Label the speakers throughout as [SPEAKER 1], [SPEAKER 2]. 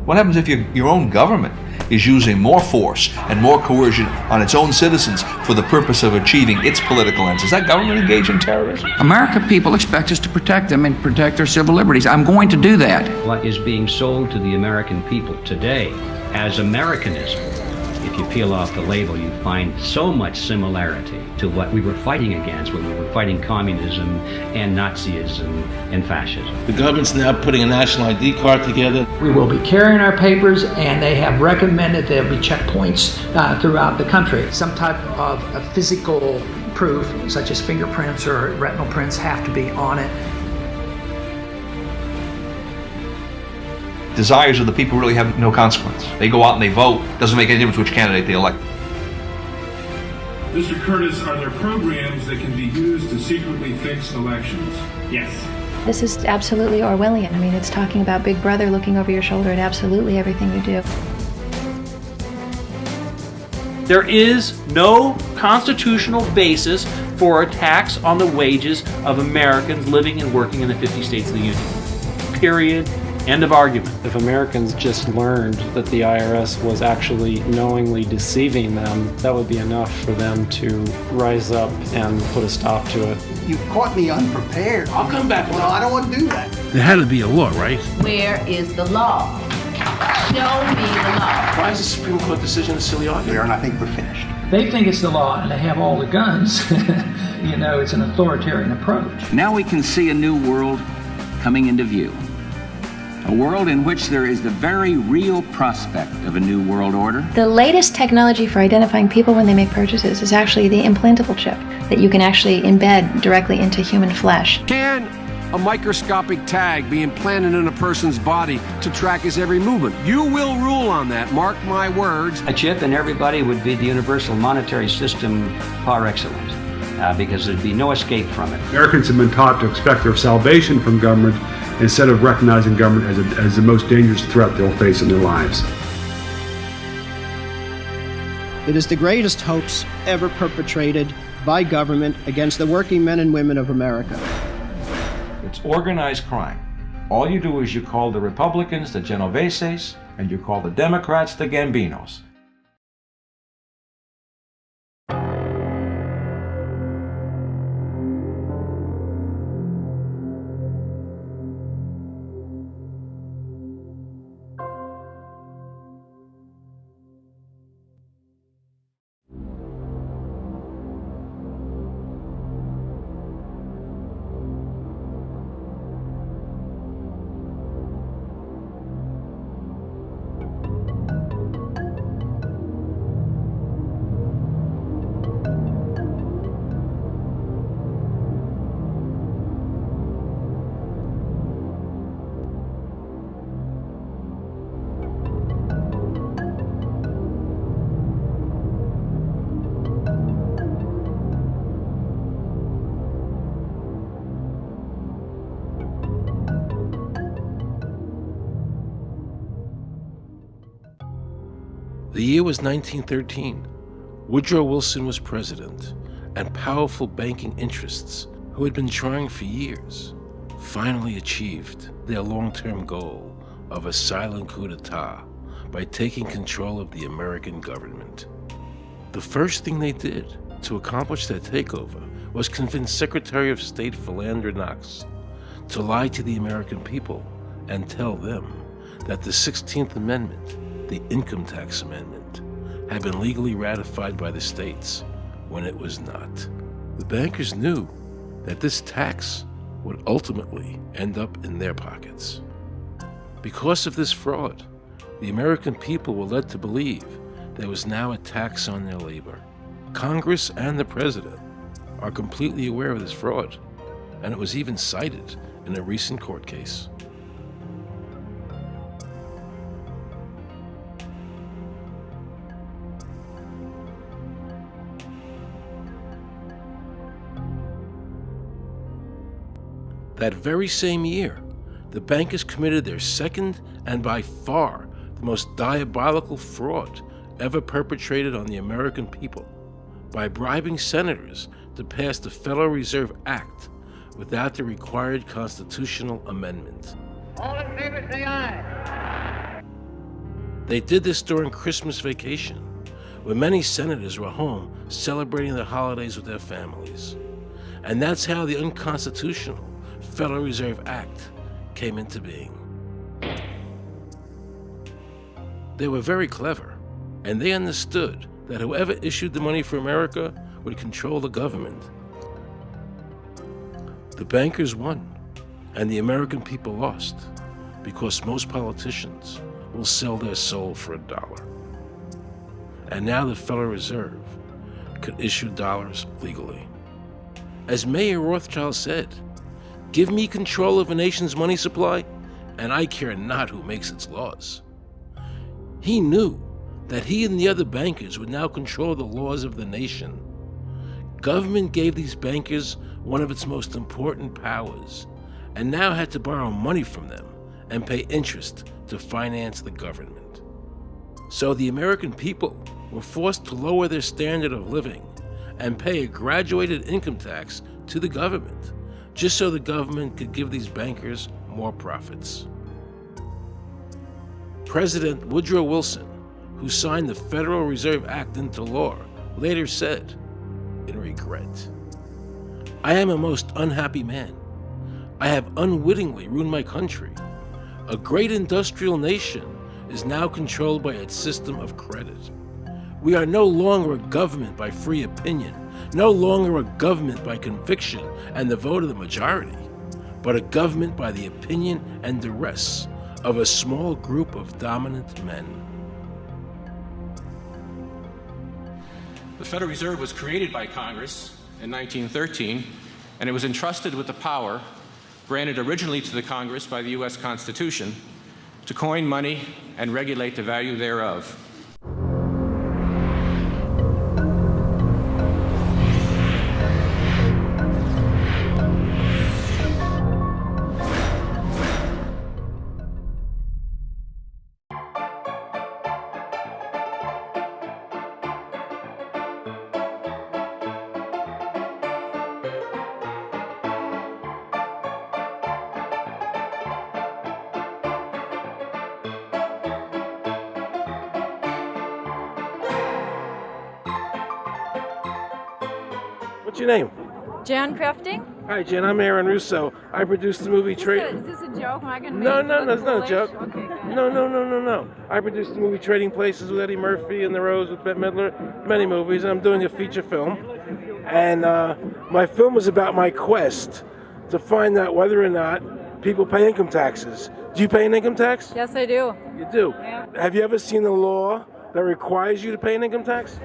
[SPEAKER 1] What happens if your own government is using more force and more coercion on its own citizens for the purpose of achieving its political ends? Is that government engaged in terrorism?
[SPEAKER 2] American people expect us to protect them and protect their civil liberties. I'm going to do that.
[SPEAKER 3] What is being sold to the American people today as Americanism, if you peel off the label, you find so much similarity to what we were fighting against when we were fighting communism and Nazism and fascism.
[SPEAKER 4] The government's now putting a national ID card together.
[SPEAKER 5] We will be carrying our papers, and they have recommended there'll be checkpoints throughout the country. Some type of physical proof, such as fingerprints or retinal prints, have to be on it.
[SPEAKER 1] Desires of the people really have no consequence. They go out and they vote. Doesn't make any difference which candidate they elect.
[SPEAKER 6] Mr. Curtis, are there programs that can be used to secretly fix elections?
[SPEAKER 7] Yes.
[SPEAKER 8] This is absolutely Orwellian. I mean, it's talking about Big Brother looking over your shoulder at absolutely everything you do.
[SPEAKER 7] There is no constitutional basis for a tax on the wages of Americans living and working in the 50 states of the Union. Period. End of argument.
[SPEAKER 9] If Americans just learned that the IRS was actually knowingly deceiving them, that would be enough for them to rise up and put a stop to it.
[SPEAKER 10] You caught me unprepared.
[SPEAKER 4] I'll come back.
[SPEAKER 10] Well, I don't want to do that.
[SPEAKER 11] There had to be a law, right?
[SPEAKER 12] Where is the law? Show me the law.
[SPEAKER 4] Why is the Supreme Court decision a silly argument?
[SPEAKER 10] And I think we're finished.
[SPEAKER 5] They think it's the law, and they have all the guns. You know, it's an authoritarian approach.
[SPEAKER 2] Now we can see a new world coming into view. A world in which there is the very real prospect of a new world order.
[SPEAKER 8] The latest technology for identifying people when they make purchases is actually the implantable chip that you can actually embed directly into human flesh.
[SPEAKER 11] Can a microscopic tag be implanted in a person's body to track his every movement? You will rule on that, mark my words.
[SPEAKER 3] A chip in everybody would be the universal monetary system par excellence, because there'd be no escape from it.
[SPEAKER 13] Americans have been taught to expect their salvation from government instead of recognizing government as the most dangerous threat they'll face in their lives.
[SPEAKER 14] It is the greatest hoax ever perpetrated by government against the working men and women of America.
[SPEAKER 2] It's organized crime. All you do is you call the Republicans the Genoveses, and you call the Democrats the Gambinos.
[SPEAKER 4] The year was 1913. Woodrow Wilson was president, and powerful banking interests, who had been trying for years, finally achieved their long-term goal of a silent coup d'etat by taking control of the American government. The first thing they did to accomplish their takeover was convince Secretary of State Philander Knox to lie to the American people and tell them that the 16th Amendment, the Income Tax Amendment, had been legally ratified by the states when it was not. The bankers knew that this tax would ultimately end up in their pockets. Because of this fraud, the American people were led to believe there was now a tax on their labor. Congress and the President are completely aware of this fraud, and it was even cited in a recent court case. That very same year, the bankers committed their second and by far the most diabolical fraud ever perpetrated on the American people by bribing senators to pass the Federal Reserve Act without the required constitutional amendment.
[SPEAKER 15] All in favor say aye.
[SPEAKER 4] They did this during Christmas vacation, when many senators were home celebrating the holidays with their families. And that's how the unconstitutional Federal Reserve Act came into being. They were very clever, and they understood that whoever issued the money for America would control the government. The bankers won, and the American people lost, because most politicians will sell their soul for $1. And now the Federal Reserve could issue dollars legally. As Mayer Rothschild said, "Give me control of a nation's money supply, and I care not who makes its laws." He knew that he and the other bankers would now control the laws of the nation. Government gave these bankers one of its most important powers, and now had to borrow money from them and pay interest to finance the government. So the American people were forced to lower their standard of living and pay a graduated income tax to the government, just so the government could give these bankers more profits. President Woodrow Wilson, who signed the Federal Reserve Act into law, later said, in regret, "I am a most unhappy man. I have unwittingly ruined my country. A great industrial nation is now controlled by its system of credit. We are no longer a government by free opinion, no longer a government by conviction and the vote of the majority, but a government by the opinion and duress of a small group of dominant men."
[SPEAKER 15] The Federal Reserve was created by Congress in 1913, and it was entrusted with the power granted originally to the Congress by the U.S. Constitution to coin money and regulate the value thereof.
[SPEAKER 4] What's your name?
[SPEAKER 16] Jan Crafting?
[SPEAKER 4] Hi, Jan. I'm Aaron Russo. I produced the movie
[SPEAKER 16] Is this a joke? Am I going to
[SPEAKER 4] No, it's not a joke. Okay, no. I produced the movie Trading Places with Eddie Murphy and The Rose with Bette Midler, many movies, and I'm doing a feature film. And my film is about my quest to find out whether or not people pay income taxes. Do you pay an income tax?
[SPEAKER 16] Yes, I do.
[SPEAKER 4] You do?
[SPEAKER 16] Yeah.
[SPEAKER 4] Have you ever seen a law that requires you to pay an income tax?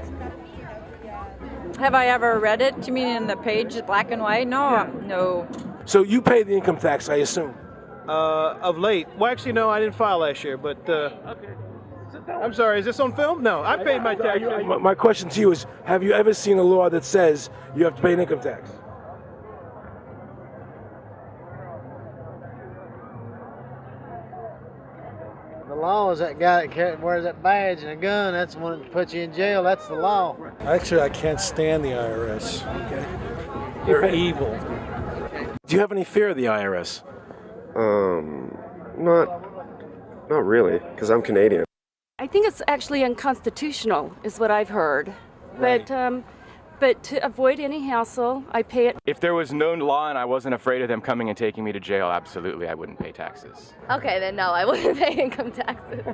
[SPEAKER 16] Have I ever read it? Do you mean in the page, black and white? No,
[SPEAKER 4] Yeah.
[SPEAKER 16] no.
[SPEAKER 4] So you pay the income tax, I assume?
[SPEAKER 17] Of late. Well, actually, no, I didn't file last year, but
[SPEAKER 4] Okay.
[SPEAKER 17] I'm sorry, is this on film? No, I paid my tax.
[SPEAKER 4] My question to you is, have you ever seen a law that says you have to pay an income tax?
[SPEAKER 18] The law is that guy that wears that badge and a gun. That's the one that puts you in jail. That's the law.
[SPEAKER 19] Actually, I can't stand the IRS. Okay. They're evil.
[SPEAKER 4] Do you have any fear of the IRS?
[SPEAKER 20] Not really, because I'm Canadian.
[SPEAKER 21] I think it's actually unconstitutional, is what I've heard.
[SPEAKER 20] Right.
[SPEAKER 21] But to avoid any hassle, I pay it.
[SPEAKER 22] If there was no law and I wasn't afraid of them coming and taking me to jail, absolutely, I wouldn't pay taxes.
[SPEAKER 23] Okay, then no, I wouldn't pay income taxes.
[SPEAKER 17] It's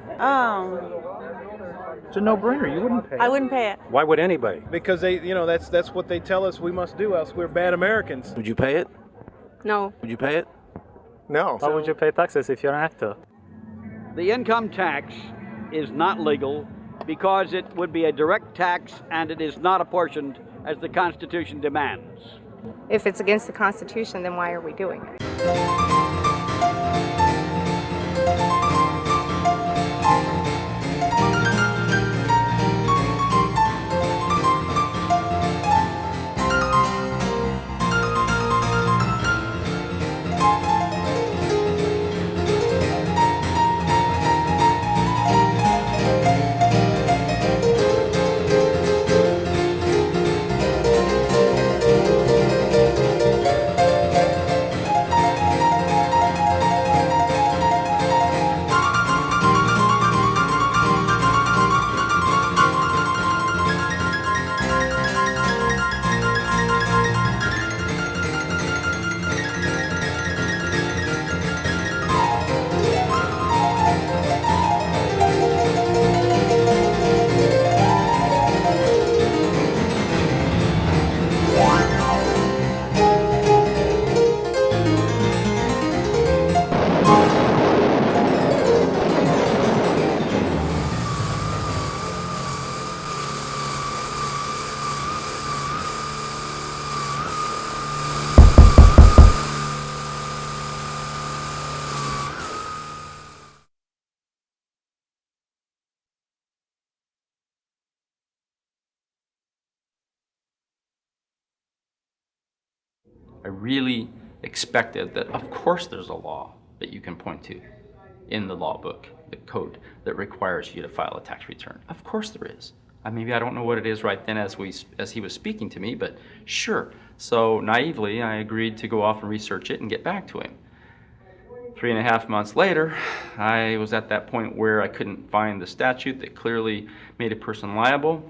[SPEAKER 17] a no-brainer. You wouldn't pay it.
[SPEAKER 23] I wouldn't pay it.
[SPEAKER 19] Why would anybody?
[SPEAKER 17] Because that's what they tell us we must do, else we're bad Americans.
[SPEAKER 4] Would you pay it?
[SPEAKER 21] No.
[SPEAKER 4] Would you pay it?
[SPEAKER 24] No.
[SPEAKER 25] Why would you pay taxes if you're an actor?
[SPEAKER 26] The income tax is not legal because it would be a direct tax and it is not apportioned as the Constitution demands.
[SPEAKER 27] If it's against the Constitution, then why are we doing it?
[SPEAKER 1] I really expected that, of course, there's a law that you can point to in the law book, the code, that requires you to file a tax return. Of course there is. Maybe I don't know what it is right then as he was speaking to me, but sure. So naively, I agreed to go off and research it and get back to him. 3.5 months later, I was at that point where I couldn't find the statute that clearly made a person liable,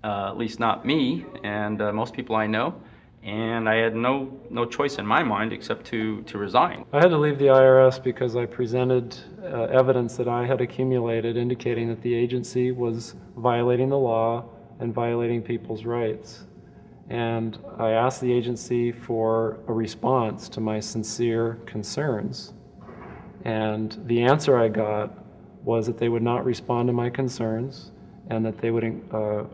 [SPEAKER 1] at least not me and most people I know, and I had no choice in my mind except to resign.
[SPEAKER 6] I had to leave the IRS because I presented evidence that I had accumulated indicating that the agency was violating the law and violating people's rights. And I asked the agency for a response to my sincere concerns. And the answer I got was that they would not respond to my concerns and that they would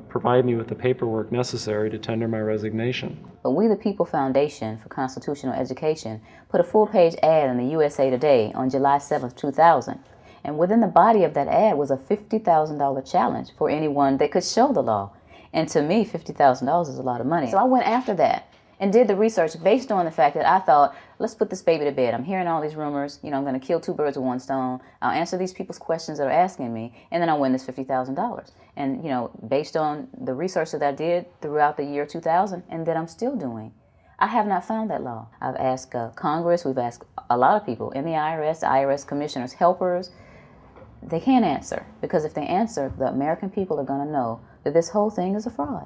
[SPEAKER 6] provide me with the paperwork necessary to tender my resignation.
[SPEAKER 7] But We the People Foundation for Constitutional Education put a full-page ad in the USA Today on July 7th, 2000. And within the body of that ad was a $50,000 challenge for anyone that could show the law. And to me, $50,000 is a lot of money. So I went after that and did the research based on the fact that I thought, let's put this baby to bed. I'm hearing all these rumors. I'm going to kill 2 birds with 1 stone. I'll answer these people's questions that are asking me, and then I'll win this $50,000. And, based on the research that I did throughout the year 2000 and that I'm still doing, I have not found that law. I've asked Congress, we've asked a lot of people in the IRS commissioners, helpers. They can't answer, because if they answer, the American people are going to know that this whole thing is a fraud.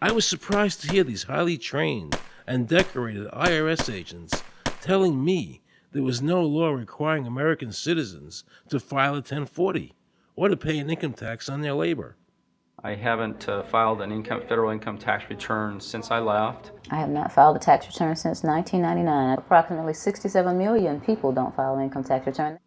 [SPEAKER 4] I was surprised to hear these highly trained and decorated IRS agents telling me there was no law requiring American citizens to file a 1040 or to pay an income tax on their labor.
[SPEAKER 1] I haven't filed an federal income tax return since I left.
[SPEAKER 7] I have not filed a tax return since 1999. Approximately 67 million people don't file an income tax return.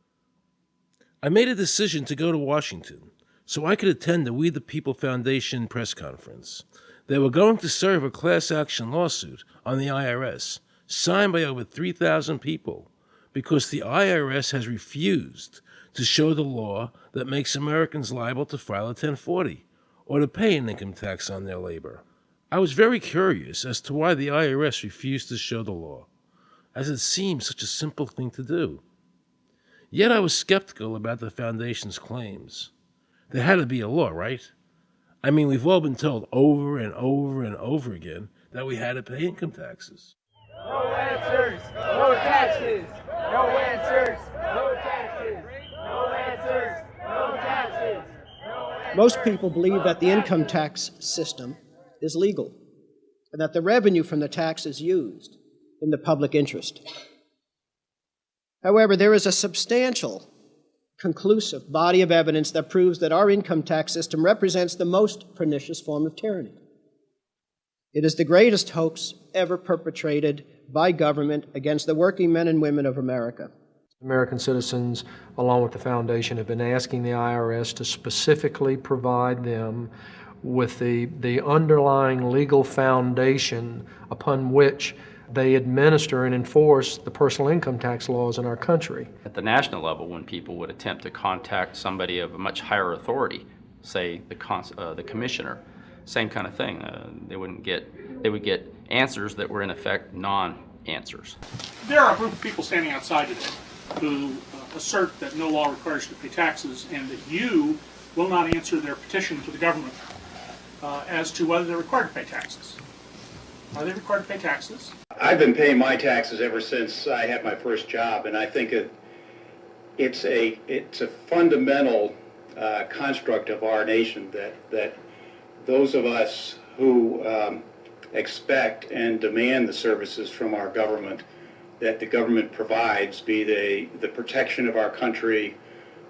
[SPEAKER 4] I made a decision to go to Washington so I could attend the We the People Foundation press conference. They were going to serve a class action lawsuit on the IRS, signed by over 3,000 people, because the IRS has refused to show the law that makes Americans liable to file a 1040 or to pay an income tax on their labor. I was very curious as to why the IRS refused to show the law, as it seemed such a simple thing to do. Yet I was skeptical about the Foundation's claims. There had to be a law, right? We've all been told over and over and over again that we had to pay income taxes.
[SPEAKER 9] No answers, no taxes. No answers, no taxes. No answers, no taxes.
[SPEAKER 14] Most people believe that the income tax system is legal and that the revenue from the tax is used in the public interest. However, there is a substantial, conclusive body of evidence that proves that our income tax system represents the most pernicious form of tyranny. It is the greatest hoax ever perpetrated by government against the working men and women of America.
[SPEAKER 10] American citizens, along with the Foundation, have been asking the IRS to specifically provide them with the underlying legal foundation upon which they administer and enforce the personal income tax laws in our country.
[SPEAKER 1] At the national level, when people would attempt to contact somebody of a much higher authority, say the commissioner, same kind of thing. They would get answers that were in effect non-answers.
[SPEAKER 12] There are a group of people standing outside today who assert that no law requires you to pay taxes and that you will not answer their petition to the government as to whether they're required to pay taxes. Are they required to pay taxes?
[SPEAKER 24] I've been paying my taxes ever since I had my first job, and I think it's a fundamental construct of our nation that those of us who expect and demand the services from our government that the government provides, be they the protection of our country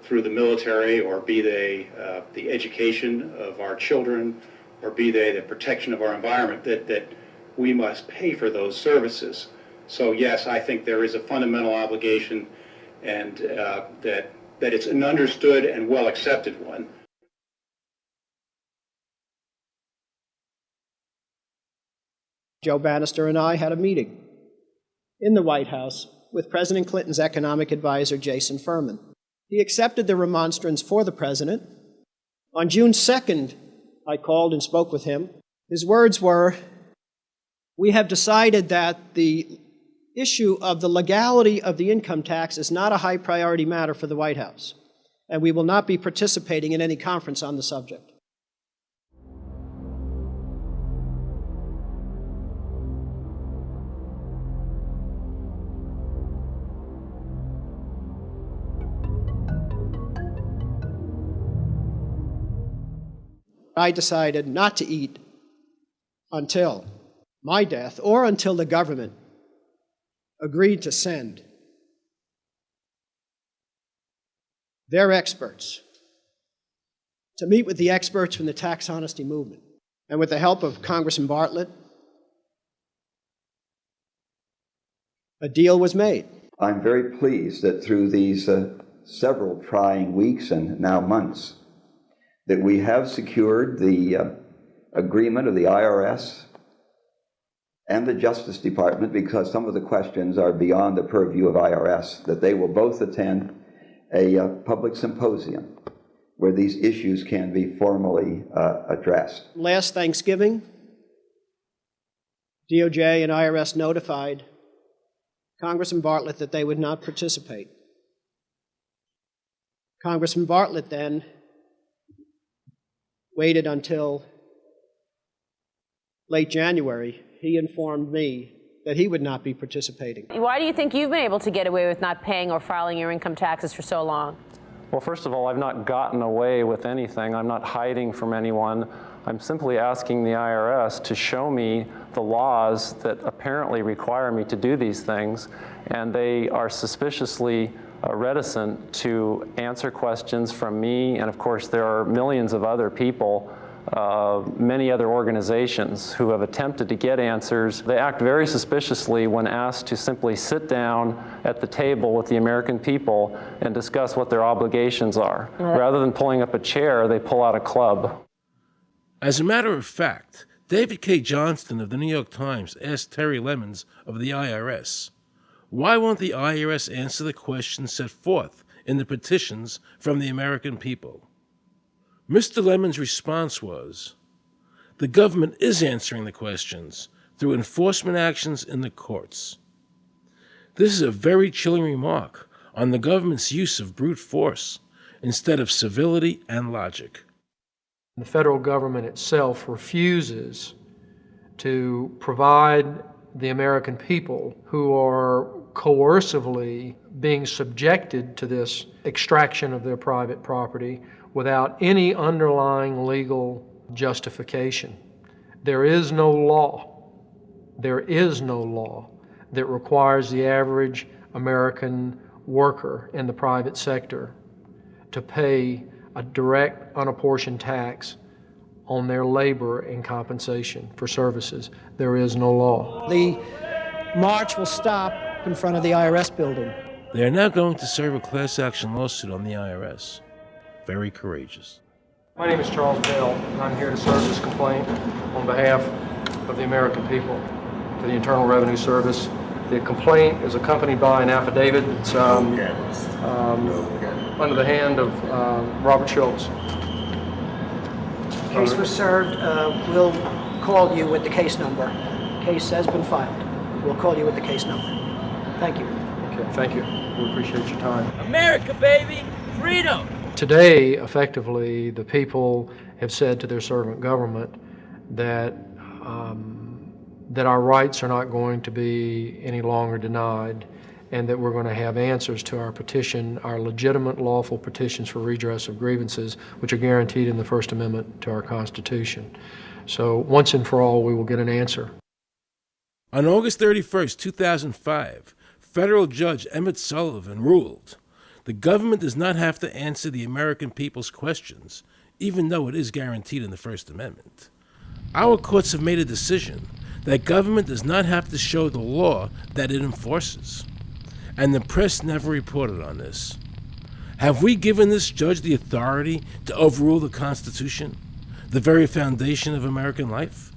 [SPEAKER 24] through the military, or be they the education of our children, or be they the protection of our environment, that we must pay for those services. So yes, I think there is a fundamental obligation, and that it's an understood and well accepted one.
[SPEAKER 14] Joe Bannister and I had a meeting in the White House with President Clinton's economic advisor, Jason Furman. He accepted the remonstrance for the president. On June 2nd, I called and spoke with him. His words were, We have decided that the issue of the legality of the income tax is not a high priority matter for the White House, and we will not be participating in any conference on the subject. I decided not to eat until my death or until the government agreed to send their experts to meet with the experts from the tax honesty movement. And with the help of Congressman Bartlett, a deal was made.
[SPEAKER 2] I'm very pleased that through these several trying weeks and now months, that we have secured the agreement of the IRS and the Justice Department, because some of the questions are beyond the purview of IRS, that they will both attend a public symposium where these issues can be formally addressed.
[SPEAKER 14] Last Thanksgiving, DOJ and IRS notified Congressman Bartlett that they would not participate. Congressman Bartlett then waited until late January. He informed me that he would not be participating.
[SPEAKER 3] Why do you think you've been able to get away with not paying or filing your income taxes for so long?
[SPEAKER 5] Well, first of all, I've not gotten away with anything. I'm not hiding from anyone. I'm simply asking the IRS to show me the laws that apparently require me to do these things, and they are suspiciously reticent to answer questions from me. And of course, there are millions of other people, many other organizations who have attempted to get answers. They act very suspiciously when asked to simply sit down at the table with the American people and discuss what their obligations are. Rather than pulling up a chair, they pull out a club.
[SPEAKER 4] As a matter of fact, David K. Johnston of the New York Times asked Terry Lemons of the IRS, why won't the IRS answer the questions set forth in the petitions from the American people? Mr. Lemon's response was, the government is answering the questions through enforcement actions in the courts. This is a very chilling remark on the government's use of brute force instead of civility and logic.
[SPEAKER 10] The federal government itself refuses to provide the American people who are coercively being subjected to this extraction of their private property without any underlying legal justification. There is no law that requires the average American worker in the private sector to pay a direct, unapportioned tax on their labor and compensation for services. There is no law.
[SPEAKER 14] The march will stop in front of the IRS building.
[SPEAKER 4] They are now going to serve a class action lawsuit on the IRS. Very courageous.
[SPEAKER 10] My name is Charles Bell, and I'm here to serve this complaint on behalf of the American people to the Internal Revenue Service. The complaint is accompanied by an affidavit that's under the hand of Robert Schultz.
[SPEAKER 14] Case was served. We'll call you with the case number. Case has been filed. We'll call you with the case number. Thank you.
[SPEAKER 10] Okay, thank you. We appreciate your time.
[SPEAKER 9] America, baby! Freedom!
[SPEAKER 10] Today, effectively, the people have said to their servant government that that our rights are not going to be any longer denied, and that we're going to have answers to our petition, our legitimate, lawful petitions for redress of grievances, which are guaranteed in the First Amendment to our Constitution. So once and for all, we will get an answer.
[SPEAKER 4] On August 31st, 2005, federal judge Emmett Sullivan ruled, the government does not have to answer the American people's questions, even though it is guaranteed in the First Amendment. Our courts have made a decision that government does not have to show the law that it enforces. And the press never reported on this. Have we given this judge the authority to overrule the Constitution, the very foundation of American life?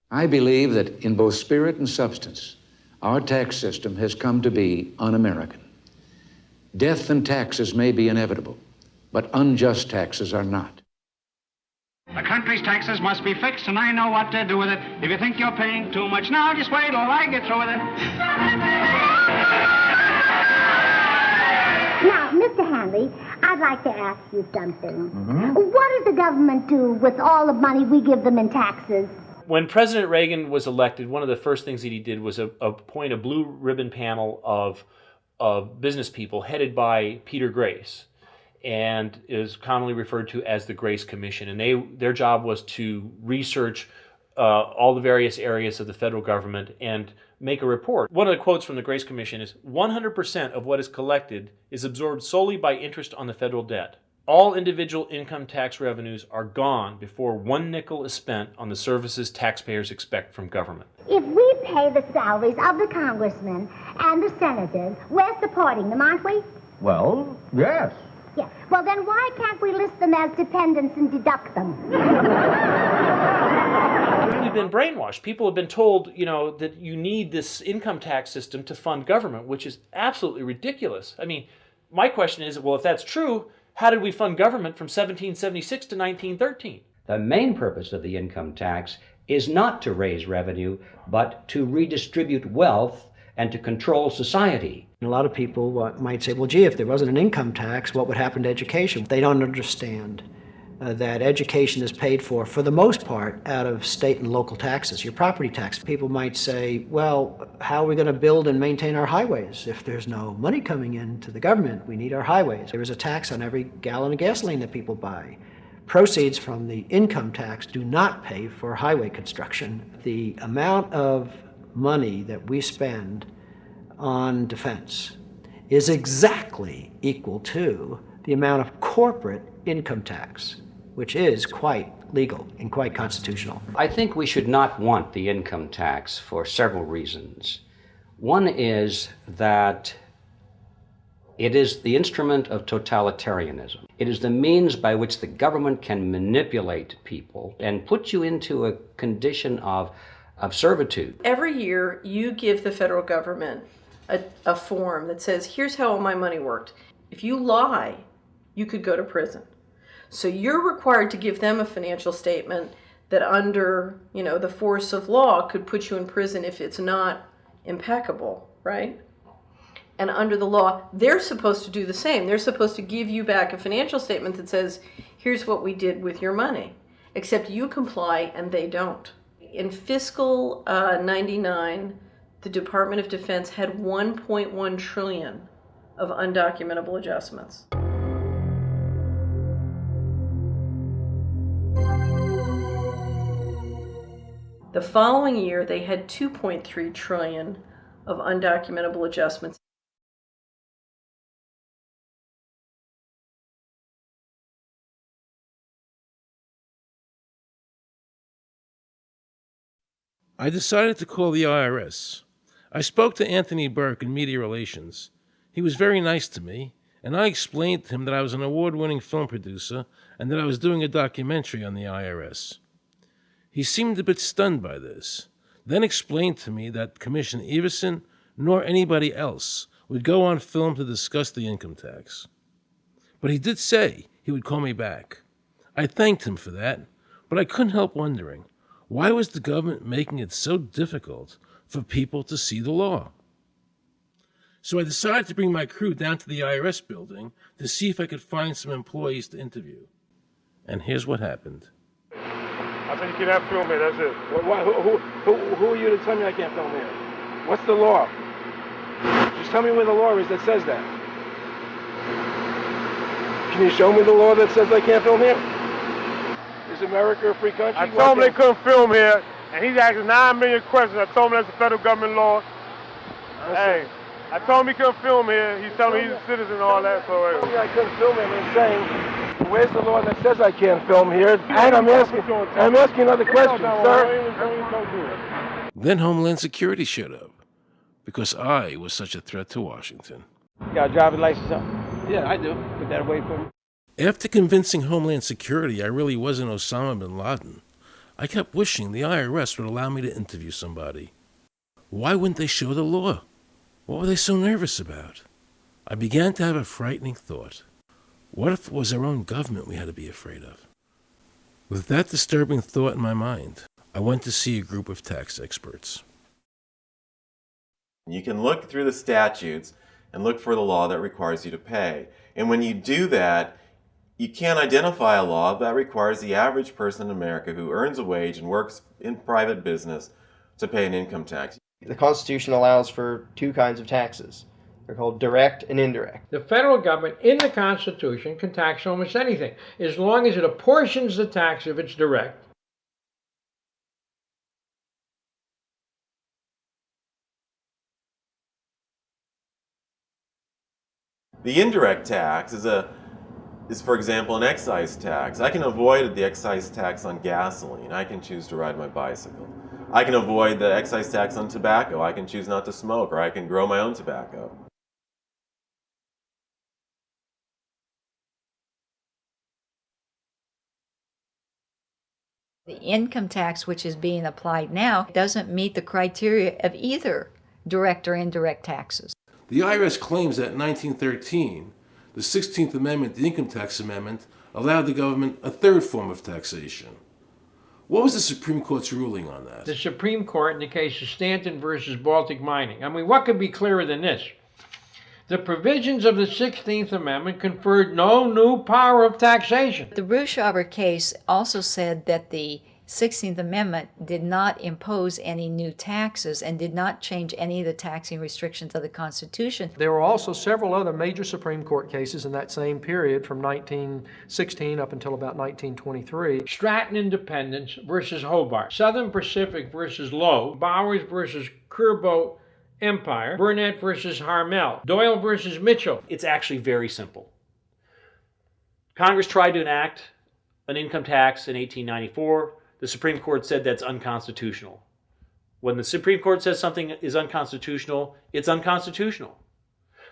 [SPEAKER 8] I believe that in both spirit and substance, our tax system has come to be un-American. Death and taxes may be inevitable, but unjust taxes are not.
[SPEAKER 11] The country's taxes must be fixed, and I know what to do with it. If you think you're paying too much now, just wait till I get through with it.
[SPEAKER 13] Now, Mr. Hanley, I'd like to ask you something. What does the government do with all the money we give them in taxes?
[SPEAKER 15] When President Reagan was elected, one of the first things that he did was appoint a blue ribbon panel of business people headed by Peter Grace, and is commonly referred to as the Grace Commission. And their job was to research all the various areas of the federal government and make a report. One of the quotes from the Grace Commission is, 100% of what is collected is absorbed solely by interest on the federal debt. All individual income tax revenues are gone before 1 nickel is spent on the services taxpayers expect from government.
[SPEAKER 13] If we pay the salaries of the congressmen and the senators, we're supporting them, aren't we?
[SPEAKER 16] Well, yes.
[SPEAKER 13] Yeah. Well, then why can't we list them as dependents and deduct them?
[SPEAKER 15] We've been brainwashed. People have been told, that you need this income tax system to fund government, which is absolutely ridiculous. I mean, my question is, well, if that's true, how did we fund government from 1776 to 1913?
[SPEAKER 18] The main purpose of the income tax is not to raise revenue, but to redistribute wealth and to control society.
[SPEAKER 14] A lot of people might say, well, gee, if there wasn't an income tax, what would happen to education? They don't understand that education is paid for the most part, out of state and local taxes, your property tax. People might say, well, how are we going to build and maintain our highways if there's no money coming into the government? We need our highways. There is a tax on every gallon of gasoline that people buy. Proceeds from the income tax do not pay for highway construction. The amount of money that we spend on defense is exactly equal to the amount of corporate income tax, which is quite legal and quite constitutional.
[SPEAKER 18] I think we should not want the income tax for several reasons. One is that it is the instrument of totalitarianism. It is the means by which the government can manipulate people and put you into a condition of servitude.
[SPEAKER 20] Every year you give the federal government a form that says, here's how all my money worked. If you lie, you could go to prison. So you're required to give them a financial statement that under, the force of law could put you in prison if it's not impeccable, right? And under the law, they're supposed to do the same. They're supposed to give you back a financial statement that says, here's what we did with your money, except you comply and they don't. In fiscal 99, the Department of Defense had 1.1 trillion of undocumentable adjustments. The following year, they had 2.3 trillion of undocumentable adjustments.
[SPEAKER 4] I decided to call the IRS. I spoke to Anthony Burke in Media Relations. He was very nice to me, and I explained to him that I was an award-winning film producer and that I was doing a documentary on the IRS. He seemed a bit stunned by this, then explained to me that Commissioner Everson nor anybody else would go on film to discuss the income tax. But he did say he would call me back. I thanked him for that, but I couldn't help wondering, why was the government making it so difficult for people to see the law? So I decided to bring my crew down to the IRS building to see if I could find some employees to interview. And here's what happened.
[SPEAKER 19] I said you cannot film here, that's it. Who are you to tell me I can't film here? What's the law? Just tell me where the law is that says that. Can you show me the law that says I can't film here? Is America a free country?
[SPEAKER 22] I told him they couldn't film here, and he's asking 9 million questions. I told him that's a federal government law. Hey, I told him he couldn't film here. He's telling me he's a citizen and all that. So
[SPEAKER 19] I told me I couldn't film him. I'm saying, where's the law that says I can't film here? And I'm asking another question, sir.
[SPEAKER 4] Then Homeland Security showed up, because I was such a threat to Washington.
[SPEAKER 19] You got a driver's license up? Yeah, I do. Put that away for me.
[SPEAKER 4] After convincing Homeland Security I really wasn't Osama bin Laden, I kept wishing the IRS would allow me to interview somebody. Why wouldn't they show the law? What were they so nervous about? I began to have a frightening thought. What if it was our own government we had to be afraid of? With that disturbing thought in my mind, I went to see a group of tax experts.
[SPEAKER 6] You can look through the statutes and look for the law that requires you to pay. And when you do that, you can't identify a law that requires the average person in America who earns a wage and works in private business to pay an income tax.
[SPEAKER 17] The Constitution allows for two kinds of taxes. They're called direct and indirect.
[SPEAKER 21] The federal government in the Constitution can tax almost anything, as long as it apportions the tax if it's direct.
[SPEAKER 6] The indirect tax is, for example, an excise tax. I can avoid the excise tax on gasoline. I can choose to ride my bicycle. I can avoid the excise tax on tobacco. I can choose not to smoke, or I can grow my own tobacco.
[SPEAKER 23] The income tax which is being applied now doesn't meet the criteria of either direct or indirect taxes.
[SPEAKER 4] The IRS claims that in 1913, the 16th Amendment, the Income Tax Amendment, allowed the government a third form of taxation. What was the Supreme Court's ruling on that?
[SPEAKER 21] The Supreme Court in the case of Stanton versus Baltic Mining. I mean, what could be clearer than this? The provisions of the 16th Amendment conferred no new power of taxation.
[SPEAKER 23] The Ruschauer case also said that the 16th Amendment did not impose any new taxes and did not change any of the taxing restrictions of the Constitution.
[SPEAKER 10] There were also several other major Supreme Court cases in that same period from 1916 up until about 1923.
[SPEAKER 21] Stratton Independence versus Hobart, Southern Pacific versus Lowe, Bowers versus Kerbo Empire, Burnett versus Harmel, Doyle versus Mitchell.
[SPEAKER 15] It's actually very simple. Congress tried to enact an income tax in 1894. The Supreme Court said that's unconstitutional. When the Supreme Court says something is unconstitutional, it's unconstitutional.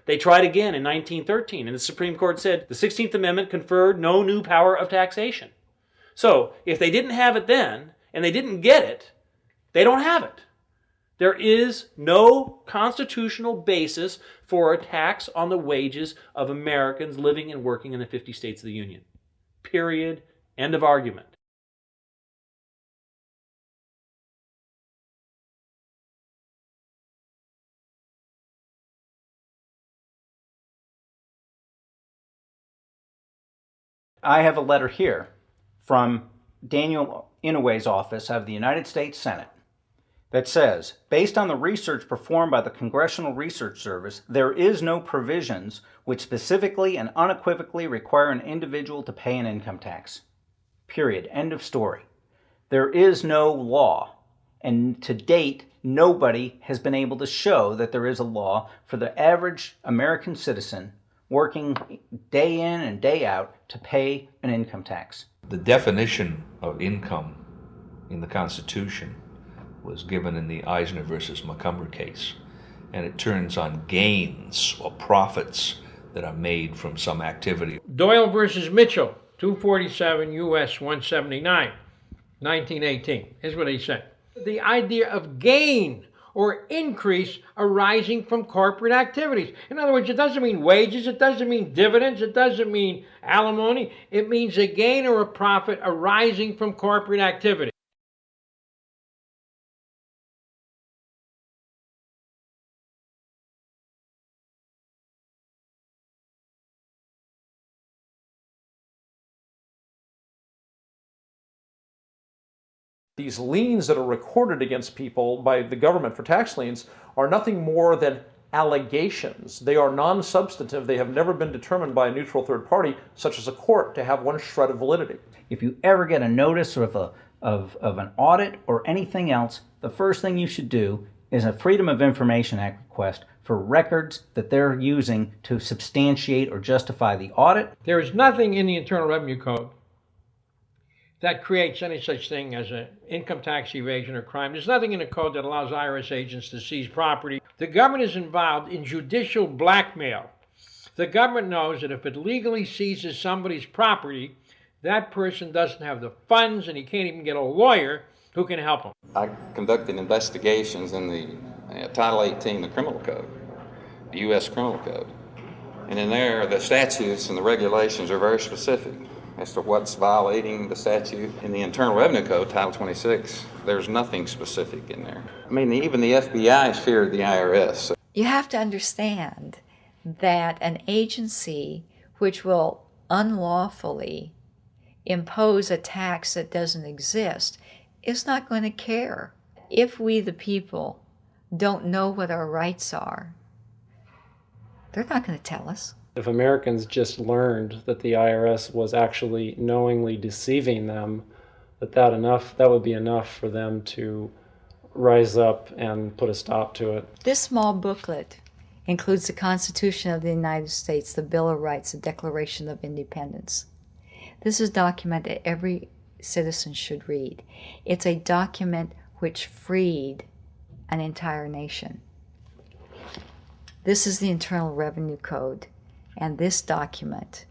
[SPEAKER 15] They tried again in 1913, and the Supreme Court said the 16th Amendment conferred no new power of taxation. So, if they didn't have it then, and they didn't get it, they don't have it. There is no constitutional basis for a tax on the wages of Americans living and working in the 50 states of the Union. Period. End of argument.
[SPEAKER 25] I have a letter here from Daniel Inouye's office of the United States Senate that says, based on the research performed by the Congressional Research Service, there is no provisions which specifically and unequivocally require an individual to pay an income tax. Period. End of story. There is no law, and to date, nobody has been able to show that there is a law for the average American citizen working day in and day out to pay an income tax.
[SPEAKER 26] The definition of income in the Constitution was given in the Eisner versus Macomber case, and it turns on gains or profits that are made from some activity.
[SPEAKER 21] Doyle versus Mitchell, 247 U.S. 179, 1918. Here's what he said. The idea of gain or increase arising from corporate activities. In other words, it doesn't mean wages, it doesn't mean dividends, it doesn't mean alimony. It means a gain or a profit arising from corporate activity.
[SPEAKER 27] These liens that are recorded against people by the government for tax liens are nothing more than allegations. They are non-substantive. They have never been determined by a neutral third party, such as a court, to have one shred of validity.
[SPEAKER 25] If you ever get a notice of an audit or anything else, the first thing you should do is a Freedom of Information Act request for records that they're using to substantiate or justify the audit.
[SPEAKER 21] There is nothing in the Internal Revenue Code that creates any such thing as an income tax evasion or crime. There's nothing in the code that allows IRS agents to seize property. The government is involved in judicial blackmail. The government knows that if it legally seizes somebody's property, that person doesn't have the funds and he can't even get a lawyer who can help him.
[SPEAKER 28] I conducted investigations in the Title 18, the Criminal Code, the U.S. Criminal Code.
[SPEAKER 1] And in there, the statutes and the regulations are very specific as to what's violating the statute. In the Internal Revenue Code, Title 26, there's nothing specific in there. I mean, even the FBI is feared the IRS.
[SPEAKER 23] You have to understand that an agency which will unlawfully impose a tax that doesn't exist is not going to care. If we, the people, don't know what our rights are, they're not going to tell us.
[SPEAKER 2] If Americans just learned that the IRS was actually knowingly deceiving them, that would be enough for them to rise up and put a stop to it.
[SPEAKER 23] This small booklet includes the Constitution of the United States, the Bill of Rights, the Declaration of Independence. This is a document that every citizen should read. It's a document which freed an entire nation. This is the Internal Revenue Code, and this document,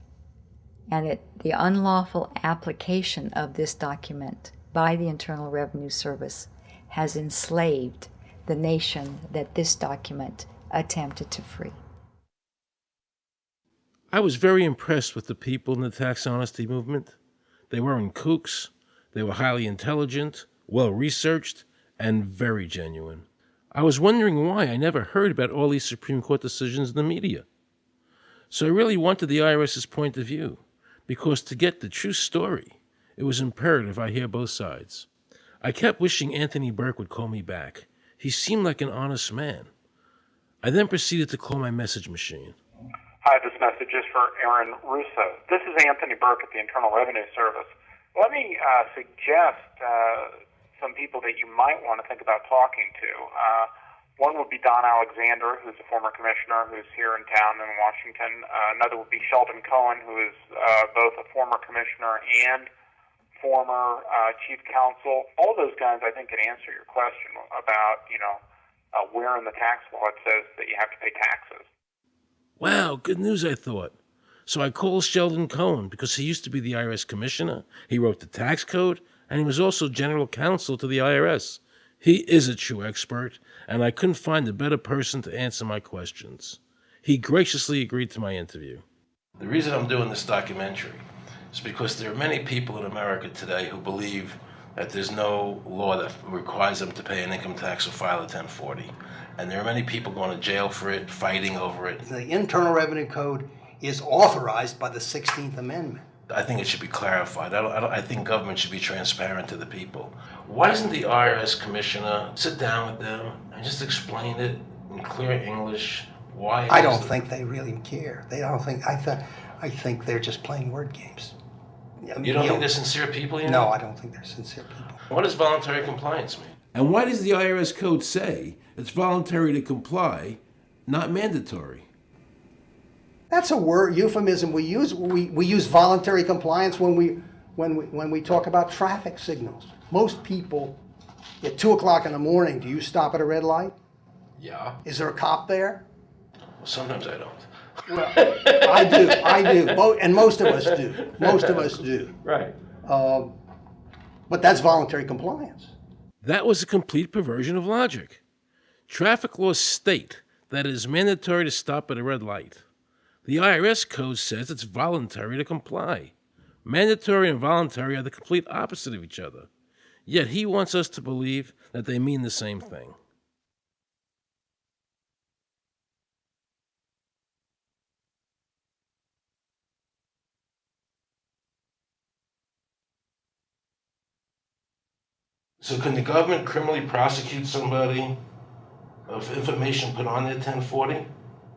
[SPEAKER 23] and the unlawful application of this document by the Internal Revenue Service has enslaved the nation that this document attempted to free.
[SPEAKER 4] I was very impressed with the people in the tax honesty movement. They weren't kooks, they were highly intelligent, well-researched, and very genuine. I was wondering why I never heard about all these Supreme Court decisions in the media. So I really wanted the IRS's point of view, because to get the true story, it was imperative I hear both sides. I kept wishing Anthony Burke would call me back. He seemed like an honest man. I then proceeded to call my message machine.
[SPEAKER 3] Hi, this message is for Aaron Russo. This is Anthony Burke at the Internal Revenue Service. Let me suggest some people that you might want to think about talking to. One would be Don Alexander, who's a former commissioner who's here in town in Washington. Another would be Sheldon Cohen, who is both a former commissioner and former chief counsel. All those guys, I think, can answer your question about, where in the tax law it says that you have to pay taxes.
[SPEAKER 4] Wow, good news, I thought. So I called Sheldon Cohen because he used to be the IRS commissioner, he wrote the tax code, and he was also general counsel to the IRS. He is a true expert, and I couldn't find a better person to answer my questions. He graciously agreed to my interview. The reason I'm doing this documentary is because there are many people in America today who believe that there's no law that requires them to pay an income tax or file a 1040. And there are many people going to jail for it, fighting over it.
[SPEAKER 5] The Internal Revenue Code is authorized by the 16th Amendment.
[SPEAKER 4] I think it should be clarified. I think government should be transparent to the people. Why doesn't the IRS commissioner sit down with them and just explain it in clear English? Why?
[SPEAKER 5] I don't think they really care. I think they're just playing word games.
[SPEAKER 4] You don't think they're sincere people?
[SPEAKER 5] No, I don't think they're sincere people.
[SPEAKER 4] What does voluntary compliance mean? And why does the IRS code say it's voluntary to comply, not mandatory?
[SPEAKER 5] That's a word euphemism we use. We use voluntary compliance when we talk about traffic signals. Most people, at 2 o'clock in the morning, do you stop at a red light?
[SPEAKER 4] Yeah.
[SPEAKER 5] Is there a cop there?
[SPEAKER 4] Well, sometimes I don't.
[SPEAKER 5] Well, I do, and most of us do. Most of us do.
[SPEAKER 2] Right.
[SPEAKER 5] But that's voluntary compliance.
[SPEAKER 4] That was a complete perversion of logic. Traffic laws state that it is mandatory to stop at a red light. The IRS code says it's voluntary to comply. Mandatory and voluntary are the complete opposite of each other. Yet he wants us to believe that they mean the same thing. So can the government criminally prosecute somebody of information put on their 1040?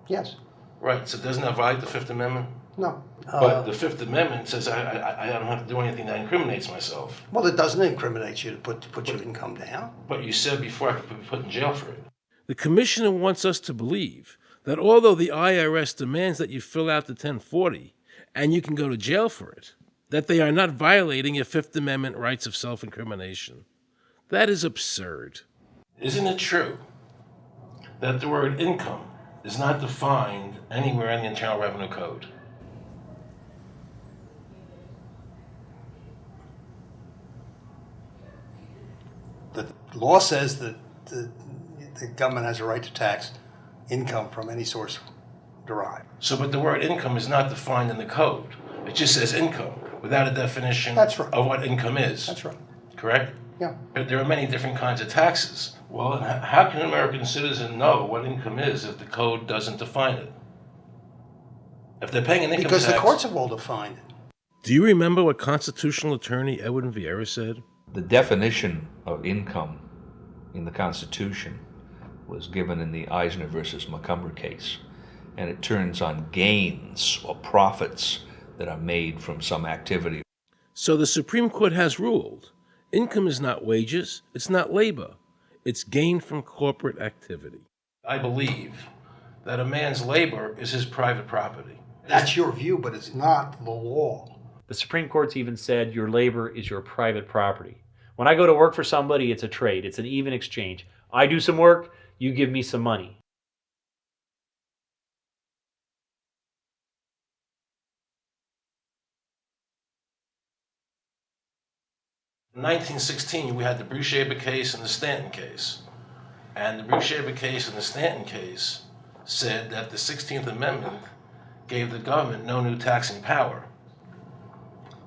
[SPEAKER 5] Yes.
[SPEAKER 4] Right, so doesn't that violate the Fifth Amendment?
[SPEAKER 5] No.
[SPEAKER 4] But the Fifth Amendment says I don't have to do anything that incriminates myself.
[SPEAKER 5] Well, it doesn't incriminate you to put your income down.
[SPEAKER 4] But you said before I could be put in jail for it. The commissioner wants us to believe that although the IRS demands that you fill out the 1040 and you can go to jail for it, that they are not violating your Fifth Amendment rights of self-incrimination. That is absurd. Isn't it true that the word income is not defined anywhere in the Internal Revenue Code?
[SPEAKER 5] The law says that the government has a right to tax income from any source derive.
[SPEAKER 19] So, but the word income is not defined in the code. It just says income without a definition
[SPEAKER 5] That's right.
[SPEAKER 19] of what income is.
[SPEAKER 5] That's right.
[SPEAKER 19] Correct?
[SPEAKER 5] Yeah.
[SPEAKER 19] But there are many different kinds of taxes. Well, how can an American citizen know what income is if the code doesn't define it? If they're paying an income
[SPEAKER 5] Because
[SPEAKER 19] tax...
[SPEAKER 5] the courts have all defined it.
[SPEAKER 4] Do you remember what constitutional attorney Edwin Vieira said?
[SPEAKER 26] The definition of income in the Constitution was given in the Eisner versus Macomber case, and it turns on gains or profits that are made from some activity.
[SPEAKER 4] So the Supreme Court has ruled income is not wages, it's not labor, it's gain from corporate activity.
[SPEAKER 19] I believe that a man's labor is his private property.
[SPEAKER 5] That's your view, but it's not the law.
[SPEAKER 15] The Supreme Court's even said your labor is your private property. When I go to work for somebody, it's a trade. It's an even exchange. I do some work, you give me some money.
[SPEAKER 19] In 1916, we had the Bruce-Shaber case and the Stanton case. And the Bruce-Shaber case and the Stanton case said that the 16th Amendment gave the government no new taxing power.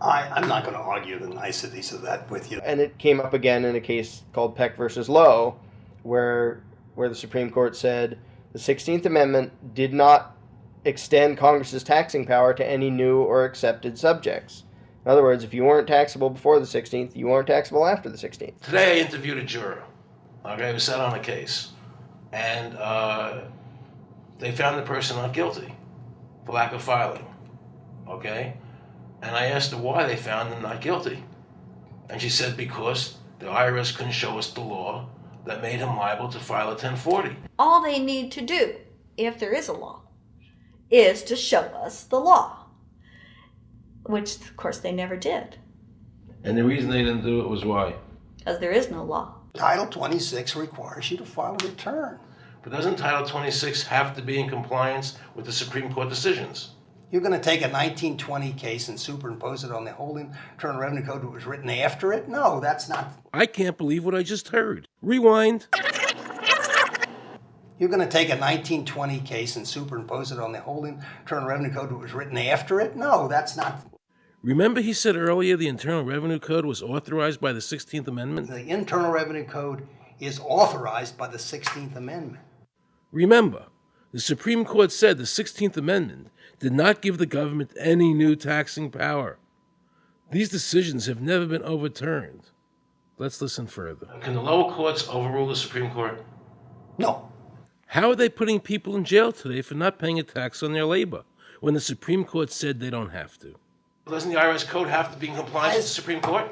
[SPEAKER 5] I'm not going to argue the niceties of that with you.
[SPEAKER 17] And it came up again in a case called Peck versus Lowe, where the Supreme Court said the 16th Amendment did not extend Congress's taxing power to any new or accepted subjects. In other words, if you weren't taxable before the 16th, you weren't taxable after the 16th.
[SPEAKER 19] Today I interviewed a juror, okay, who sat on a case, and they found the person not guilty for lack of filing, okay? And I asked her why they found him not guilty. And she said because the IRS couldn't show us the law that made him liable to file a 1040.
[SPEAKER 20] All they need to do, if there is a law, is to show us the law, which of course they never did,
[SPEAKER 19] And the reason they didn't do it was why?
[SPEAKER 20] because there is no law.
[SPEAKER 5] Title 26 requires you to file a return.
[SPEAKER 19] But doesn't Title 26 have to be in compliance with the Supreme Court decisions?
[SPEAKER 5] You're going to take a 1920 case and superimpose it on the whole Internal Revenue Code that was written after it? No, that's not.
[SPEAKER 4] I can't believe what I just heard. Rewind.
[SPEAKER 5] You're going to take a 1920 case and superimpose it on the whole Internal Revenue Code that was written after it? No, that's not.
[SPEAKER 4] Remember he said earlier the Internal Revenue Code was authorized by the 16th Amendment?
[SPEAKER 5] The Internal Revenue Code is authorized by the 16th Amendment.
[SPEAKER 4] Remember, the Supreme Court said the 16th Amendment did not give the government any new taxing power. These decisions have never been overturned. Let's listen further.
[SPEAKER 19] Can the lower courts overrule the Supreme Court?
[SPEAKER 5] No.
[SPEAKER 4] How are they putting people in jail today for not paying a tax on their labor when the Supreme Court said they don't have to?
[SPEAKER 19] Doesn't the IRS code have to be in compliance with the Supreme Court?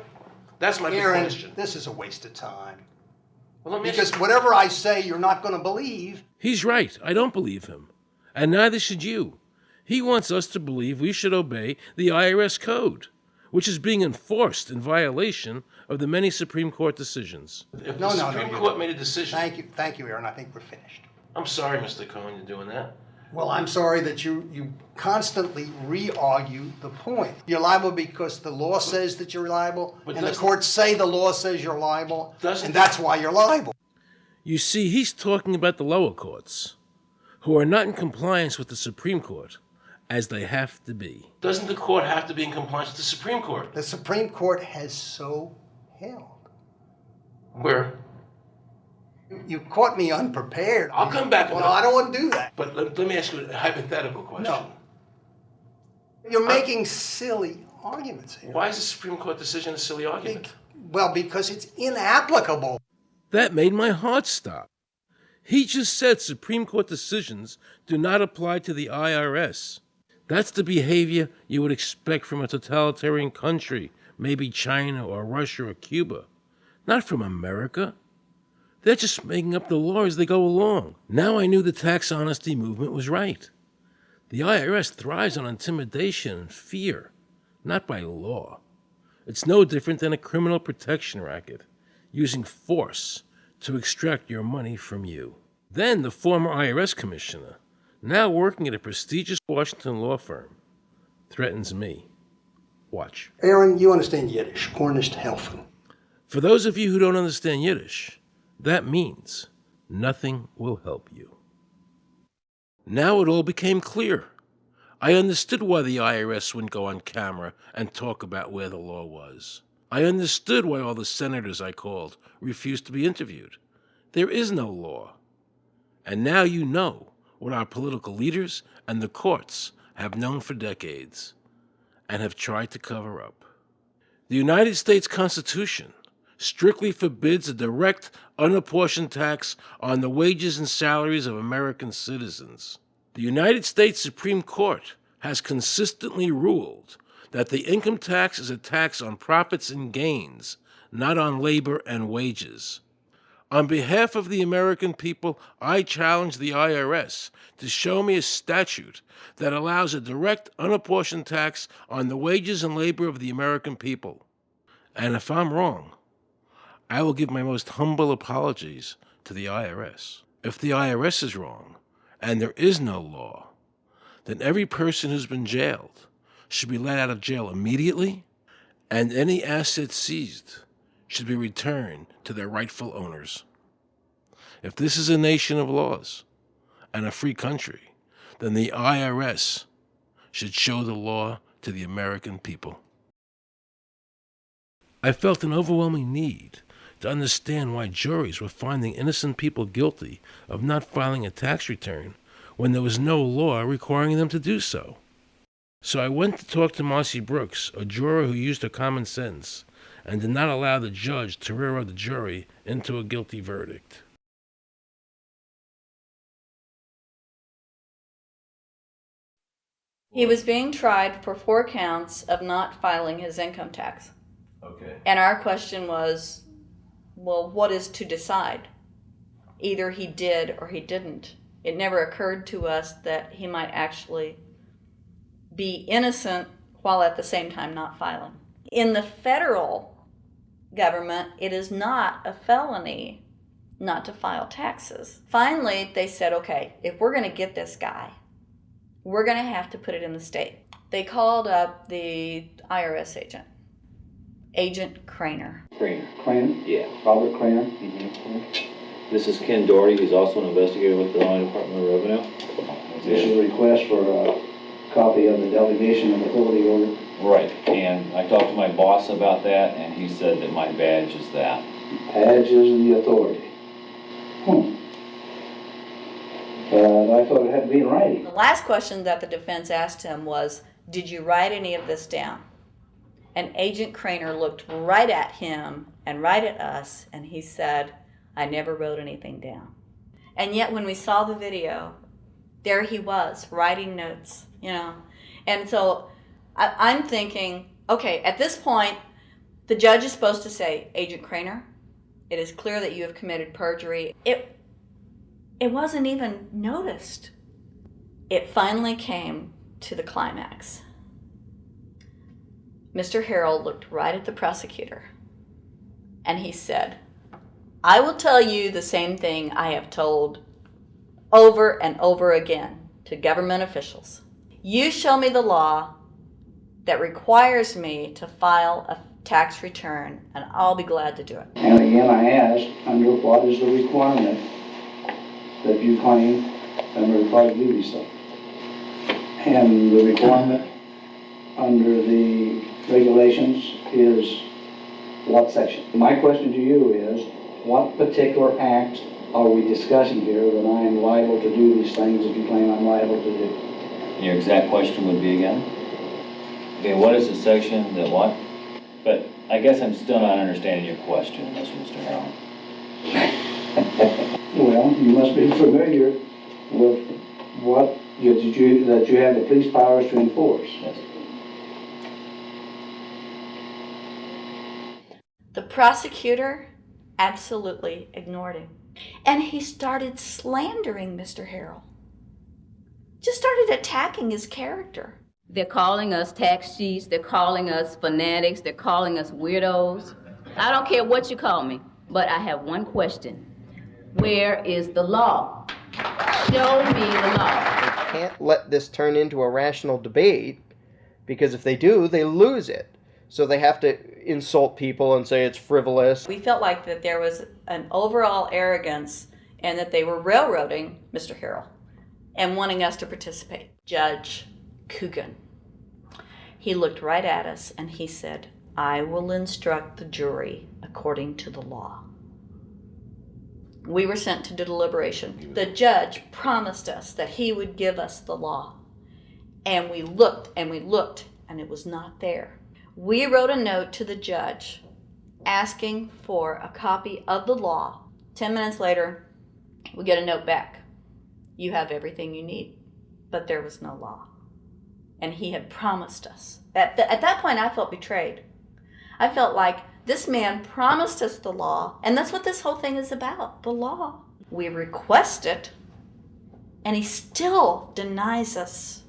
[SPEAKER 19] That's my big
[SPEAKER 5] Aaron,
[SPEAKER 19] question.
[SPEAKER 5] this is a waste of time.
[SPEAKER 19] Well, let me
[SPEAKER 5] Because whatever I say, you're not going to believe.
[SPEAKER 4] He's right. I don't believe him. And neither should you. He wants us to believe we should obey the IRS code, which is being enforced in violation of the many Supreme Court decisions.
[SPEAKER 19] If the Supreme Court made a decision...
[SPEAKER 5] Thank you, Aaron. I think we're finished.
[SPEAKER 19] I'm sorry, Mr. Cohen, you're doing that.
[SPEAKER 5] Well, I'm sorry that you constantly re-argue the point. You're liable because the law says that you're liable, and the courts say the law says you're liable, and that's why you're liable.
[SPEAKER 4] You see, he's talking about the lower courts, who are not in compliance with the Supreme Court, as they have to be.
[SPEAKER 19] Doesn't the court have to be in compliance with the Supreme Court?
[SPEAKER 5] The Supreme Court has so held.
[SPEAKER 19] Where?
[SPEAKER 5] You caught me unprepared.
[SPEAKER 19] I'll come back.
[SPEAKER 5] Well, I don't want to do that.
[SPEAKER 19] But let me ask you a hypothetical question.
[SPEAKER 5] No. You're making silly arguments here.
[SPEAKER 19] Why is the Supreme Court decision a silly argument?
[SPEAKER 5] Well, because it's inapplicable.
[SPEAKER 4] That made my heart stop. He just said Supreme Court decisions do not apply to the IRS. That's the behavior you would expect from a totalitarian country, maybe China or Russia or Cuba, not from America. They're just making up the law as they go along. Now I knew the tax honesty movement was right. The IRS thrives on intimidation and fear, not by law. It's no different than a criminal protection racket, using force to extract your money from you. Then the former IRS commissioner, now working at a prestigious Washington law firm, threatens me. Watch.
[SPEAKER 5] Aaron, you understand Yiddish, Cornish helfen.
[SPEAKER 4] For those of you who don't understand Yiddish, that means nothing will help you. Now it all became clear. I understood why the IRS wouldn't go on camera and talk about where the law was. I understood why all the senators I called refused to be interviewed. There is no law. And now you know what our political leaders and the courts have known for decades and have tried to cover up. The United States Constitution strictly forbids a direct, unapportioned tax on the wages and salaries of American citizens. The United States Supreme Court has consistently ruled that the income tax is a tax on profits and gains, not on labor and wages. On behalf of the American people, I challenge the IRS to show me a statute that allows a direct, unapportioned tax on the wages and labor of the American people. And if I'm wrong, I will give my most humble apologies to the IRS. If the IRS is wrong, and there is no law, then every person who's been jailed should be let out of jail immediately, and any assets seized should be returned to their rightful owners. If this is a nation of laws and a free country, then the IRS should show the law to the American people. I felt an overwhelming need to understand why juries were finding innocent people guilty of not filing a tax return when there was no law requiring them to do so. So I went to talk to Marcy Brooks, a juror who used her common sense and did not allow the judge to railroad the jury into a guilty verdict.
[SPEAKER 20] He was being tried for 4 counts of not filing his income tax.
[SPEAKER 26] Okay.
[SPEAKER 20] And our question was, well, what is to decide? Either he did or he didn't. It never occurred to us that he might actually be innocent while at the same time not filing. In the federal government, it is not a felony not to file taxes. Finally, they said, okay, if we're going to get this guy, we're going to have to put it in the state. They called up the IRS agent, Agent Craner.
[SPEAKER 7] Craner? Yeah. Robert Craner? Mm-hmm. This is Ken Doherty. He's also an investigator with the Illinois Department of Revenue. This is a request for a copy of the delegation of authority order. Right, and I talked to my boss about that, and he said that my badge is that. Badge is the authority. I thought it had to be in writing.
[SPEAKER 20] The last question that the defense asked him was, did you write any of this down? And Agent Craner looked right at him and right at us, and he said, I never wrote anything down. And yet when we saw the video, there he was, writing notes, you know. And so I'm thinking, okay, at this point, the judge is supposed to say, Agent Craner, it is clear that you have committed perjury. It wasn't even noticed. It finally came to the climax. Mr. Harrell looked right at the prosecutor, and he said, I will tell you the same thing I have told over and over again to government officials. You show me the law that requires me to file a tax return, and I'll be glad to do it.
[SPEAKER 7] And again, I asked, under what is the requirement that you claim under the Private Duty stuff? And the requirement under the regulations is what section? My question to you is, what particular act are we discussing here that I am liable to do these things that you claim I'm liable to do?
[SPEAKER 8] Your exact question would be again? Okay, what is the section that what? But I guess I'm still not understanding your question, Mr. Harrell.
[SPEAKER 7] Well, you must be familiar with what that you have the police powers to enforce.
[SPEAKER 8] Yes.
[SPEAKER 20] The prosecutor absolutely ignored him. And he started slandering Mr. Harrell. Just started attacking his character.
[SPEAKER 9] They're calling us tax cheats, they're calling us fanatics, they're calling us weirdos. I don't care what you call me, but I have one question. Where is the law? Show me the law.
[SPEAKER 17] They can't let this turn into a rational debate, because if they do, they lose it. So they have to insult people and say it's frivolous.
[SPEAKER 20] We felt like that there was an overall arrogance and that they were railroading Mr. Harrell. and wanting us to participate. Judge Coogan. He looked right at us and he said, "I will instruct the jury according to the law." We were sent to deliberation. The judge promised us that he would give us the law. And we looked and we looked, and it was not there. We wrote a note to the judge asking for a copy of the law. 10 minutes later, we get a note back. "You have everything you need." But there was no law. And he had promised us. At that point, I felt betrayed. I felt like this man promised us the law, and that's what this whole thing is about, the law. We request it, and he still denies us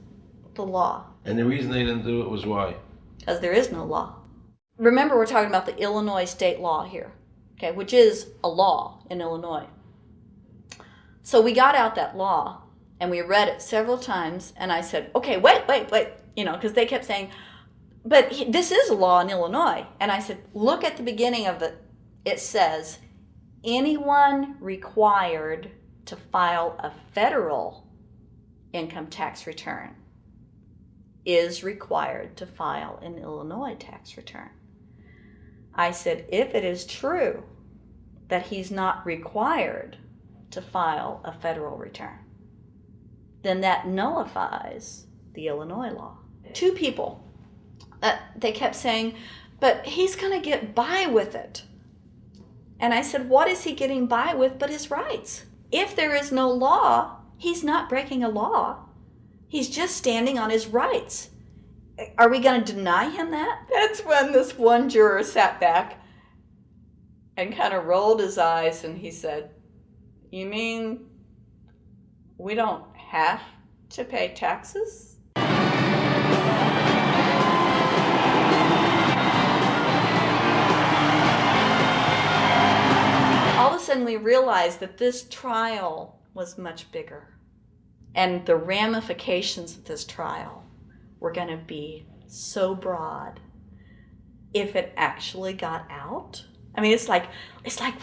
[SPEAKER 20] the law.
[SPEAKER 19] And the reason they didn't do it was why?
[SPEAKER 20] Because there is no law. Remember, we're talking about the Illinois state law here, okay, which is a law in Illinois. So we got out that law, and we read it several times, and I said, okay, wait, because they kept saying, but this is a law in Illinois. And I said, look at the beginning of it. It says, anyone required to file a federal income tax return is required to file an Illinois tax return. I said, if it is true that he's not required to file a federal return, then that nullifies the Illinois law. Two people, they kept saying, but he's going to get by with it. And I said, what is he getting by with but his rights? If there is no law, he's not breaking a law. He's just standing on his rights. Are we going to deny him that? That's when this one juror sat back and kind of rolled his eyes and he said, you mean we don't have to pay taxes? All of a sudden we realized that this trial was much bigger. And the ramifications of this trial were going to be so broad if it actually got out. I mean, it's like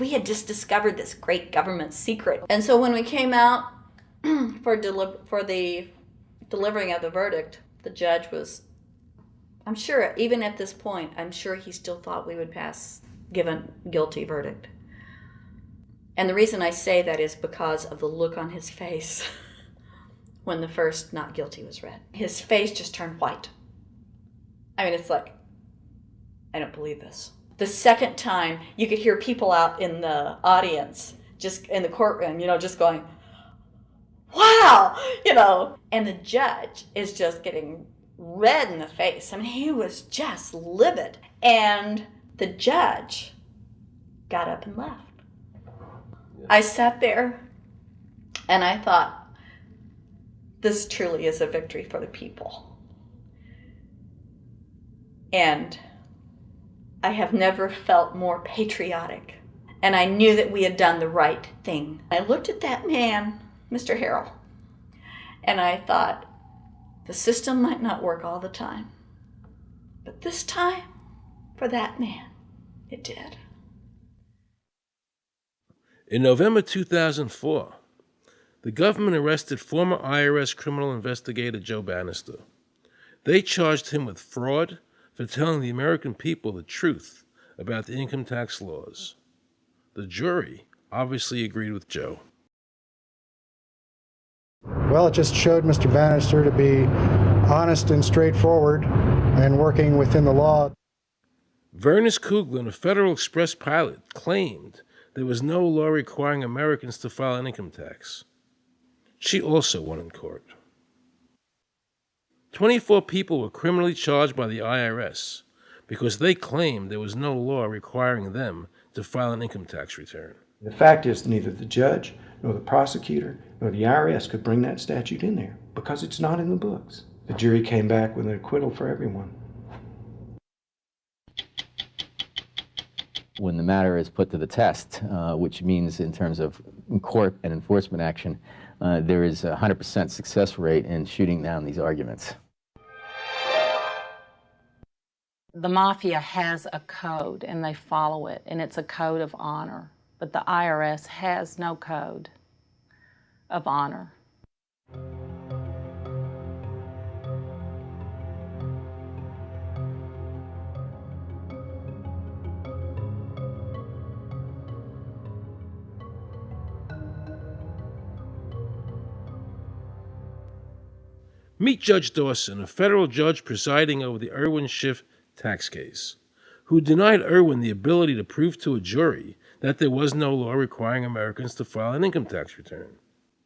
[SPEAKER 20] we had just discovered this great government secret. And so when we came out for the delivering of the verdict, the judge was, I'm sure, even at this point, I'm sure he still thought we would give a guilty verdict. And the reason I say that is because of the look on his face when the first not guilty was read. His face just turned white. I mean, it's like, I don't believe this. The second time, you could hear people out in the audience, just in the courtroom, just going, wow, and the judge is just getting red in the face. I mean, he was just livid. And the judge got up and left. I sat there and I thought, this truly is a victory for the people. And I have never felt more patriotic. And I knew that we had done the right thing. I looked at that man, Mr. Harrell, and I thought, the system might not work all the time, but this time, for that man, it did.
[SPEAKER 4] In November 2004, the government arrested former IRS criminal investigator Joe Bannister. They charged him with fraud for telling the American people the truth about the income tax laws. The jury obviously agreed with Joe.
[SPEAKER 11] Well, it just showed Mr. Bannister to be honest and straightforward and working within the law.
[SPEAKER 4] Vernice Kuglin, a Federal Express pilot, claimed there was no law requiring Americans to file an income tax. She also won in court. 24 people were criminally charged by the IRS because they claimed there was no law requiring them to file an income tax return.
[SPEAKER 12] The fact is, neither the judge, nor the prosecutor, nor the IRS could bring that statute in there because it's not in the books. The jury came back with an acquittal for everyone.
[SPEAKER 13] When the matter is put to the test, which means in terms of court and enforcement action, there is a 100% success rate in shooting down these arguments.
[SPEAKER 14] The mafia has a code and they follow it, and it's a code of honor. But the IRS has no code of honor.
[SPEAKER 4] Meet Judge Dawson, a federal judge presiding over the Irwin Schiff tax case, who denied Irwin the ability to prove to a jury that there was no law requiring Americans to file an income tax return.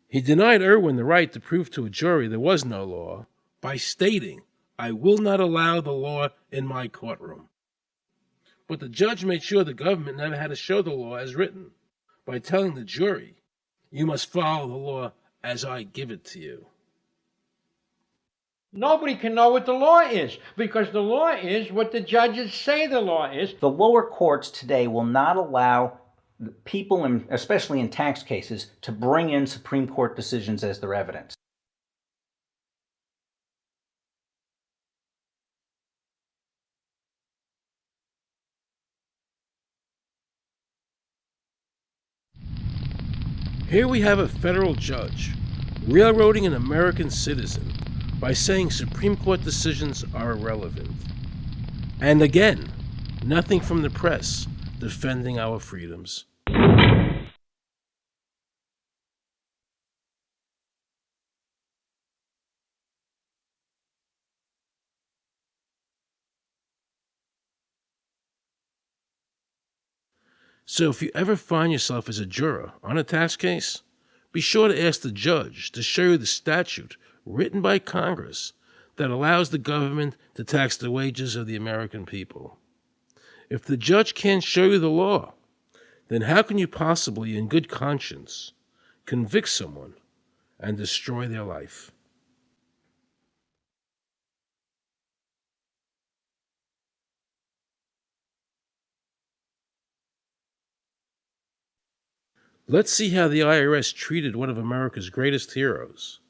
[SPEAKER 4] He denied Irwin the right to prove to a jury there was no law by stating, "I will not allow the law in my courtroom." But the judge made sure the government never had to show the law as written by telling the jury, "You must follow the law as I give it to you."
[SPEAKER 21] Nobody can know what the law is because the law is what the judges say the law is.
[SPEAKER 25] The lower courts today will not allow people, especially in tax cases, to bring in Supreme Court decisions as their evidence.
[SPEAKER 4] Here we have a federal judge railroading an American citizen by saying Supreme Court decisions are irrelevant. And again, nothing from the press defending our freedoms. So if you ever find yourself as a juror on a tax case, be sure to ask the judge to show you the statute written by Congress that allows the government to tax the wages of the American people. If the judge can't show you the law, then how can you possibly, in good conscience, convict someone and destroy their life? Let's see how the IRS treated one of America's greatest heroes,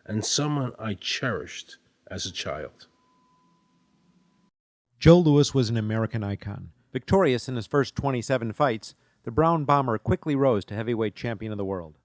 [SPEAKER 4] and someone I cherished as a child.
[SPEAKER 6] Joe Louis was an American icon. Victorious in his first 27 fights, the Brown Bomber quickly rose to heavyweight champion of the world.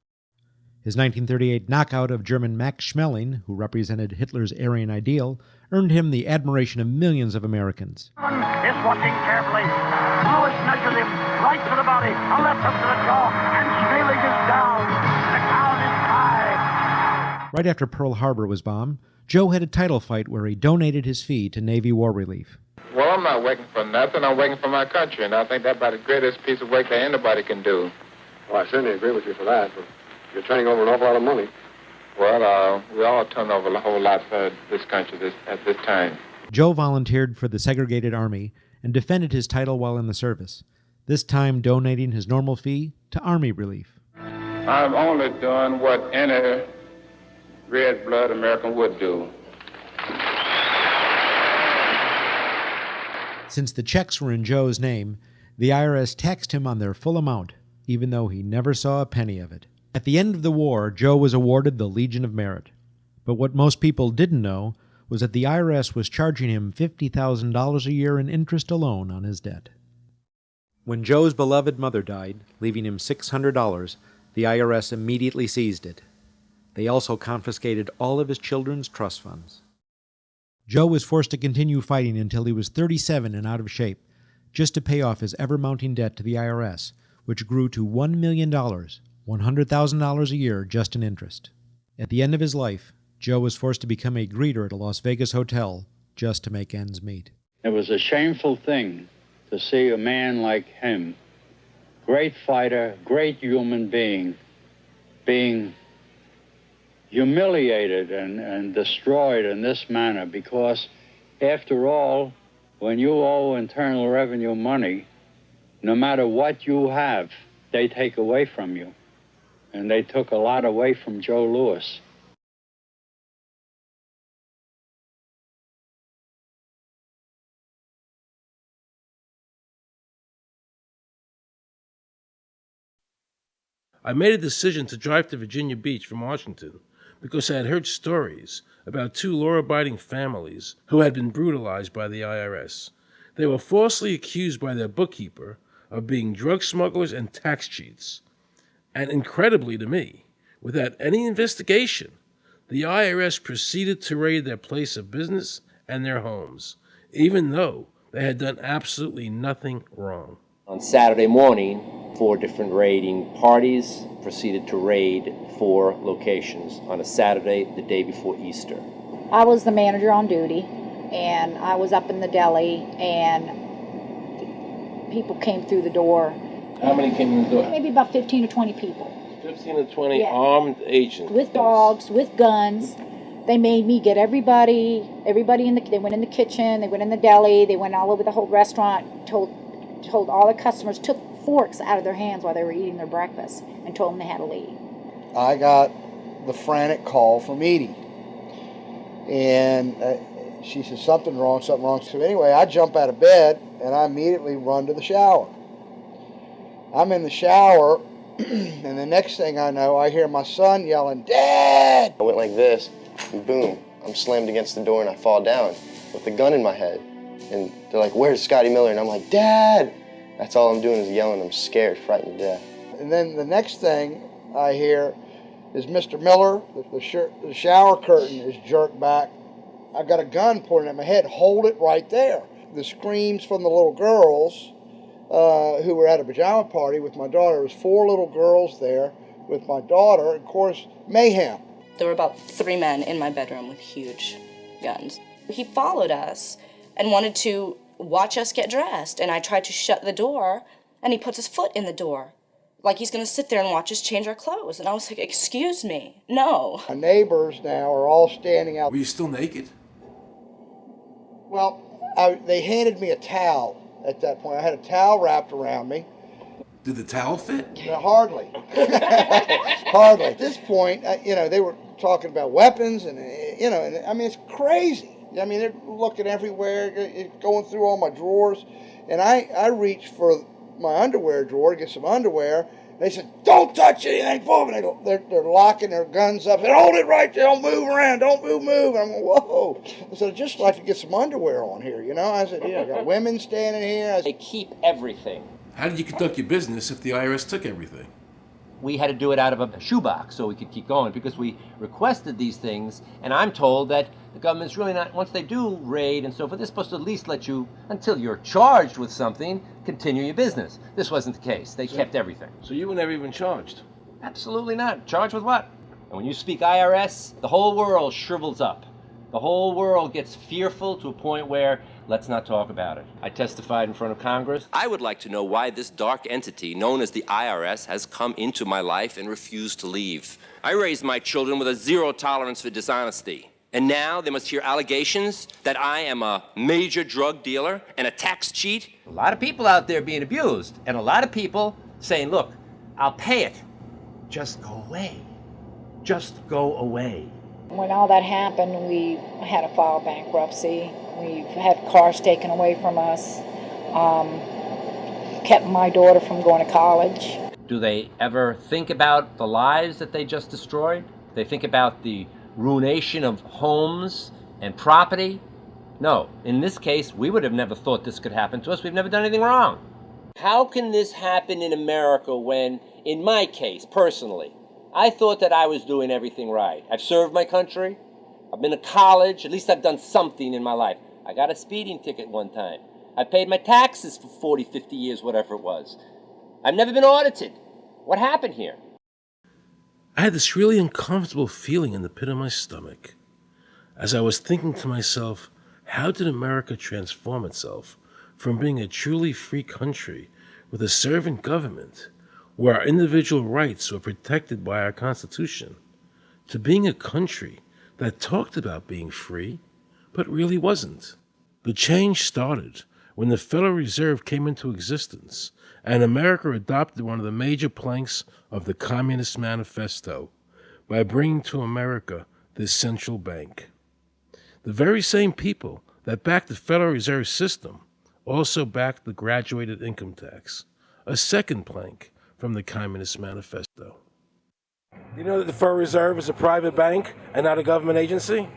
[SPEAKER 6] His 1938 knockout of German Max Schmeling, who represented Hitler's Aryan ideal, earned him the admiration of millions of Americans.
[SPEAKER 10] Is watching carefully. Louis measures him right to the body, a left hook to the jaw, and Schmeling is down. The count is high.
[SPEAKER 6] Right after Pearl Harbor was bombed, Joe had a title fight where he donated his fee to Navy War Relief.
[SPEAKER 16] Well, I'm not working for nothing. I'm working for my country, and I think that's about the greatest piece of work that anybody can do.
[SPEAKER 18] Well, I certainly agree with you for that, but you're turning over an awful lot of money.
[SPEAKER 16] Well, we all turn over a whole lot for this country at this time.
[SPEAKER 6] Joe volunteered for the segregated army and defended his title while in the service, this time donating his normal fee to Army Relief.
[SPEAKER 16] I'm only doing what any red-blood American would do.
[SPEAKER 6] Since the checks were in Joe's name, the IRS taxed him on their full amount, even though he never saw a penny of it. At the end of the war, Joe was awarded the Legion of Merit. But what most people didn't know was that the IRS was charging him $50,000 a year in interest alone on his debt. When Joe's beloved mother died, leaving him $600, the IRS immediately seized it. They also confiscated all of his children's trust funds. Joe was forced to continue fighting until he was 37 and out of shape, just to pay off his ever-mounting debt to the IRS, which grew to $1 million, $100,000 a year just in interest. At the end of his life, Joe was forced to become a greeter at a Las Vegas hotel just to make ends meet.
[SPEAKER 22] It was a shameful thing to see a man like him, great fighter, great human being, being humiliated and destroyed in this manner, because after all, when you owe Internal Revenue money, no matter what you have, they take away from you. And they took a lot away from Joe Louis.
[SPEAKER 4] I made a decision to drive to Virginia Beach from Washington because I had heard stories about two law-abiding families who had been brutalized by the IRS. They were falsely accused by their bookkeeper of being drug smugglers and tax cheats. And incredibly to me, without any investigation, the IRS proceeded to raid their place of business and their homes, even though they had done absolutely nothing wrong.
[SPEAKER 1] On Saturday morning, 4 different raiding parties proceeded to raid 4 locations on a Saturday, the day before Easter.
[SPEAKER 2] I was the manager on duty, and I was up in the deli, and people came through the door.
[SPEAKER 4] How many came in the door?
[SPEAKER 2] Maybe about 15 or 20 people.
[SPEAKER 4] 15 to 20 armed agents.
[SPEAKER 2] With dogs, with guns. They made me get everybody they went in the kitchen, they went in the deli, they went all over the whole restaurant, told all the customers, took forks out of their hands while they were eating their breakfast, and told them they had to leave.
[SPEAKER 3] I got the frantic call from Edie, and she said, something wrong. So anyway, I jump out of bed, and I immediately run to the shower. I'm in the shower, and the next thing I know, I hear my son yelling, "Dad!"
[SPEAKER 15] I went like this, and boom, I'm slammed against the door and I fall down with the gun in my head. And they're like, "Where's Scotty Miller?" And I'm like, "Dad!" That's all I'm doing is yelling. I'm scared, frightened to death.
[SPEAKER 3] And then the next thing I hear is Mr. Miller, the shower curtain is jerked back. I've got a gun pointed at my head. Hold it right there. The screams from the little girls who were at a pajama party with my daughter. There was 4 little girls there with my daughter. Of course, mayhem.
[SPEAKER 23] There were about 3 men in my bedroom with huge guns. He followed us and wanted to watch us get dressed, and I tried to shut the door, and he puts his foot in the door, like he's going to sit there and watch us change our clothes. And I was like, "Excuse me, no."
[SPEAKER 3] My neighbors now are all standing out.
[SPEAKER 4] Were you still naked?
[SPEAKER 3] Well, they handed me a towel at that point. I had a towel wrapped around me.
[SPEAKER 4] Did the towel fit?
[SPEAKER 3] No, hardly. Hardly. At this point, they were talking about weapons, and, and I mean, it's crazy. I mean, they're looking everywhere, going through all my drawers. And I reached for my underwear drawer to get some underwear. They said, "Don't touch anything." Boom. And they're locking their guns up. They're, "Hold it right there. Don't move around. Don't move. I'm going, whoa. I said, "I'd just like to get some underwear on here, I said, I got women standing here.
[SPEAKER 1] They keep everything.
[SPEAKER 4] How did you conduct your business if the IRS took everything?
[SPEAKER 1] We had to do it out of a shoebox so we could keep going because we requested these things, and I'm told that the government's really not, once they do raid and so forth, they're supposed to at least let you, until you're charged with something, continue your business. This wasn't the case. They kept everything.
[SPEAKER 4] So you were never even charged?
[SPEAKER 1] Absolutely not. Charged with what? And when you speak IRS, the whole world shrivels up. The whole world gets fearful to a point where let's not talk about it. I testified in front of Congress.
[SPEAKER 24] I would like to know why this dark entity known as the IRS has come into my life and refused to leave. I raised my children with a 0 tolerance for dishonesty. And now they must hear allegations that I am a major drug dealer and a tax cheat.
[SPEAKER 1] A lot of people out there being abused, and a lot of people saying, "Look, I'll pay it. Just go away. Just go away."
[SPEAKER 2] When all that happened, we had to file bankruptcy. We've had cars taken away from us, kept my daughter from going to college.
[SPEAKER 1] Do they ever think about the lives that they just destroyed? They think about the ruination of homes and property? No. In this case, we would have never thought this could happen to us. We've never done anything wrong. How can this happen in America when, in my case, personally, I thought that I was doing everything right? I've served my country. I've been to college. At least I've done something in my life. I got a speeding ticket one time. I paid my taxes for 40, 50 years, whatever it was. I've never been audited. What happened here?
[SPEAKER 4] I had this really uncomfortable feeling in the pit of my stomach as I was thinking to myself, how did America transform itself from being a truly free country with a servant government where our individual rights were protected by our Constitution to being a country that talked about being free but really wasn't? The change started when the Federal Reserve came into existence and America adopted one of the major planks of the Communist Manifesto by bringing to America this central bank. The very same people that backed the Federal Reserve System also backed the graduated income tax, a second plank from the Communist Manifesto. You know that the Federal Reserve is a private bank and not a government agency?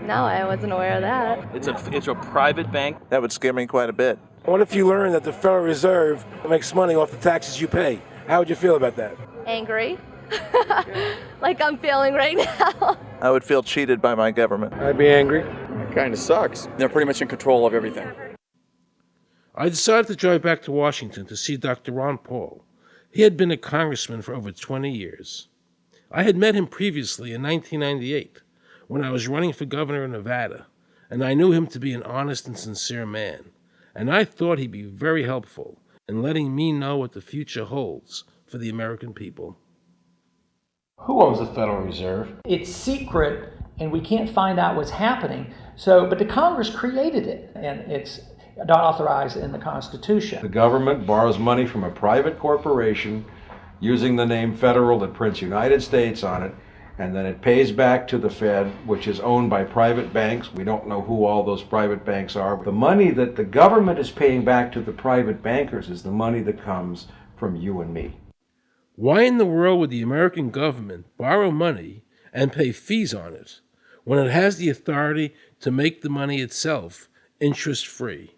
[SPEAKER 27] No, I wasn't aware of that.
[SPEAKER 28] It's a private bank? That would scare me quite a bit.
[SPEAKER 4] What if you learned that the Federal Reserve makes money off the taxes you pay? How would you feel about that?
[SPEAKER 27] Angry. like I'm feeling right now.
[SPEAKER 28] I would feel cheated by my government.
[SPEAKER 5] I'd be angry. It kind of sucks. They're pretty much in control of everything.
[SPEAKER 4] I decided to drive back to Washington to see Dr. Ron Paul. He had been a congressman for over 20 years. I had met him previously in 1998 when I was running for governor of Nevada, and I knew him to be an honest and sincere man, and I thought he'd be very helpful in letting me know what the future holds for the American people.
[SPEAKER 7] Who owns the Federal Reserve? It's secret, and we can't find out what's happening. But the Congress created it, and it's not authorized in the Constitution.
[SPEAKER 8] The government borrows money from a private corporation using the name Federal that prints United States on it, and then it pays back to the Fed, which is owned by private banks. We don't know who all those private banks are. The money that the government is paying back to the private bankers is the money that comes from you and me.
[SPEAKER 4] Why in the world would the American government borrow money and pay fees on it when it has the authority to make the money itself interest-free?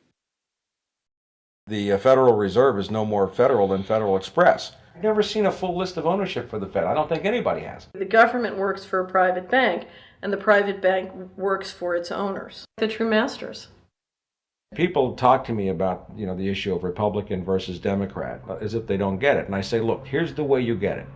[SPEAKER 8] The Federal Reserve is no more federal than Federal Express. I've never seen a full list of ownership for the Fed. I don't think anybody has.
[SPEAKER 9] The government works for a private bank, and the private bank works for its owners, the true masters.
[SPEAKER 8] People talk to me about, the issue of Republican versus Democrat, as if they don't get it. And I say, look, here's the way you get it.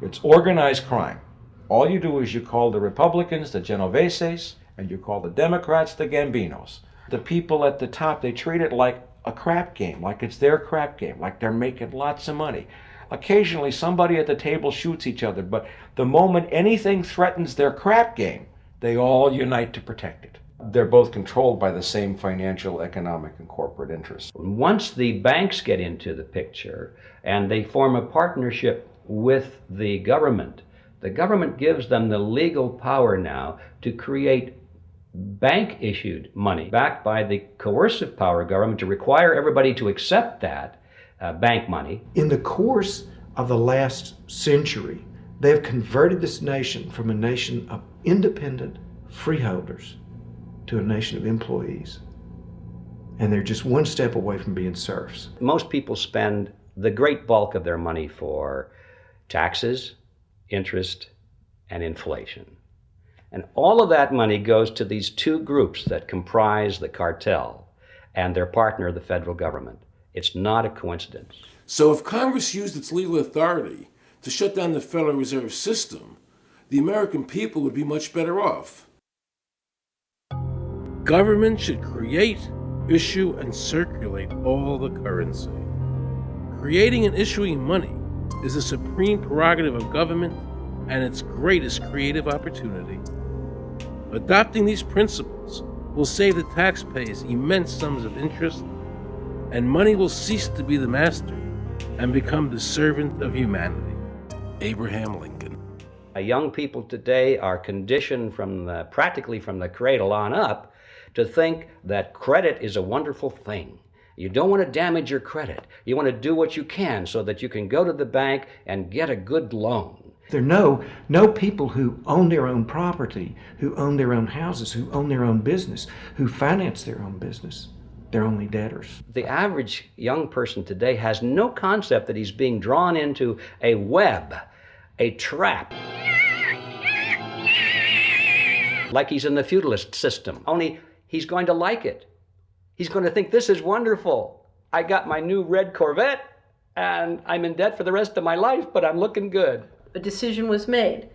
[SPEAKER 8] It's organized crime. All you do is you call the Republicans the Genoveses, and you call the Democrats the Gambinos. The people at the top, they treat it like a crap game, like it's their crap game, like they're making lots of money. Occasionally somebody at the table shoots each other, but the moment anything threatens their crap game, they all unite to protect it. They're both controlled by the same financial, economic, and corporate interests.
[SPEAKER 17] Once the banks get into the picture and they form a partnership with the government gives them the legal power now to create bank-issued money backed by the coercive power of government to require everybody to accept that bank money.
[SPEAKER 12] In the course of the last century, they have converted this nation from a nation of independent freeholders to a nation of employees. And they're just one step away from being serfs.
[SPEAKER 17] Most people spend the great bulk of their money for taxes, interest, and inflation. And all of that money goes to these two groups that comprise the cartel and their partner, the federal government. It's not a coincidence.
[SPEAKER 4] So if Congress used its legal authority to shut down the Federal Reserve System, the American people would be much better off. Government should create, issue, and circulate all the currency. Creating and issuing money is the supreme prerogative of government and its greatest creative opportunity. Adopting these principles will save the taxpayers immense sums of interest, and money will cease to be the master and become the servant of humanity. Abraham Lincoln.
[SPEAKER 17] Young people today are conditioned practically from the cradle on up to think that credit is a wonderful thing. You don't want to damage your credit. You want to do what you can so that you can go to the bank and get a good loan.
[SPEAKER 12] There are no people who own their own property, who own their own houses, who own their own business, who finance their own business. They're only debtors.
[SPEAKER 17] The average young person today has no concept that he's being drawn into a web, a trap. Like he's in the feudalist system, only he's going to like it. He's going to think, this is wonderful. I got my new red Corvette and I'm in debt for the rest of my life, but I'm looking good.
[SPEAKER 9] A decision was made.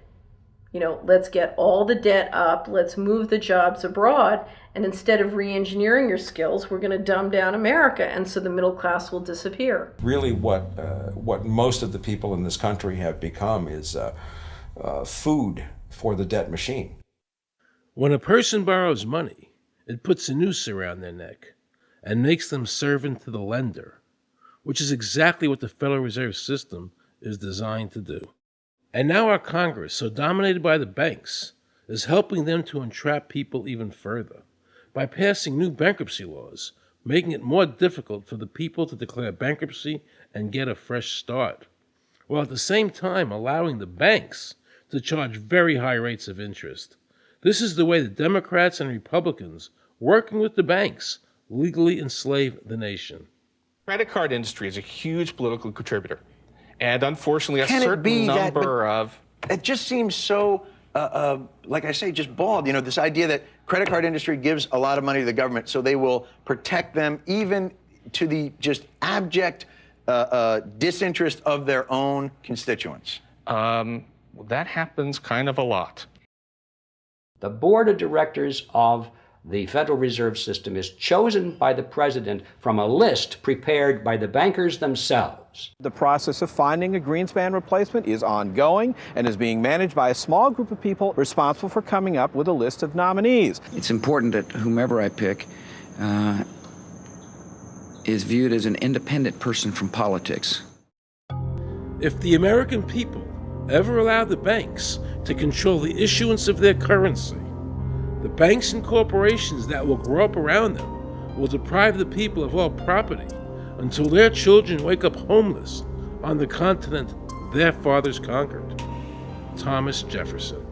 [SPEAKER 9] Let's get all the debt up, let's move the jobs abroad, and instead of re-engineering your skills, we're going to dumb down America, and so the middle class will disappear.
[SPEAKER 8] Really what most of the people in this country have become is food for the debt machine.
[SPEAKER 4] When a person borrows money, it puts a noose around their neck and makes them servant to the lender, which is exactly what the Federal Reserve System is designed to do. And now our Congress, so dominated by the banks, is helping them to entrap people even further by passing new bankruptcy laws, making it more difficult for the people to declare bankruptcy and get a fresh start, while at the same time allowing the banks to charge very high rates of interest. This is the way the Democrats and Republicans, working with the banks, legally enslave the nation.
[SPEAKER 19] The credit card industry is a huge political contributor.
[SPEAKER 11] And unfortunately, a certain number of...
[SPEAKER 13] It just seems so, like I say, just bald. You know, this idea that credit card industry gives a lot of money to the government so they will protect them even to the just abject disinterest of their own constituents.
[SPEAKER 11] That happens kind of a lot.
[SPEAKER 17] The board of directors of the Federal Reserve System is chosen by the president from a list prepared by the bankers themselves.
[SPEAKER 14] The process of finding a Greenspan replacement is ongoing and is being managed by a small group of people responsible for coming up with a list of nominees.
[SPEAKER 19] It's important that whomever I pick is viewed as an independent person from politics.
[SPEAKER 4] If the American people ever allow the banks to control the issuance of their currency, the banks and corporations that will grow up around them will deprive the people of all property until their children wake up homeless on the continent their fathers conquered. Thomas Jefferson.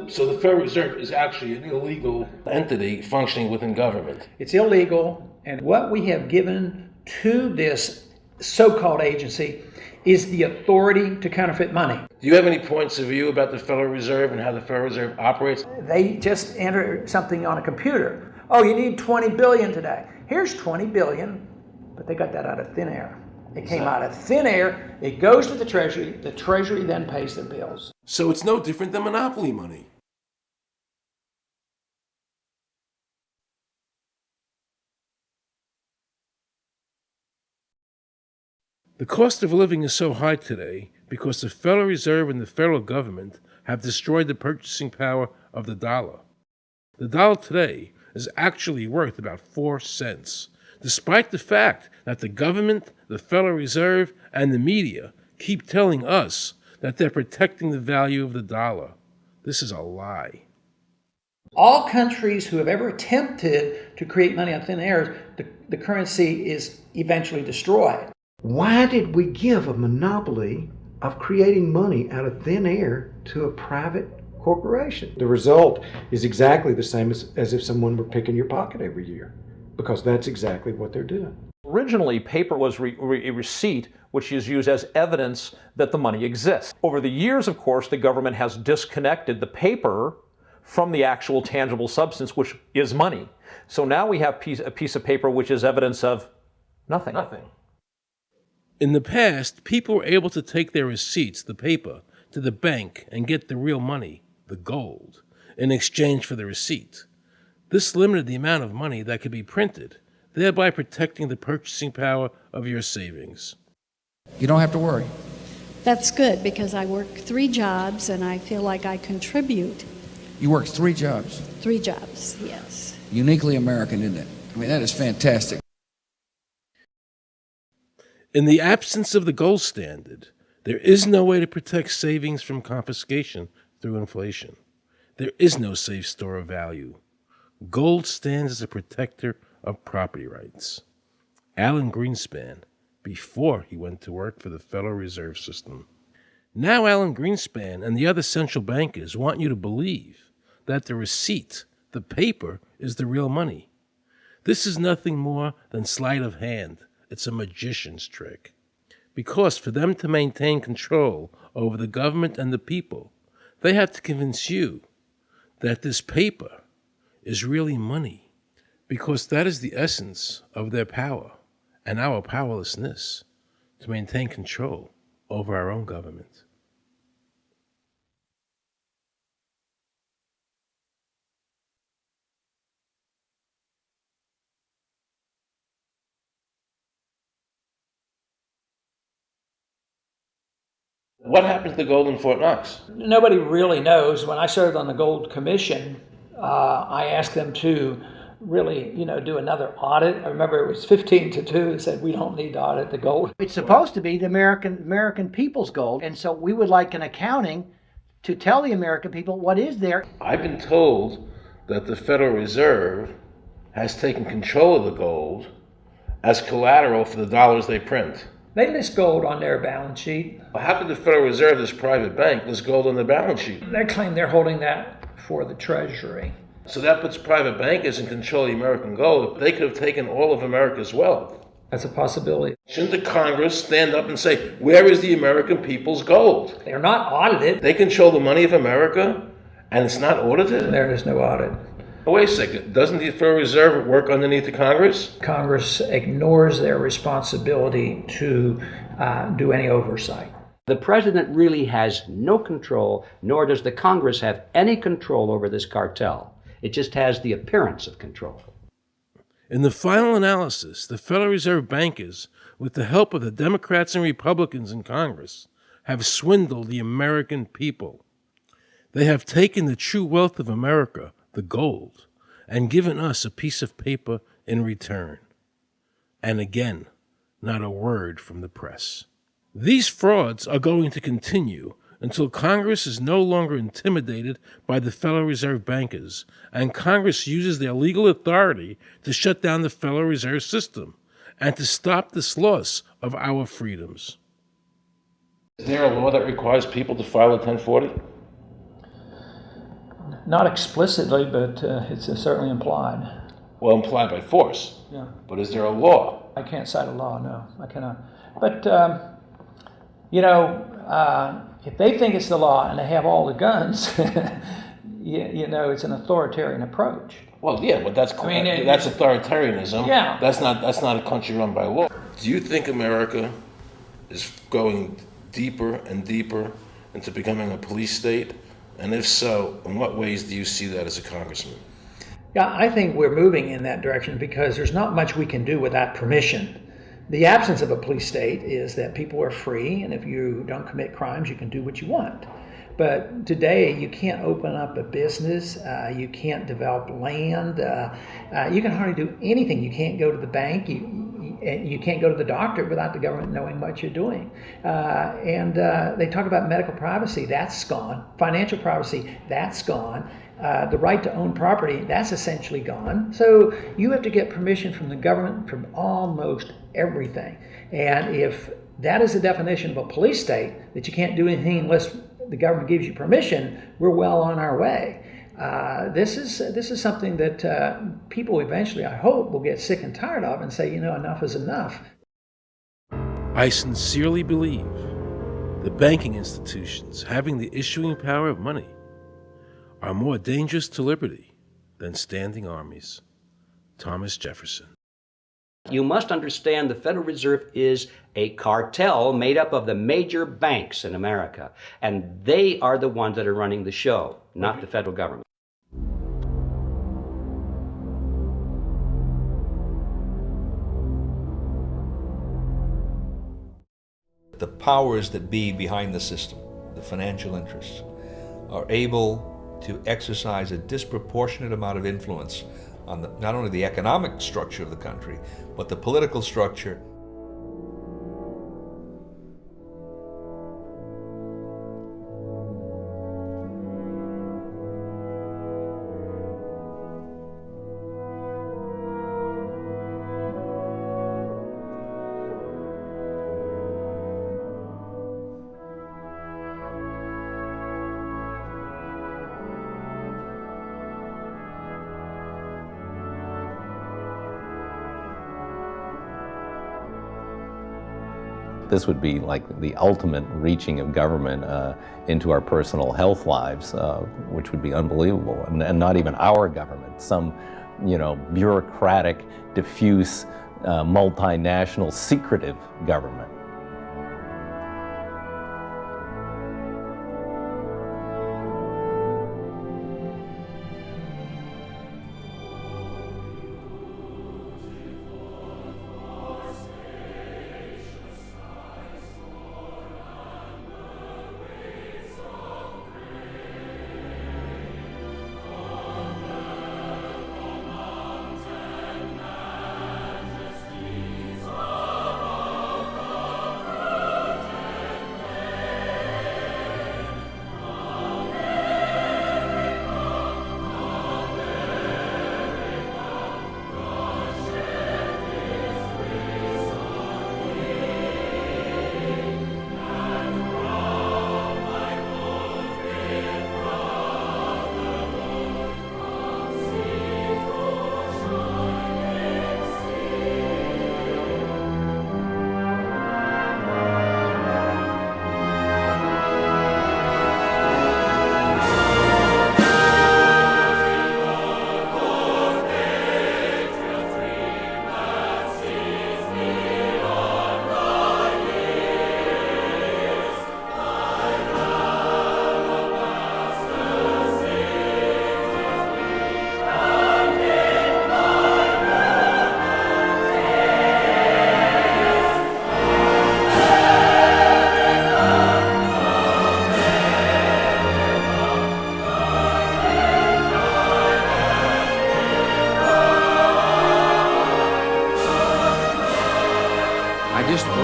[SPEAKER 4] So the Federal Reserve is actually an illegal entity functioning within government.
[SPEAKER 7] It's illegal, and what we have given to this so-called agency is the authority to counterfeit money.
[SPEAKER 4] Do you have any points of view about the Federal Reserve and how the Federal Reserve operates?
[SPEAKER 7] They just enter something on a computer. Oh, you need 20 billion today. Here's 20 billion, but they got that out of thin air. It came out of thin air, it goes to the Treasury then pays their bills.
[SPEAKER 4] So it's no different than monopoly money. The cost of living is so high today because the Federal Reserve and the federal government have destroyed the purchasing power of the dollar. The dollar today is actually worth about 4 cents, despite the fact that the government, the Federal Reserve, and the media keep telling us that they're protecting the value of the dollar. This is a lie.
[SPEAKER 7] All countries who have ever attempted to create money on thin air, the currency is eventually destroyed.
[SPEAKER 12] Why did we give a monopoly of creating money out of thin air to a private corporation? The result is exactly the same as if someone were picking your pocket every year, because that's exactly what they're doing.
[SPEAKER 20] Originally, paper was a receipt which is used as evidence that the money exists. Over the years, of course, the government has disconnected the paper from the actual tangible substance, which is money. So now we have a piece of paper which is evidence of nothing.
[SPEAKER 4] In the past, people were able to take their receipts, the paper, to the bank and get the real money, the gold, in exchange for the receipt. This limited the amount of money that could be printed, thereby protecting the purchasing power of your savings.
[SPEAKER 21] You don't have to worry.
[SPEAKER 25] That's good, because I work 3 jobs and I feel like I contribute.
[SPEAKER 21] You work 3 jobs?
[SPEAKER 25] 3 jobs, yes.
[SPEAKER 21] Uniquely American, isn't it? I mean, that is fantastic.
[SPEAKER 4] In the absence of the gold standard, there is no way to protect savings from confiscation through inflation. There is no safe store of value. Gold stands as a protector of property rights. Alan Greenspan, before he went to work for the Federal Reserve System. Now Alan Greenspan and the other central bankers want you to believe that the receipt, the paper, is the real money. This is nothing more than sleight of hand. It's a magician's trick. Because for them to maintain control over the government and the people, they have to convince you that this paper is really money. Because that is the essence of their power and our powerlessness to maintain control over our own government. What happened to the gold in Fort Knox?
[SPEAKER 7] Nobody really knows. When I served on the Gold Commission, I asked them to really, do another audit. I remember it was 15-2. They said, we don't need to audit the gold.
[SPEAKER 26] It's supposed to be the American people's gold, and so we would like an accounting to tell the American people what is there.
[SPEAKER 4] I've been told that the Federal Reserve has taken control of the gold as collateral for the dollars they print.
[SPEAKER 7] They list gold on their balance sheet.
[SPEAKER 4] How could the Federal Reserve, this private bank, list gold on their balance sheet?
[SPEAKER 7] They claim they're holding that for the Treasury.
[SPEAKER 4] So that puts private bankers in control of the American gold. They could have taken all of America's wealth
[SPEAKER 7] That's a possibility.
[SPEAKER 4] Shouldn't the Congress stand up and say, where is the American people's gold?
[SPEAKER 7] They're not audited.
[SPEAKER 4] They control the money of America, and it's not audited?
[SPEAKER 7] There is no audit.
[SPEAKER 4] Oh, wait a second. Doesn't the Federal Reserve work underneath the Congress?
[SPEAKER 7] Congress ignores their responsibility to do any oversight.
[SPEAKER 17] The president really has no control, nor does the Congress have any control over this cartel. It just has the appearance of control.
[SPEAKER 4] In the final analysis, the Federal Reserve bankers, with the help of the Democrats and Republicans in Congress, have swindled the American people. They have taken the true wealth of America, the gold, and given us a piece of paper in return. And again, not a word from the press. These frauds are going to continue until Congress is no longer intimidated by the Federal Reserve bankers, and Congress uses their legal authority to shut down the Federal Reserve System and to stop this loss of our freedoms. Is there a law that requires people to file a 1040?
[SPEAKER 7] Not explicitly, but it's certainly implied.
[SPEAKER 4] Well, implied by force.
[SPEAKER 7] Yeah.
[SPEAKER 4] But is there a law?
[SPEAKER 7] I can't cite a law, no, I cannot. But, you know, if they think it's the law and they have all the guns, you know, it's an authoritarian approach.
[SPEAKER 4] Well, yeah, but that's authoritarianism.
[SPEAKER 7] Yeah.
[SPEAKER 4] That's not a country run by law. Do you think America is going deeper and deeper into becoming a police state? And if so, in what ways do you see that as a congressman?
[SPEAKER 7] Yeah, I think we're moving in that direction because there's not much we can do without permission. The absence of a police state is that people are free, and if you don't commit crimes, you can do what you want. But today, you can't open up a business, you can't develop land, you can hardly do anything. You can't go to the bank, you can't go to the doctor without the government knowing what you're doing. And they talk about medical privacy, that's gone. Financial privacy, that's gone. The right to own property, that's essentially gone. So you have to get permission from the government from almost everything. And if that is the definition of a police state, that you can't do anything unless the government gives you permission, we're well on our way. This is something that people eventually, I hope, will get sick and tired of and say, you know, enough is enough.
[SPEAKER 4] I sincerely believe the banking institutions having the issuing power of money are more dangerous to liberty than standing armies. Thomas Jefferson.
[SPEAKER 17] You must understand the Federal Reserve is a cartel made up of the major banks in America, and they are the ones that are running the show, not the federal government.
[SPEAKER 3] The powers that be behind the system, the financial interests, are able to exercise a disproportionate amount of influence on not only the economic structure of the country, but the political structure.
[SPEAKER 6] This would be like the ultimate reaching of government into our personal health lives, which would be unbelievable. And not even our government, some, you know, bureaucratic, diffuse, multinational, secretive government.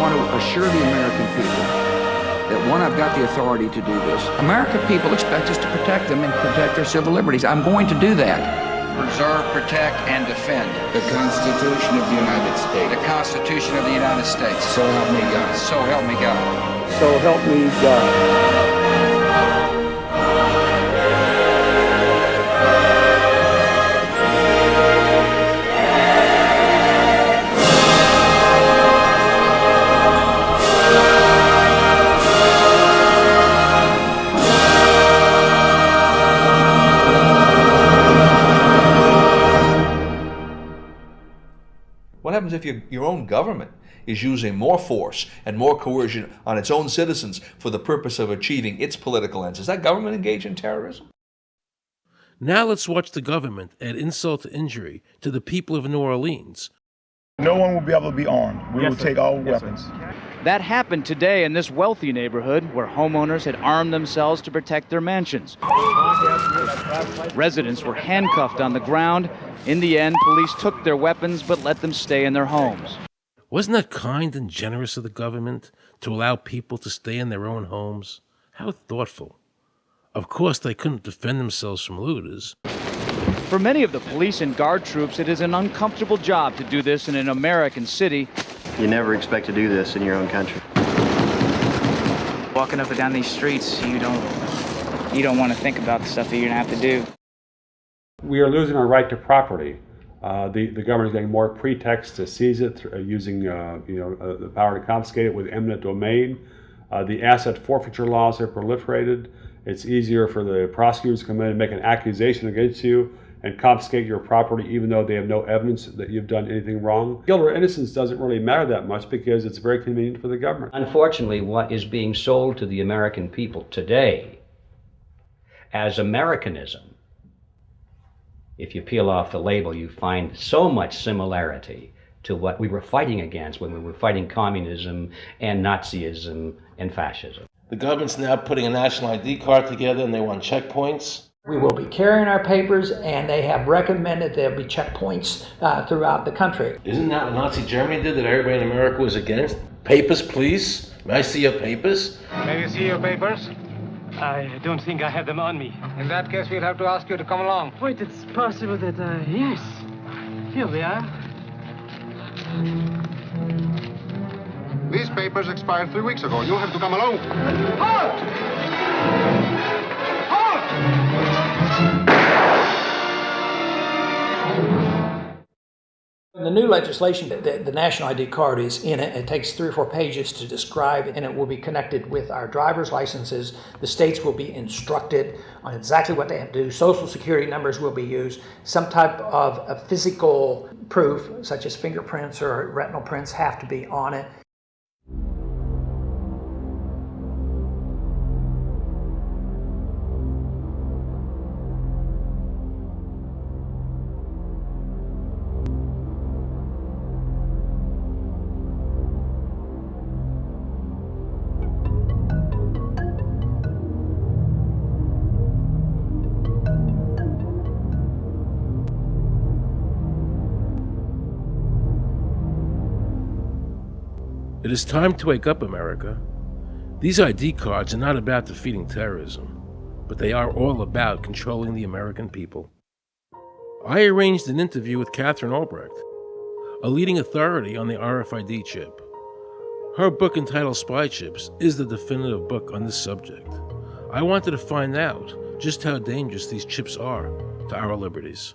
[SPEAKER 19] want to assure the American people that, one, I've got the authority to do this. American people expect us to protect them and protect their civil liberties. I'm going to do that. Preserve, protect, and defend the Constitution of the United States. The Constitution of the United States. So help me God. So help me God.
[SPEAKER 2] So help me God.
[SPEAKER 3] What happens if your own government is using more force and more coercion on its own citizens for the purpose of achieving its political ends? Is that government engaged in terrorism?
[SPEAKER 4] Now let's watch the government add insult to injury to the people of New Orleans.
[SPEAKER 10] No one will be able to be armed. We will take all weapons.
[SPEAKER 15] That happened today in this wealthy neighborhood where homeowners had armed themselves to protect their mansions. Residents were handcuffed on the ground. In the end, police took their weapons but let them stay in their homes.
[SPEAKER 4] Wasn't that kind and generous of the government to allow people to stay in their own homes? How thoughtful. Of course, they couldn't defend themselves from looters.
[SPEAKER 15] For many of the police and guard troops, it is an uncomfortable job to do this in an American city.
[SPEAKER 16] You never expect to do this in your own country.
[SPEAKER 18] Walking up and down these streets, you don't want to think about the stuff that you're going to have to do.
[SPEAKER 22] We are losing our right to property. The government is getting more pretexts to seize it, using the power to confiscate it with eminent domain. The asset forfeiture laws have proliferated. It's easier for the prosecutors to come in and make an accusation against you and confiscate your property even though they have no evidence that you've done anything wrong. Guilt or innocence doesn't really matter that much because it's very convenient for the government.
[SPEAKER 17] Unfortunately, what is being sold to the American people today as Americanism, if you peel off the label, you find so much similarity to what we were fighting against when we were fighting communism and Nazism and fascism.
[SPEAKER 23] The government's now putting a national ID card together and they want checkpoints.
[SPEAKER 7] We will be carrying our papers, and they have recommended there'll be checkpoints throughout the country.
[SPEAKER 23] Isn't that what Nazi Germany did that everybody in America was against? Papers, please. May I see your papers?
[SPEAKER 24] May we see your papers? I don't think I have them on me. In that case, we'll have to ask you to come along.
[SPEAKER 29] Wait, it's possible that, yes. Here we are.
[SPEAKER 30] These papers expired 3 weeks ago. You'll have to come along.
[SPEAKER 29] Halt! Halt!
[SPEAKER 7] In the new legislation, the national ID card is in it. It takes 3 or 4 pages to describe, and it will be connected with our driver's licenses. The states will be instructed on exactly what they have to do. Social security numbers will be used. Some type of a physical proof, such as fingerprints or retinal prints, have to be on it.
[SPEAKER 4] It is time to wake up, America. These ID cards are not about defeating terrorism, but they are all about controlling the American people. I arranged an interview with Catherine Albrecht, a leading authority on the RFID chip. Her book entitled Spychips is the definitive book on this subject. I wanted to find out just how dangerous these chips are to our liberties.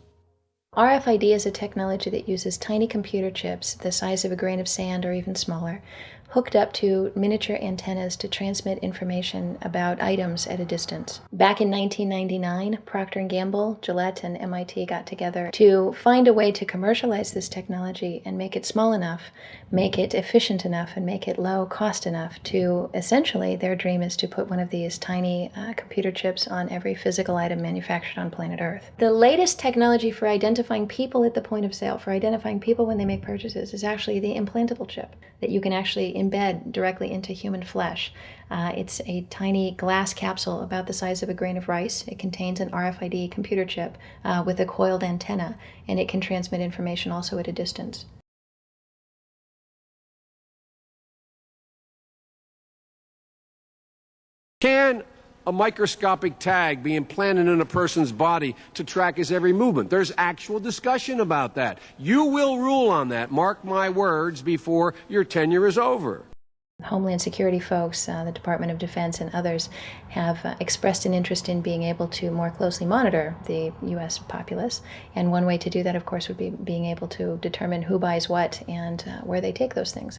[SPEAKER 31] RFID is a technology that uses tiny computer chips the size of a grain of sand or even smaller, hooked up to miniature antennas to transmit information about items at a distance. Back in 1999, Procter & Gamble, Gillette, and MIT got together to find a way to commercialize this technology and make it small enough, make it efficient enough, and make it low cost enough to, essentially, their dream is to put one of these tiny computer chips on every physical item manufactured on planet Earth. The latest technology for identifying people at the point of sale, for identifying people when they make purchases, is actually the implantable chip that you can actually embed directly into human flesh. It's a tiny glass capsule about the size of a grain of rice. It contains an RFID computer chip with a coiled antenna, and it can transmit information also at a distance.
[SPEAKER 1] Can a microscopic tag be implanted in a person's body to track his every movement? There's actual discussion about that. You will rule on that, mark my words, before your tenure is over.
[SPEAKER 31] Homeland Security folks, the Department of Defense and others have expressed an interest in being able to more closely monitor the U.S. populace. And one way to do that, of course, would be being able to determine who buys what and where they take those things.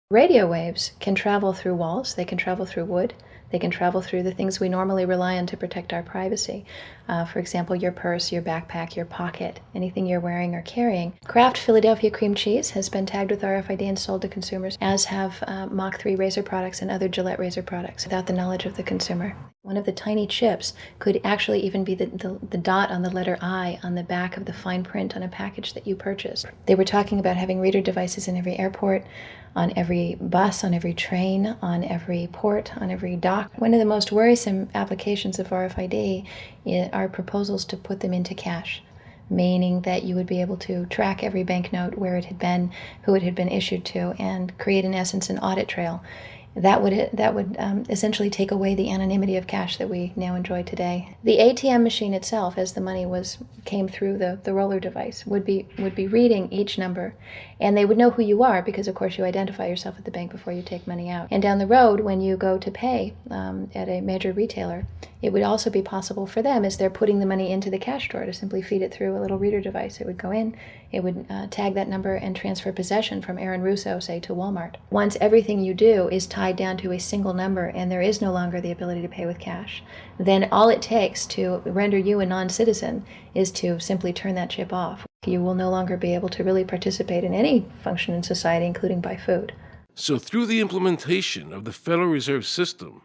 [SPEAKER 31] Radio waves can travel through walls, they can travel through wood, they can travel through the things we normally rely on to protect our privacy. For example, your purse, your backpack, your pocket, anything you're wearing or carrying. Kraft Philadelphia cream cheese has been tagged with RFID and sold to consumers, as have Mach 3 razor products and other Gillette razor products, without the knowledge of the consumer. One of the tiny chips could actually even be the dot on the letter I on the back of the fine print on a package that you purchased. They were talking about having reader devices in every airport, on every bus, on every train, on every port, on every dock. One of the most worrisome applications of RFID are proposals to put them into cash, meaning that you would be able to track every banknote, where it had been, who it had been issued to, and create, in essence, an audit trail. That would essentially take away the anonymity of cash that we now enjoy today. The ATM machine itself, as the money came through the roller device, would be reading each number, and they would know who you are because, of course, you identify yourself at the bank before you take money out. And down the road, when you go to pay at a major retailer, it would also be possible for them, as they're putting the money into the cash drawer, to simply feed it through a little reader device. It would go in, it would tag that number and transfer possession from Aaron Russo, say, to Walmart. Once everything you do is tied down to a single number and there is no longer the ability to pay with cash, then all it takes to render you a non-citizen is to simply turn that chip off. You will no longer be able to really participate in any function in society, including buy food.
[SPEAKER 4] So through the implementation of the Federal Reserve System,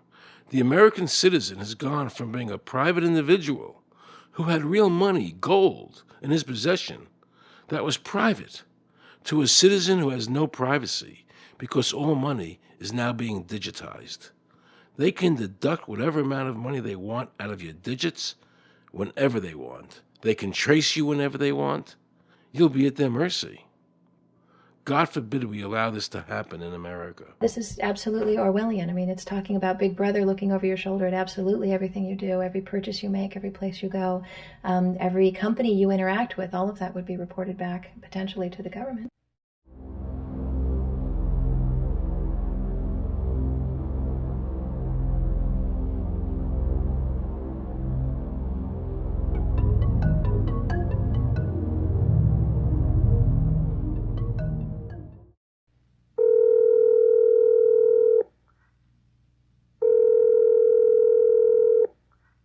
[SPEAKER 4] the American citizen has gone from being a private individual who had real money, gold, in his possession that was private, to a citizen who has no privacy because all money is now being digitized. They can deduct whatever amount of money they want out of your digits whenever they want. They can trace you whenever they want. You'll be at their mercy. God forbid we allow this to happen in America.
[SPEAKER 31] This is absolutely Orwellian. I mean, it's talking about Big Brother looking over your shoulder at absolutely everything you do, every purchase you make, every place you go, every company you interact with. All of that would be reported back potentially to the government.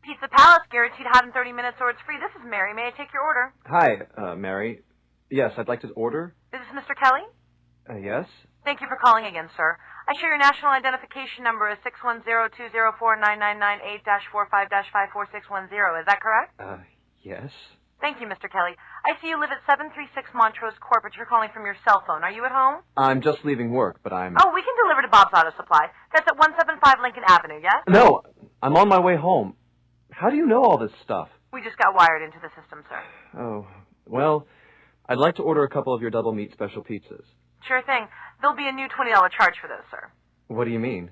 [SPEAKER 5] Pizza Palace, guaranteed hot in 30 minutes or it's free. This is Mary. May I take your order?
[SPEAKER 8] Hi, Mary. Yes, I'd like to order.
[SPEAKER 5] Is this Mr. Kelly?
[SPEAKER 8] Yes?
[SPEAKER 5] Thank you for calling again, sir. I show your national identification number is 610-204-999-8-45-54610. Is that correct?
[SPEAKER 8] Yes.
[SPEAKER 5] Thank you, Mr. Kelly. I see you live at 736 Montrose Court, but you're calling from your cell phone. Are you at home?
[SPEAKER 8] I'm just leaving work, but I'm...
[SPEAKER 5] Oh, we can deliver to Bob's Auto Supply. That's at 175 Lincoln Avenue, yes?
[SPEAKER 8] No, I'm on my way home. How do you know all this stuff?
[SPEAKER 5] We just got wired into the system, sir.
[SPEAKER 8] Oh, well, I'd like to order a couple of your double meat special pizzas.
[SPEAKER 5] Sure thing. There'll be a new $20 charge for those, sir.
[SPEAKER 8] What do you mean?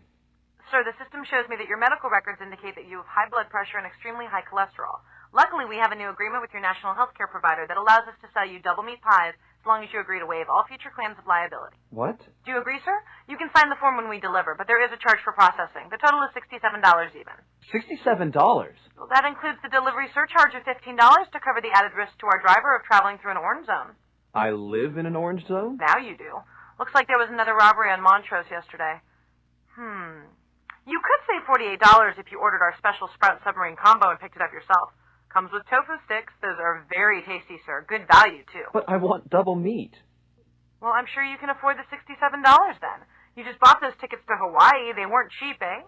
[SPEAKER 5] Sir, the system shows me that your medical records indicate that you have high blood pressure and extremely high cholesterol. Luckily, we have a new agreement with your national health care provider that allows us to sell you double meat pies as long as you agree to waive all future claims of liability.
[SPEAKER 8] What?
[SPEAKER 5] Do you agree, sir? You can sign the form when we deliver, but there is a charge for processing. The total is $67 even.
[SPEAKER 8] $67?
[SPEAKER 5] Well, that includes the delivery surcharge of $15 to cover the added risk to our driver of traveling through an orange zone.
[SPEAKER 8] I live in an orange zone?
[SPEAKER 5] Now you do. Looks like there was another robbery on Montrose yesterday. You could save $48 if you ordered our special Sprout Submarine Combo and picked it up yourself. Comes with tofu sticks. Those are very tasty, sir. Good value, too.
[SPEAKER 8] But I want double meat.
[SPEAKER 5] Well, I'm sure you can afford the $67 then. You just bought those tickets to Hawaii. They weren't cheap, eh?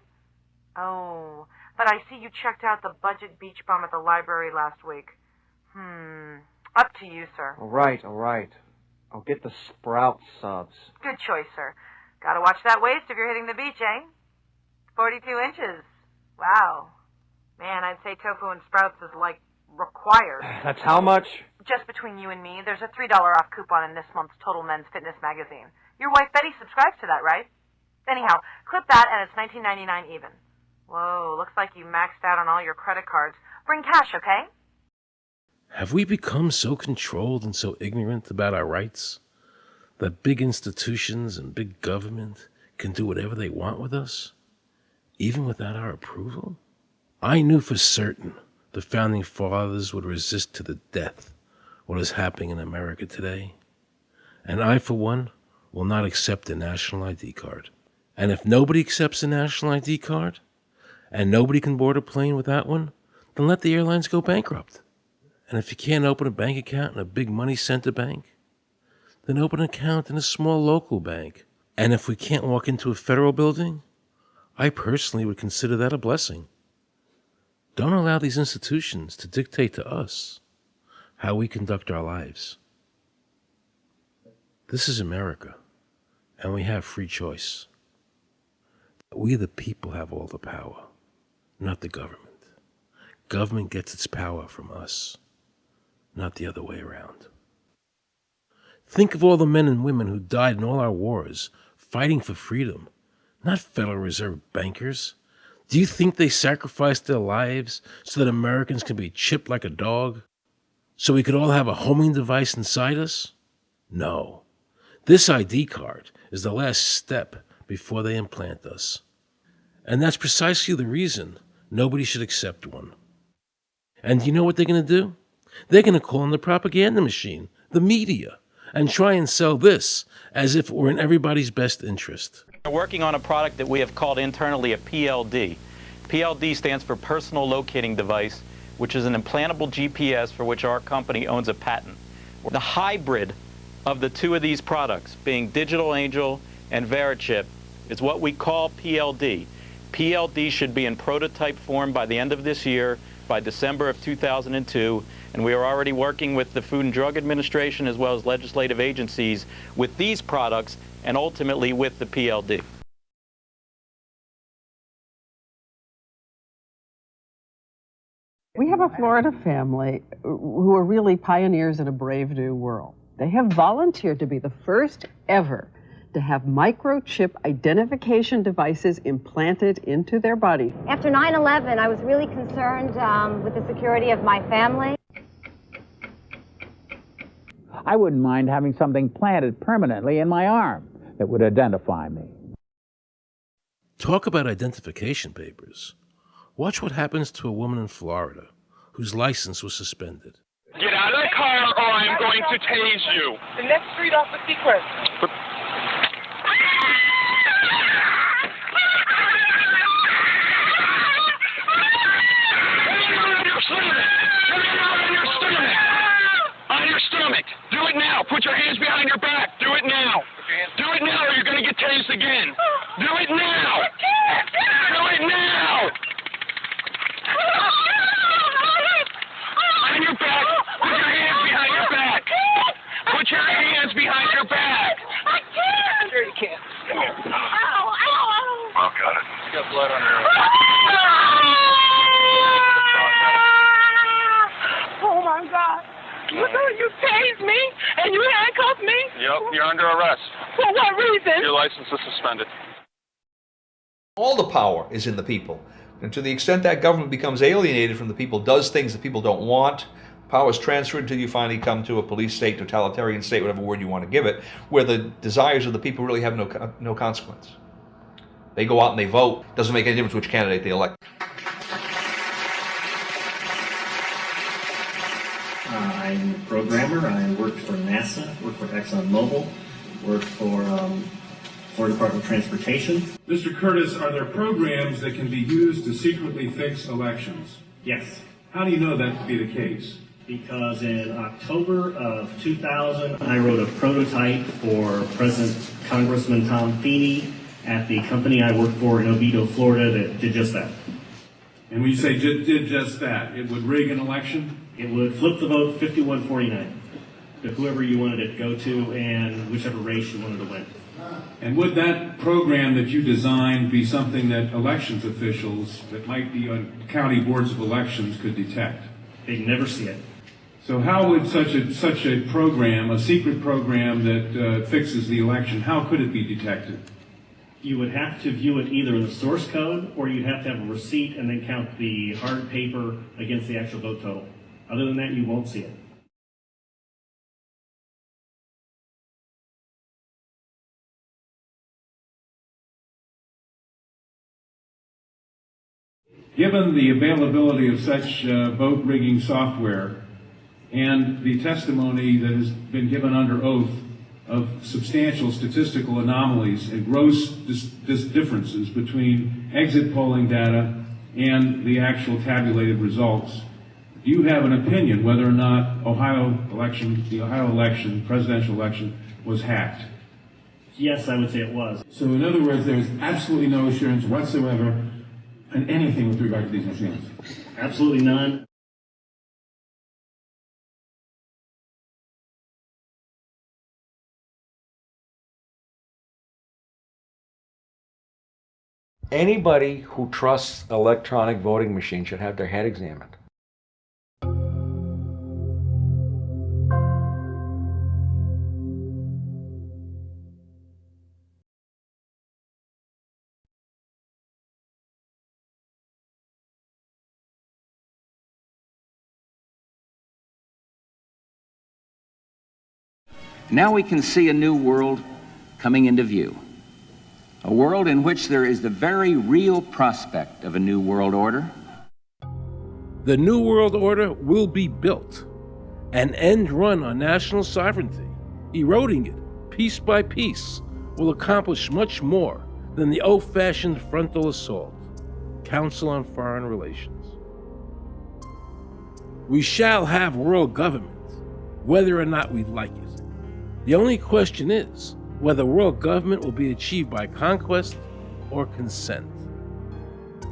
[SPEAKER 5] Oh, but I see you checked out the budget beach bum at the library last week. Up to you, sir.
[SPEAKER 8] All right. I'll get the Sprout subs.
[SPEAKER 5] Good choice, sir. Gotta watch that waist if you're hitting the beach, eh? 42 inches. Wow. Man, I'd say tofu and sprouts is like required.
[SPEAKER 8] That's how much?
[SPEAKER 5] Just between you and me, there's a $3 off coupon in this month's Total Men's Fitness magazine. Your wife Betty subscribes to that, right? Anyhow, clip that and it's $19.99 even. Whoa, looks like you maxed out on all your credit cards. Bring cash, okay?
[SPEAKER 4] Have we become so controlled and so ignorant about our rights that big institutions and big government can do whatever they want with us, even without our approval? I knew for certain the Founding Fathers would resist to the death what is happening in America today. And I, for one, will not accept a national ID card. And if nobody accepts a national ID card, and nobody can board a plane without one, then let the airlines go bankrupt. And if you can't open a bank account in a big money center bank, then open an account in a small local bank. And if we can't walk into a federal building, I personally would consider that a blessing. Don't allow these institutions to dictate to us how we conduct our lives. This is America, and we have free choice. We the people have all the power, not the government. Government gets its power from us, not the other way around. Think of all the men and women who died in all our wars, fighting for freedom, not Federal Reserve bankers. Do you think they sacrificed their lives so that Americans could be chipped like a dog? So we could all have a homing device inside us? No. This ID card is the last step before they implant us. And that's precisely the reason nobody should accept one. And you know what they're going to do? They're going to call in the propaganda machine, the media, and try and sell this as if it were in everybody's best interest.
[SPEAKER 9] We're working on a product that we have called internally a PLD. PLD stands for Personal Locating Device, which is an implantable GPS for which our company owns a patent. The hybrid of the two of these products, being Digital Angel and Verichip, is what we call PLD. PLD should be in prototype form by the end of this year, by December of 2002, and we are already working with the Food and Drug Administration as well as legislative agencies with these products and ultimately with the PLD.
[SPEAKER 11] We have a Florida family who are really pioneers in a brave new world. They have volunteered to be the first ever to have microchip identification devices implanted into their body.
[SPEAKER 12] After 9/11, I was really concerned with the security of my family.
[SPEAKER 13] I wouldn't mind having something planted permanently in my arm that would identify me.
[SPEAKER 4] Talk about identification papers. Watch what happens to a woman in Florida whose license was suspended.
[SPEAKER 14] Get out of the car or I'm going to tase you.
[SPEAKER 20] The next street off the Secret.
[SPEAKER 14] On your stomach. Do it now. Put your hands behind your back. Do it now. Do it now or you're going to get tased again. Do it now. Do it now. On your back. Put your hands behind your back. Put your hands behind your back.
[SPEAKER 20] I can't.
[SPEAKER 14] Sure you can. Come here.
[SPEAKER 20] Ow, ow, ow.
[SPEAKER 14] Oh, got it. You got blood on your
[SPEAKER 20] Oh, my God. You tased me and you handcuffed me?
[SPEAKER 14] Yep, you're under arrest.
[SPEAKER 20] For what reason?
[SPEAKER 14] Your license is suspended.
[SPEAKER 3] All the power is in the people. And to the extent that government becomes alienated from the people, does things that people don't want, power is transferred until you finally come to a police state, totalitarian state, whatever word you want to give it, where the desires of the people really have no consequence. They go out and they vote. Doesn't make any difference which candidate they elect.
[SPEAKER 21] I'm a programmer. I worked for NASA, worked for ExxonMobil, worked for Florida Department of Transportation.
[SPEAKER 25] Mr. Curtis, are there programs that can be used to secretly fix elections?
[SPEAKER 21] Yes.
[SPEAKER 25] How do you know that to be the case?
[SPEAKER 21] Because in October of 2000, I wrote a prototype for President Congressman Tom Feeney at the company I worked for in Oviedo, Florida, that did just that.
[SPEAKER 25] And when you say did just that, it would rig an election?
[SPEAKER 21] It would flip the vote 51-49 to whoever you wanted it to go to and whichever race you wanted to win.
[SPEAKER 25] And would that program that you designed be something that elections officials that might be on county boards of elections could detect?
[SPEAKER 21] They'd never see it.
[SPEAKER 25] So how would such a program, a secret program that fixes the election, how could it be detected?
[SPEAKER 21] You would have to view it either in the source code, or you'd have to have a receipt and then count the hard paper against the actual vote total. Other than that, you won't see it.
[SPEAKER 25] Given the availability of such vote rigging software and the testimony that has been given under oath of substantial statistical anomalies and gross differences between exit polling data and the actual tabulated results, do you have an opinion whether or not the Ohio election, presidential election, was hacked?
[SPEAKER 21] Yes, I would say it was.
[SPEAKER 25] So in other words, there is absolutely no assurance whatsoever in anything with regard to these machines?
[SPEAKER 21] Absolutely none.
[SPEAKER 3] Anybody who trusts electronic voting machines should have their head examined.
[SPEAKER 2] Now we can see a new world coming into view. A world in which there is the very real prospect of a new world order.
[SPEAKER 4] The New World Order will be built, an end run on national sovereignty, eroding it piece by piece, will accomplish much more than the old-fashioned frontal assault. Council on Foreign Relations. We shall have world government, whether or not we like it. The only question is whether world government will be achieved by conquest or consent.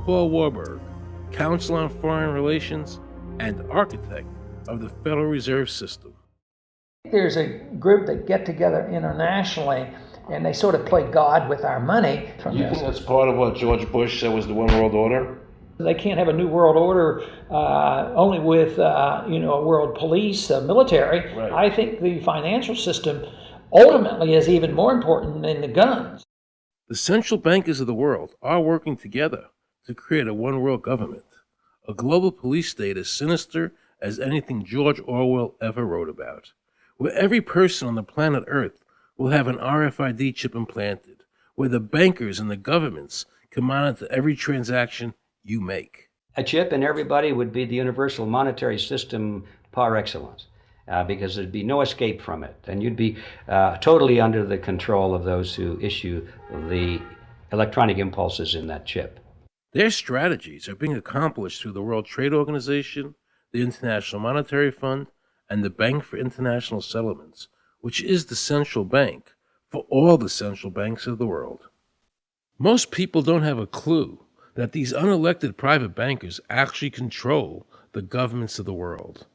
[SPEAKER 4] Paul Warburg, Council on Foreign Relations and architect of the Federal Reserve System.
[SPEAKER 7] There's a group that get together internationally and they sort of play God with our money.
[SPEAKER 23] You think that's part of what George Bush said was the one world order?
[SPEAKER 7] They can't have a new world order only with a world police, military.
[SPEAKER 23] Right.
[SPEAKER 7] I think the financial system ultimately is even more important than the guns.
[SPEAKER 4] The central bankers of the world are working together to create a one world government, a global police state as sinister as anything George Orwell ever wrote about, where every person on the planet Earth will have an RFID chip implanted, where the bankers and the governments can monitor every transaction you make.
[SPEAKER 17] A chip in everybody would be the universal monetary system par excellence, because there'd be no escape from it. And you'd be totally under the control of those who issue the electronic impulses in that chip.
[SPEAKER 4] Their strategies are being accomplished through the World Trade Organization, the International Monetary Fund, and the Bank for International Settlements, which is the central bank for all the central banks of the world. Most people don't have a clue that these unelected private bankers actually control the governments of the world.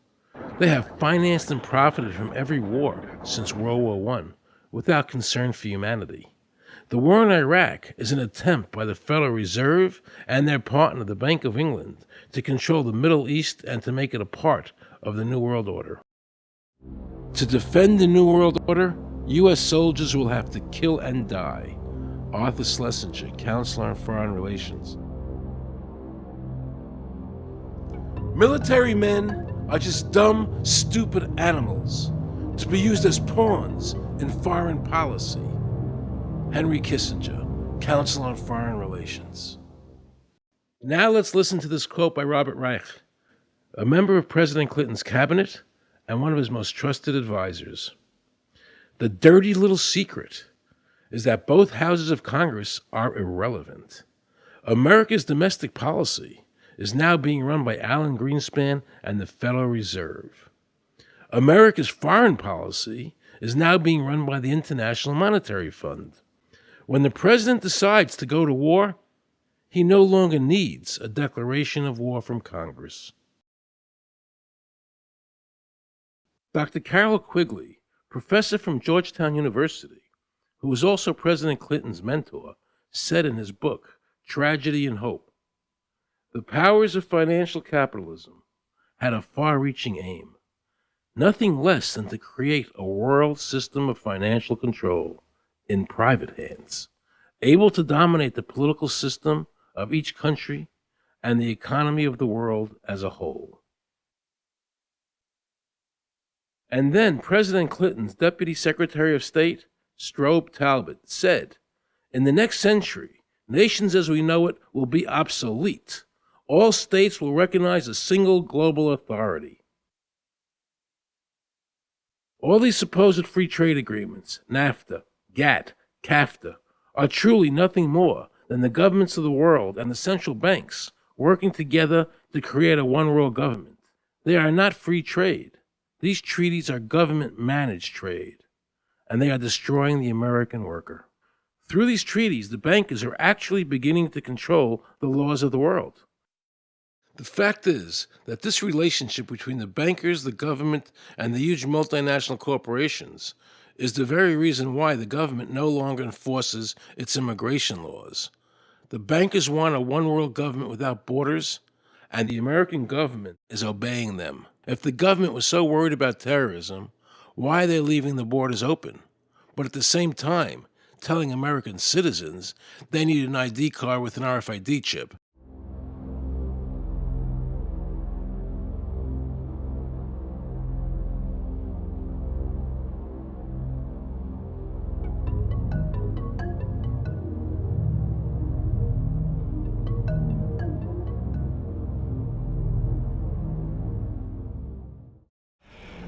[SPEAKER 4] They have financed and profited from every war since World War I without concern for humanity. The war in Iraq is an attempt by the Federal Reserve and their partner, the Bank of England, to control the Middle East and to make it a part of the New World Order. To defend the New World Order, U.S. soldiers will have to kill and die. Arthur Schlesinger, Counselor on Foreign Relations. Military men are just dumb, stupid animals to be used as pawns in foreign policy. Henry Kissinger, Council on Foreign Relations. Now let's listen to this quote by Robert Reich, a member of President Clinton's cabinet and one of his most trusted advisors. The dirty little secret is that both houses of Congress are irrelevant. America's domestic policy is now being run by Alan Greenspan and the Federal Reserve. America's foreign policy is now being run by the International Monetary Fund. When the president decides to go to war, he no longer needs a declaration of war from Congress. Dr. Carol Quigley, professor from Georgetown University, who was also President Clinton's mentor, said in his book, Tragedy and Hope, the powers of financial capitalism had a far-reaching aim, nothing less than to create a world system of financial control in private hands, able to dominate the political system of each country and the economy of the world as a whole. And then President Clinton's Deputy Secretary of State, Strobe Talbot, said, "In the next century, nations as we know it will be obsolete. All states will recognize a single global authority." All these supposed free trade agreements, NAFTA, GATT, CAFTA, are truly nothing more than the governments of the world and the central banks working together to create a one-world government. They are not free trade. These treaties are government-managed trade, and they are destroying the American worker. Through these treaties, the bankers are actually beginning to control the laws of the world. The fact is that this relationship between the bankers, the government, and the huge multinational corporations is the very reason why the government no longer enforces its immigration laws. The bankers want a one-world government without borders, and the American government is obeying them. If the government was so worried about terrorism, why are they leaving the borders open, but at the same time telling American citizens they need an ID card with an RFID chip?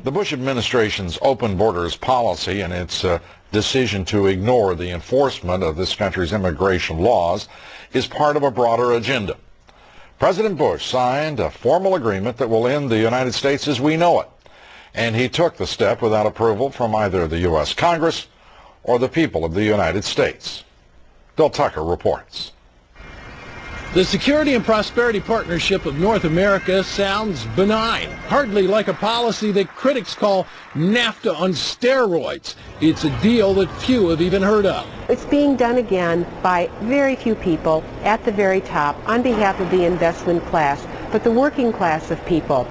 [SPEAKER 6] The Bush administration's open borders policy and its decision to ignore the enforcement of this country's immigration laws is part of a broader agenda. President Bush signed a formal agreement that will end the United States as we know it, and he took the step without approval from either the U.S. Congress or the people of the United States. Bill Tucker reports.
[SPEAKER 10] The Security and Prosperity Partnership of North America sounds benign, hardly like a policy that critics call NAFTA on steroids. It's a deal that few have even heard of.
[SPEAKER 15] It's being done again by very few people at the very top on behalf of the investment class, but the working class of people,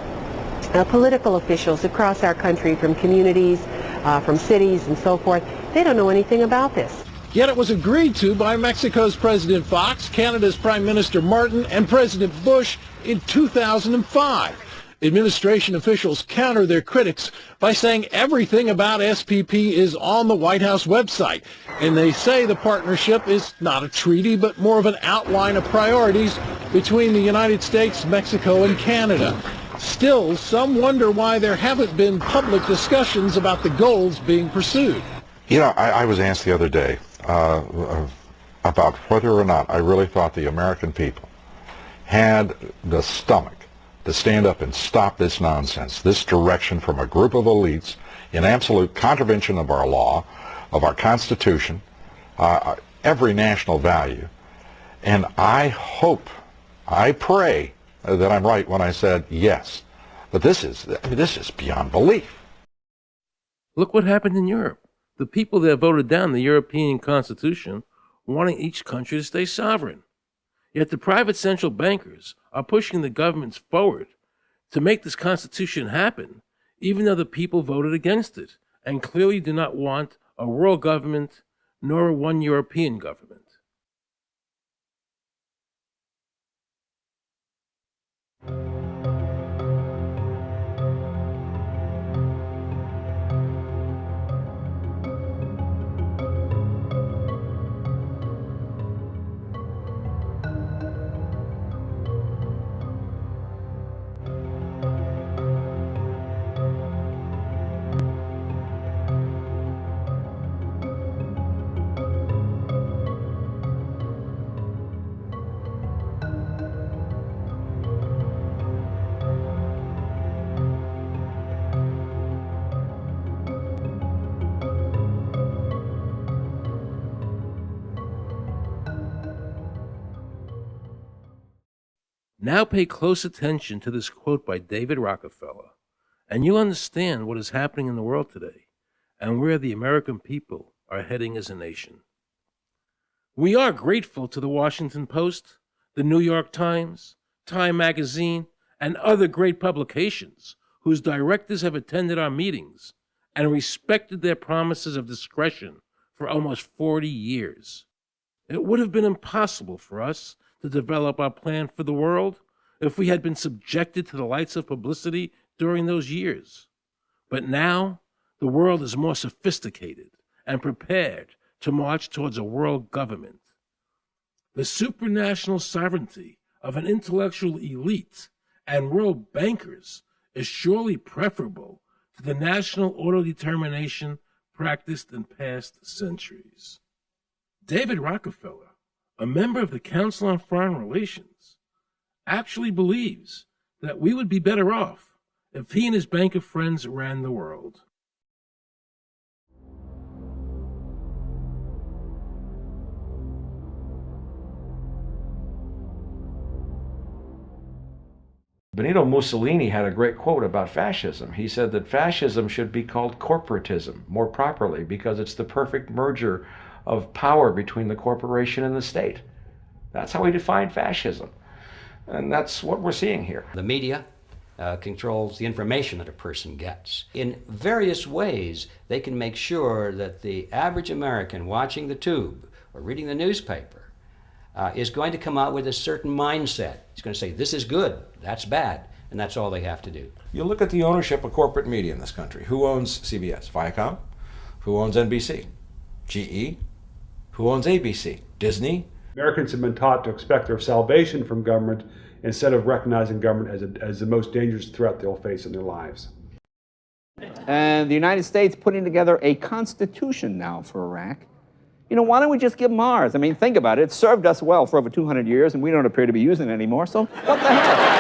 [SPEAKER 15] political officials across our country from communities, from cities and so forth, they don't know anything about this.
[SPEAKER 10] Yet it was agreed to by Mexico's President Fox, Canada's Prime Minister Martin, and President Bush in 2005. Administration officials counter their critics by saying everything about SPP is on the White House website. And they say the partnership is not a treaty, but more of an outline of priorities between the United States, Mexico, and Canada. Still, some wonder why there haven't been public discussions about the goals being pursued.
[SPEAKER 6] You know, I was asked the other day about whether or not I really thought the American people had the stomach to stand up and stop this nonsense, this direction from a group of elites in absolute contravention of our law, of our Constitution, every national value. And I hope, I pray that I'm right when I said yes. But this is beyond belief.
[SPEAKER 4] Look what happened in Europe. The people that voted down the European Constitution wanting each country to stay sovereign. Yet the private central bankers are pushing the governments forward to make this Constitution happen, even though the people voted against it and clearly do not want a world government nor one European government. Now pay close attention to this quote by David Rockefeller, and you'll understand what is happening in the world today and where the American people are heading as a nation. We are grateful to the Washington Post, the New York Times, Time Magazine, and other great publications whose directors have attended our meetings and respected their promises of discretion for almost 40 years. It would have been impossible for us to develop our plan for the world if we had been subjected to the lights of publicity during those years. But now, the world is more sophisticated and prepared to march towards a world government. The supranational sovereignty of an intellectual elite and world bankers is surely preferable to the national autodetermination practiced in past centuries. David Rockefeller, a member of the Council on Foreign Relations, actually believes that we would be better off if he and his bank of friends ran the world.
[SPEAKER 1] Benito Mussolini had a great quote about fascism. He said that fascism should be called corporatism more properly because it's the perfect merger of power between the corporation and the state. That's how he defined fascism. And that's what we're seeing here.
[SPEAKER 17] The media controls the information that a person gets. In various ways, they can make sure that the average American watching the tube or reading the newspaper is going to come out with a certain mindset. He's going to say, this is good, that's bad, and that's all they have to do.
[SPEAKER 1] You look at the ownership of corporate media in this country. Who owns CBS? Viacom? Who owns NBC? GE? Who owns ABC? Disney?
[SPEAKER 16] Americans have been taught to expect their salvation from government instead of recognizing government as the most dangerous threat they'll face in their lives.
[SPEAKER 18] And the United States putting together a constitution now for Iraq. You know, why don't we just give them ours? I mean, think about it. It served us well for over 200 years, and we don't appear to be using it anymore, so what the hell?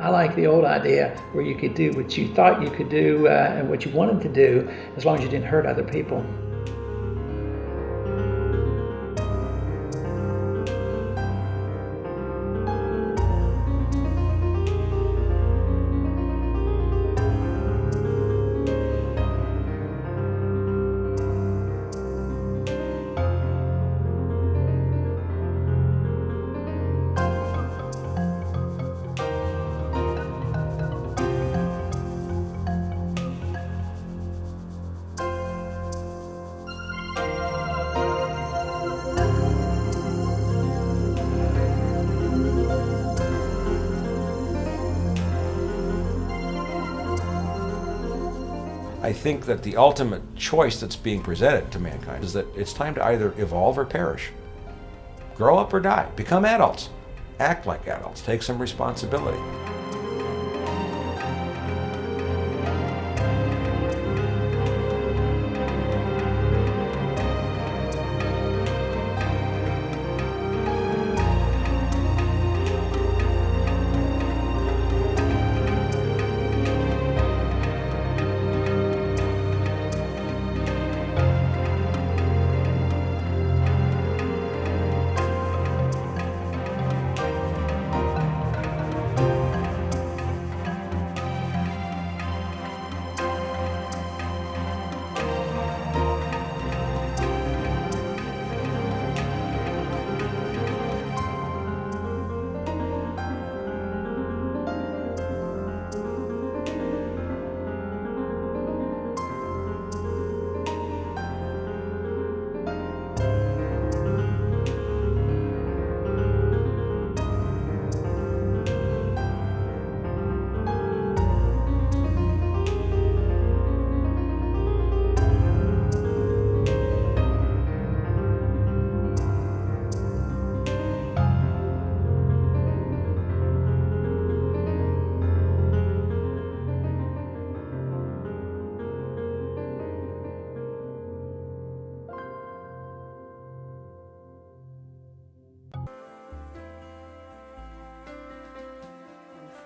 [SPEAKER 7] I like the old idea where you could do what you thought you could do and what you wanted to do, as long as you didn't hurt other people.
[SPEAKER 1] I think that the ultimate choice that's being presented to mankind is that it's time to either evolve or perish. Grow up or die. Become adults. Act like adults. Take some responsibility.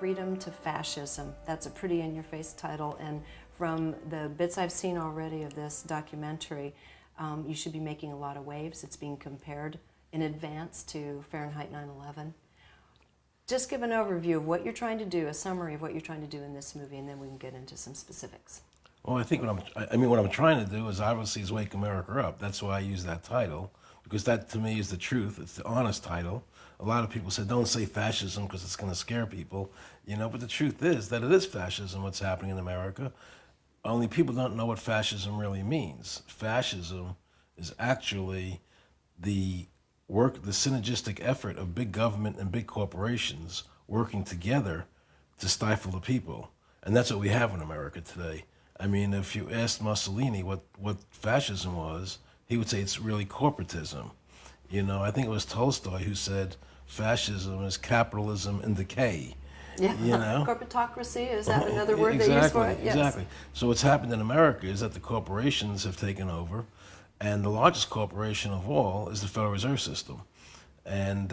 [SPEAKER 5] Freedom to Fascism. That's a pretty in-your-face title, and from the bits I've seen already of this documentary, you should be making a lot of waves. It's being compared in advance to Fahrenheit 9/11. Just give an overview of what you're trying to do, a summary of what you're trying to do in this movie, and then we can get into some specifics.
[SPEAKER 4] Well, I think what I'm trying to do is obviously is wake America up. That's why I use that title, because that to me is the truth. It's the honest title. A lot of people said, don't say fascism because it's going to scare people, you know, but the truth is that it is fascism what's happening in America. Only people don't know what fascism really means. Fascism is actually the synergistic effort of big government and big corporations working together to stifle the people. And that's what we have in America today. I mean, if you asked Mussolini what fascism was, he would say it's really corporatism. You know, I think it was Tolstoy who said fascism is capitalism in decay.
[SPEAKER 5] Yeah,
[SPEAKER 4] you know?
[SPEAKER 5] Corporatocracy, is that another word they use for it? Yes.
[SPEAKER 4] Exactly. So what's happened in America is that the corporations have taken over, and the largest corporation of all is the Federal Reserve System. And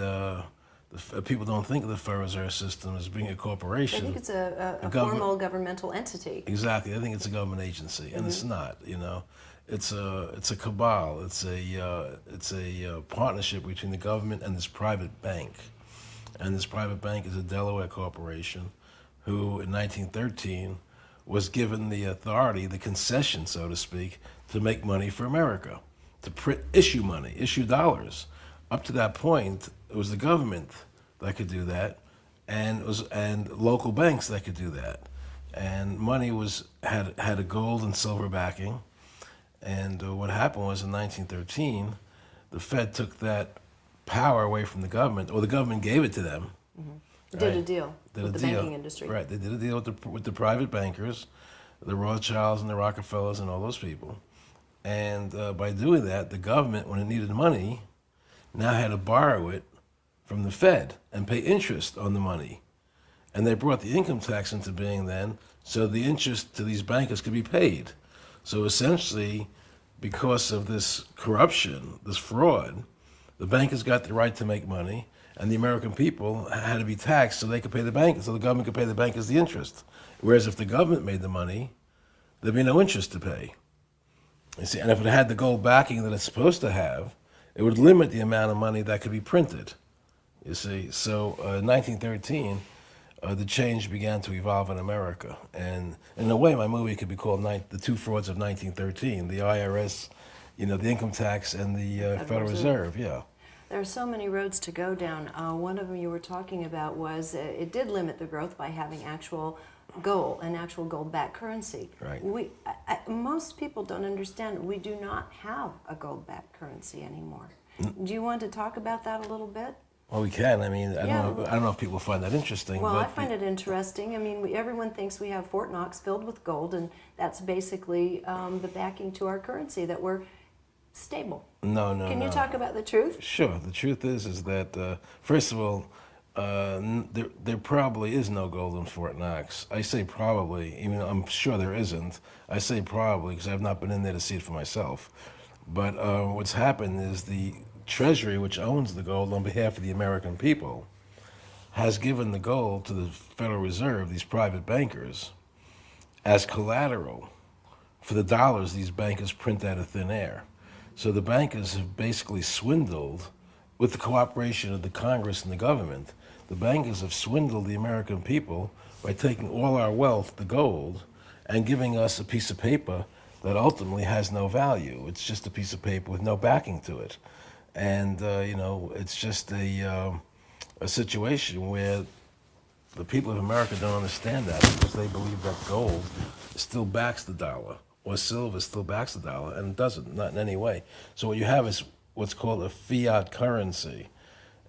[SPEAKER 4] people don't think of the Federal Reserve System as being a corporation.
[SPEAKER 5] I think it's a formal governmental entity.
[SPEAKER 4] Exactly. I think it's a government agency, and it's not, you know. It's a cabal. It's a partnership between the government and this private bank, and this private bank is a Delaware corporation, who in 1913 was given the authority, the concession, so to speak, to make money for America, to issue money, issue dollars. Up to that point, it was the government that could do that, and local banks that could do that, and money had a gold and silver backing. And what happened was in 1913, the Fed took that power away from the government, or the government gave it to them.
[SPEAKER 5] Mm-hmm. Did a deal with the banking industry.
[SPEAKER 4] Right, they did a deal with the private bankers, the Rothschilds and the Rockefellers and all those people. And by doing that, the government, when it needed money, now had to borrow it from the Fed and pay interest on the money. And they brought the income tax into being then, so the interest to these bankers could be paid. So essentially, because of this corruption, this fraud, the bankers got the right to make money, and the American people had to be taxed so they could pay the bankers, so the government could pay the bankers the interest. Whereas if the government made the money, there'd be no interest to pay. You see, and if it had the gold backing that it's supposed to have, it would limit the amount of money that could be printed. You see, so in 1913, the change began to evolve in America. And in a way, my movie could be called The Two Frauds of 1913, the IRS, you know, the income tax and the Federal Reserve, yeah.
[SPEAKER 5] There are so many roads to go down. One of them you were talking about was it did limit the growth by having actual gold, an actual gold-backed currency.
[SPEAKER 4] Right.
[SPEAKER 5] Most people don't understand we do not have a gold-backed currency anymore. Do you want to talk about that a little bit?
[SPEAKER 4] Well, we can. I mean, I don't know if people find that interesting.
[SPEAKER 5] Well,
[SPEAKER 4] but
[SPEAKER 5] I find it interesting. I mean, everyone thinks we have Fort Knox filled with gold, and that's basically the backing to our currency, that we're stable.
[SPEAKER 4] No.
[SPEAKER 5] Can you talk about the truth?
[SPEAKER 4] Sure. The truth is that, first of all, there probably is no gold in Fort Knox. I say probably, even though I'm sure there isn't. I say probably because I've not been in there to see it for myself. But what's happened is the Treasury, which owns the gold on behalf of the American people, has given the gold to the Federal Reserve, these private bankers, as collateral for the dollars these bankers print out of thin air. So the bankers have basically swindled, with the cooperation of the Congress and the government, the bankers have swindled the American people by taking all our wealth, the gold, and giving us a piece of paper that ultimately has no value. It's just a piece of paper with no backing to it. And, you know, it's just a situation where the people of America don't understand that, because they believe that gold still backs the dollar, or silver still backs the dollar, and it doesn't, not in any way. So what you have is what's called a fiat currency.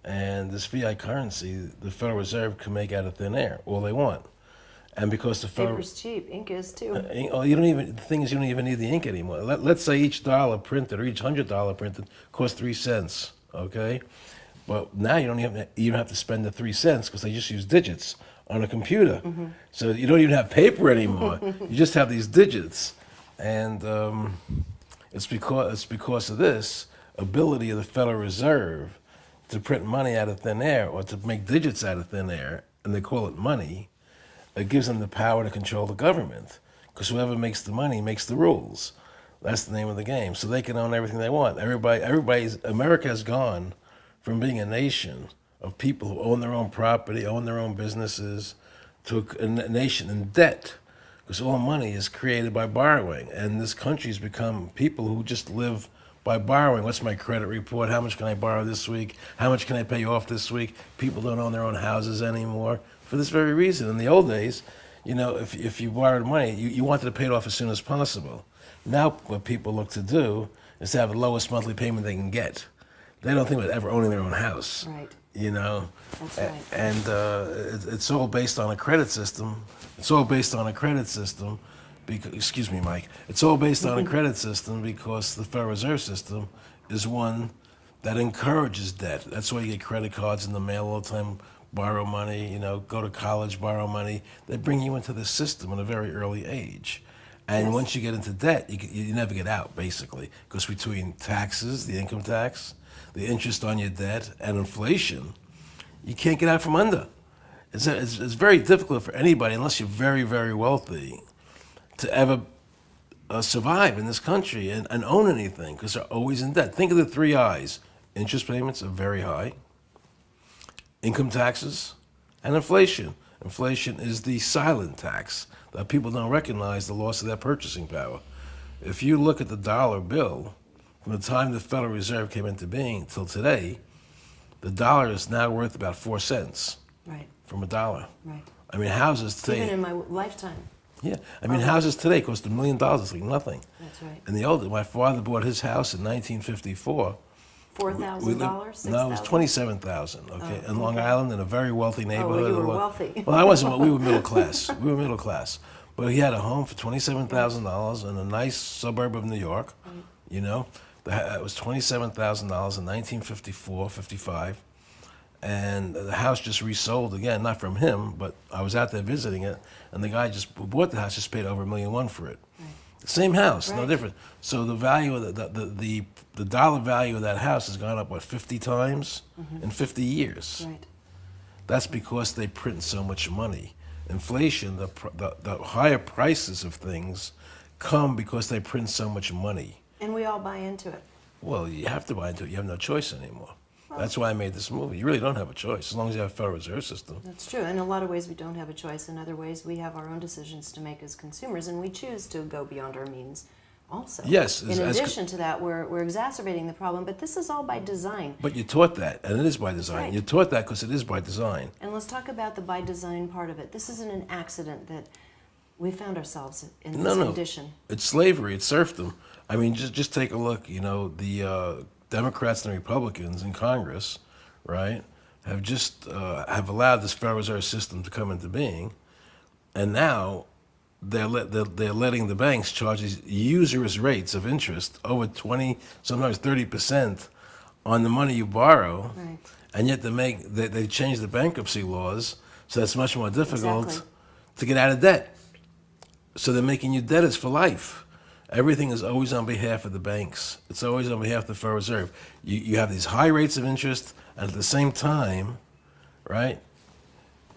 [SPEAKER 4] And this fiat currency, the Federal Reserve can make out of thin air, all they want. And because the Federal...
[SPEAKER 5] Paper's cheap, ink is too.
[SPEAKER 4] The thing is, you don't even need the ink anymore. Let's say each dollar printed, or each $100 printed, costs 3 cents, okay? But now you don't have to spend the 3 cents, because they just use digits on a computer.
[SPEAKER 5] Mm-hmm.
[SPEAKER 4] So you don't even have paper anymore. You just have these digits. And it's because of this ability of the Federal Reserve to print money out of thin air, or to make digits out of thin air, and they call it money. It gives them the power to control the government, because whoever makes the money makes the rules. That's the name of the game. So they can own everything they want. America has gone from being a nation of people who own their own property, own their own businesses, to a nation in debt, because all money is created by borrowing. And this country's become people who just live by borrowing. What's my credit report? How much can I borrow this week? How much can I pay off this week? People don't own their own houses anymore for this very reason. In the old days, you know, if you borrowed money, you wanted to pay it off as soon as possible. Now what people look to do is to have the lowest monthly payment they can get. They don't think about ever owning their own house.
[SPEAKER 5] Right.
[SPEAKER 4] You know?
[SPEAKER 5] That's right.
[SPEAKER 4] And it's all based on a credit system. It's all based on a credit system. Excuse me, Mike. It's all based on a credit system, because the Federal Reserve System is one that encourages debt. That's why you get credit cards in the mail all the time, borrow money, you know, go to college, borrow money. They bring you into the system at a very early age. And once you get into debt, you never get out, basically, because between taxes, the income tax, the interest on your debt, and inflation, you can't get out from under. It's very difficult for anybody, unless you're very, very wealthy, to ever survive in this country and own anything, because they're always in debt. Think of the 3 I's. Interest payments are very high, income taxes, and inflation. Inflation is the silent tax that people don't recognize, the loss of their purchasing power. If you look at the dollar bill, from the time the Federal Reserve came into being till today, the dollar is now worth about 4 cents.
[SPEAKER 5] Right.
[SPEAKER 4] From a dollar.
[SPEAKER 5] Right.
[SPEAKER 4] I mean, houses today...
[SPEAKER 5] Even in my lifetime.
[SPEAKER 4] Yeah, I mean, houses today cost $1 million. It's like nothing.
[SPEAKER 5] That's right.
[SPEAKER 4] In the old days, my father bought his house in 1954.
[SPEAKER 5] $4,000?
[SPEAKER 4] No, it was $27,000. Okay, in Long Island, in a very wealthy neighborhood.
[SPEAKER 5] Oh, you were wealthy.
[SPEAKER 4] Well, I wasn't. We were middle class. We were middle class, but he had a home for $27,000 in a nice suburb of New York. You know, it was $27,000 in 1954, 55. And the house just resold again, not from him, but I was out there visiting it, and the guy who bought the house just paid over $1.1 million for it. Right. Same house, no
[SPEAKER 5] Right.
[SPEAKER 4] different. So the value of the dollar value of that house has gone up, what, 50 times in 50 years?
[SPEAKER 5] Right.
[SPEAKER 4] That's because they print so much money. Inflation, the higher prices of things come because they print so much money.
[SPEAKER 5] And we all buy into it.
[SPEAKER 4] Well, you have to buy into it. You have no choice anymore. That's why I made this movie. You really don't have a choice as long as you have a Federal Reserve System.
[SPEAKER 5] That's true. In a lot of ways, we don't have a choice. In other ways, we have our own decisions to make as consumers, and we choose to go beyond our means also.
[SPEAKER 4] Yes.
[SPEAKER 5] In addition to that, we're exacerbating the problem, but this is all by design.
[SPEAKER 4] But you're taught that, and it is by design.
[SPEAKER 5] Right.
[SPEAKER 4] You're taught that because it is by design.
[SPEAKER 5] And let's talk about the by design part of it. This isn't an accident that we found ourselves in this condition.
[SPEAKER 4] It's slavery. It's serfdom. I mean, just take a look. You know, the Democrats and the Republicans in Congress, right, have just have allowed this Federal Reserve System to come into being, and now they're letting the banks charge these usurious rates of interest, over 20, sometimes 30% on the money you borrow,
[SPEAKER 5] Right.
[SPEAKER 4] and yet they change the bankruptcy laws so it's much more difficult
[SPEAKER 5] Exactly.
[SPEAKER 4] to get out of debt. So they're making you debtors for life. Everything is always on behalf of the banks. It's always on behalf of the Federal Reserve. You have these high rates of interest, and at the same time, right,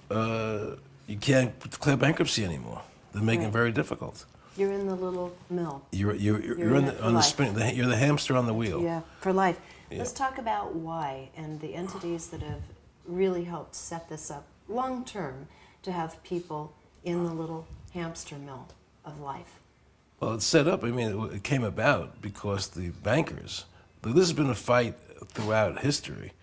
[SPEAKER 4] you can't declare bankruptcy anymore. They're making it very difficult.
[SPEAKER 5] You're in the little mill.
[SPEAKER 4] You're
[SPEAKER 5] in it for
[SPEAKER 4] on the
[SPEAKER 5] life.
[SPEAKER 4] spin. You're the hamster on the wheel.
[SPEAKER 5] Yeah, for life.
[SPEAKER 4] Yeah.
[SPEAKER 5] Let's talk about why and the entities that have really helped set this up long term to have people in the little hamster mill of life.
[SPEAKER 4] Well, it's set up. I mean, it came about because the bankers. This has been a fight throughout history.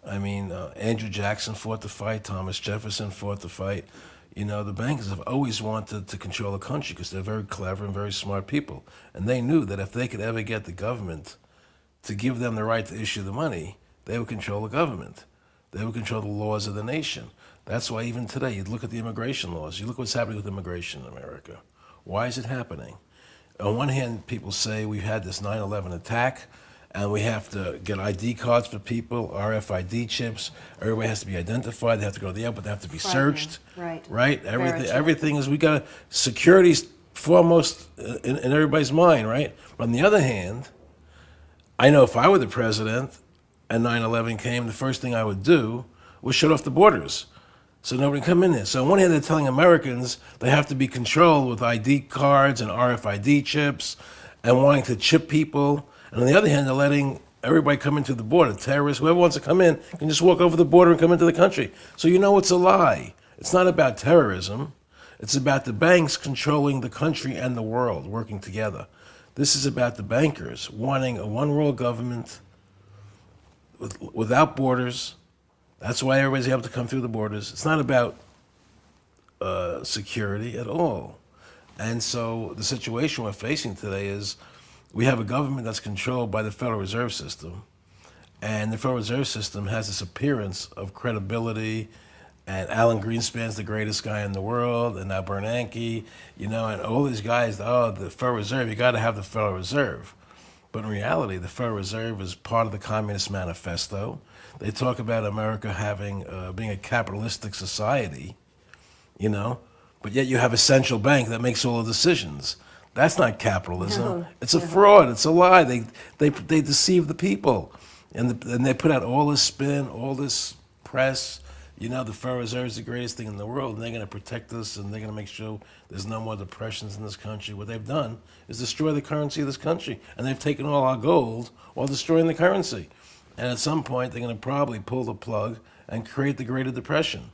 [SPEAKER 4] I mean, Andrew Jackson fought the fight. Thomas Jefferson fought the fight. You know, the bankers have always wanted to control the country because they're very clever and very smart people. And they knew that if they could ever get the government to give them the right to issue the money, they would control the government. They would control the laws of the nation. That's why even today, you look at the immigration laws. You look what's happening with immigration in America. Why is it happening? On one hand, people say we've had this 9/11 attack, and we have to get ID cards for people, RFID chips. Everybody has to be identified. They have to go to the airport. They have to be searched.
[SPEAKER 5] Right.
[SPEAKER 4] Right. Everything is. We got security's foremost in everybody's mind. Right. But on the other hand, I know if I were the president and 9/11 came, the first thing I would do was shut off the borders, so nobody can come in there. So on one hand, they're telling Americans they have to be controlled with ID cards and RFID chips and wanting to chip people. And on the other hand, they're letting everybody come into the border. Terrorists, whoever wants to come in, can just walk over the border and come into the country. So you know it's a lie. It's not about terrorism. It's about the banks controlling the country and the world, working together. This is about the bankers wanting a one-world government without borders. That's why everybody's able to come through the borders. It's not about security at all. And so the situation we're facing today is we have a government that's controlled by the Federal Reserve System, and the Federal Reserve System has this appearance of credibility, and Alan Greenspan's the greatest guy in the world, and now Bernanke, you know, and all these guys, the Federal Reserve, you got to have the Federal Reserve. But in reality, the Federal Reserve is part of the Communist Manifesto. They talk about America having, being a capitalistic society, you know, but yet you have a central bank that makes all the decisions. That's not capitalism.
[SPEAKER 5] No.
[SPEAKER 4] It's a fraud. It's a lie. They deceive the people, and they put out all this spin, all this press. You know, the Federal Reserve is the greatest thing in the world, and they're going to protect us, and they're going to make sure there's no more depressions in this country. What they've done is destroy the currency of this country, and they've taken all our gold while destroying the currency. And at some point, they're going to probably pull the plug and create the Greater Depression.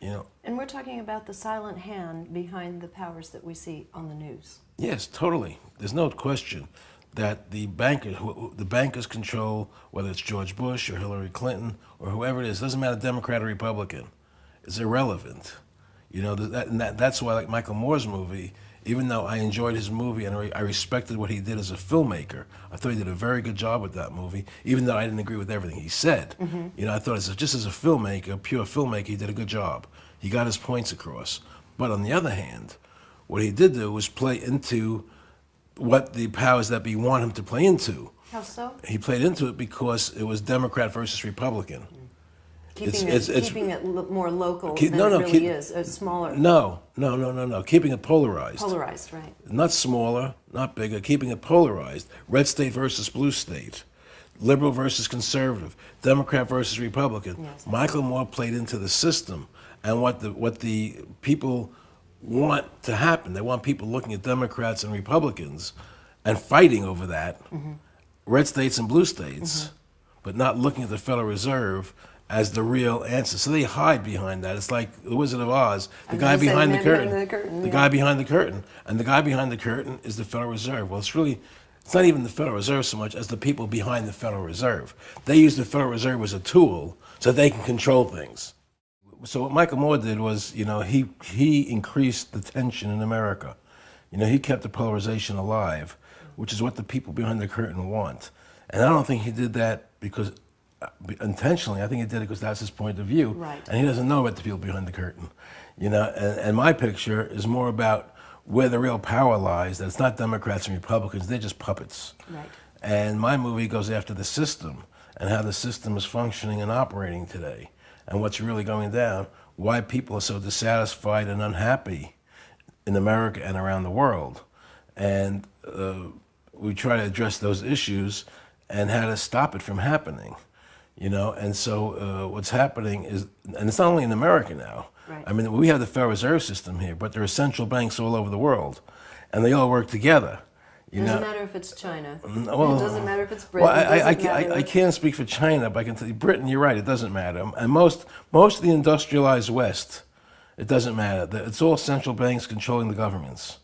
[SPEAKER 4] You know.
[SPEAKER 5] And we're talking about the silent hand behind the powers that we see on the news.
[SPEAKER 4] Yes, totally. There's no question that the bankers control, whether it's George Bush or Hillary Clinton or whoever it is. Doesn't matter, Democrat or Republican. It's irrelevant. You know, that's why, like Michael Moore's movie, even though I enjoyed his movie and I respected what he did as a filmmaker, I thought he did a very good job with that movie, even though I didn't agree with everything he said.
[SPEAKER 5] Mm-hmm.
[SPEAKER 4] You know, I thought just as a filmmaker, pure filmmaker, he did a good job. He got his points across. But on the other hand, what he did do was play into what the powers that be want him to play into.
[SPEAKER 5] How so?
[SPEAKER 4] He played into it because it was Democrat versus Republican.
[SPEAKER 5] Keeping it more local than
[SPEAKER 4] no,
[SPEAKER 5] it really is, smaller.
[SPEAKER 4] No. Keeping it polarized.
[SPEAKER 5] Polarized, right.
[SPEAKER 4] Not smaller, not bigger, keeping it polarized. Red state versus blue state. Liberal versus conservative. Democrat versus Republican. Yes. Michael Moore played into the system and what the people want to happen. They want people looking at Democrats and Republicans and fighting over that. Red states and blue states, but not looking at the Federal Reserve as the real answer. So they hide behind that. It's like the Wizard of Oz, the guy behind the curtain. The guy behind the curtain. And the guy behind the curtain is the Federal Reserve. Well, it's not even the Federal Reserve so much as the people behind the Federal Reserve. They use the Federal Reserve as a tool so they can control things. So what Michael Moore did was, he increased the tension in America. He kept the polarization alive, which is what the people behind the curtain want. And I don't think he did that because intentionally. I think he did it because that's his point of view.
[SPEAKER 5] Right.
[SPEAKER 4] And he doesn't know about the people behind the curtain. And my picture is more about where the real power lies, that it's not Democrats and Republicans, they're just puppets.
[SPEAKER 5] Right.
[SPEAKER 4] And my movie goes after the system and how the system is functioning and operating today and what's really going down, why people are so dissatisfied and unhappy in America and around the world. And we try to address those issues and how to stop it from happening. And so what's happening is, and it's not only in America now,
[SPEAKER 5] right.
[SPEAKER 4] I mean, we have the Federal Reserve System here, but there are central banks all over the world, and they all work together.
[SPEAKER 5] It doesn't matter if it's China.
[SPEAKER 4] Well,
[SPEAKER 5] it doesn't matter if it's Britain.
[SPEAKER 4] I can't speak for China, but I can tell you, Britain, you're right, it doesn't matter. And most of the industrialized West, it doesn't matter. It's all central banks controlling the governments.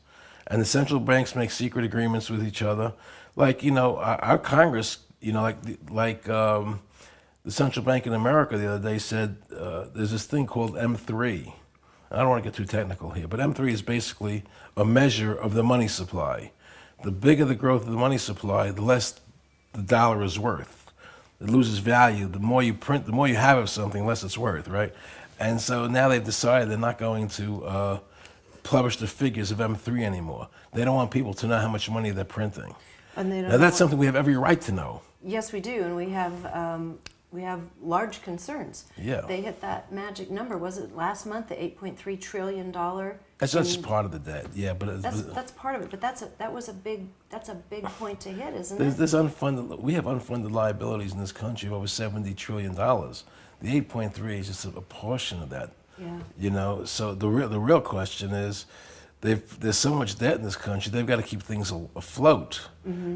[SPEAKER 4] And the central banks make secret agreements with each other. Like, our Congress, the central bank in America the other day said there's this thing called M3. I don't want to get too technical here, but M3 is basically a measure of the money supply. The bigger the growth of the money supply, the less the dollar is worth. It loses value. The more you print, the more you have of something, the less it's worth, right? And so now they've decided they're not going to publish the figures of M3 anymore. They don't want people to know how much money they're printing.
[SPEAKER 5] And they don't
[SPEAKER 4] now that's something we have every right to know.
[SPEAKER 5] Yes, we do, and we have large concerns.
[SPEAKER 4] Yeah.
[SPEAKER 5] They hit that magic number. Was it last month, the $8.3 trillion?
[SPEAKER 4] That's just part of the debt, yeah. But
[SPEAKER 5] that's part of it. But that's a big point to hit, isn't it?
[SPEAKER 4] We have unfunded liabilities in this country of over $70 trillion. The 8.3 is just a portion of that.
[SPEAKER 5] Yeah.
[SPEAKER 4] So the real question is, there's so much debt in this country, they've got to keep things afloat.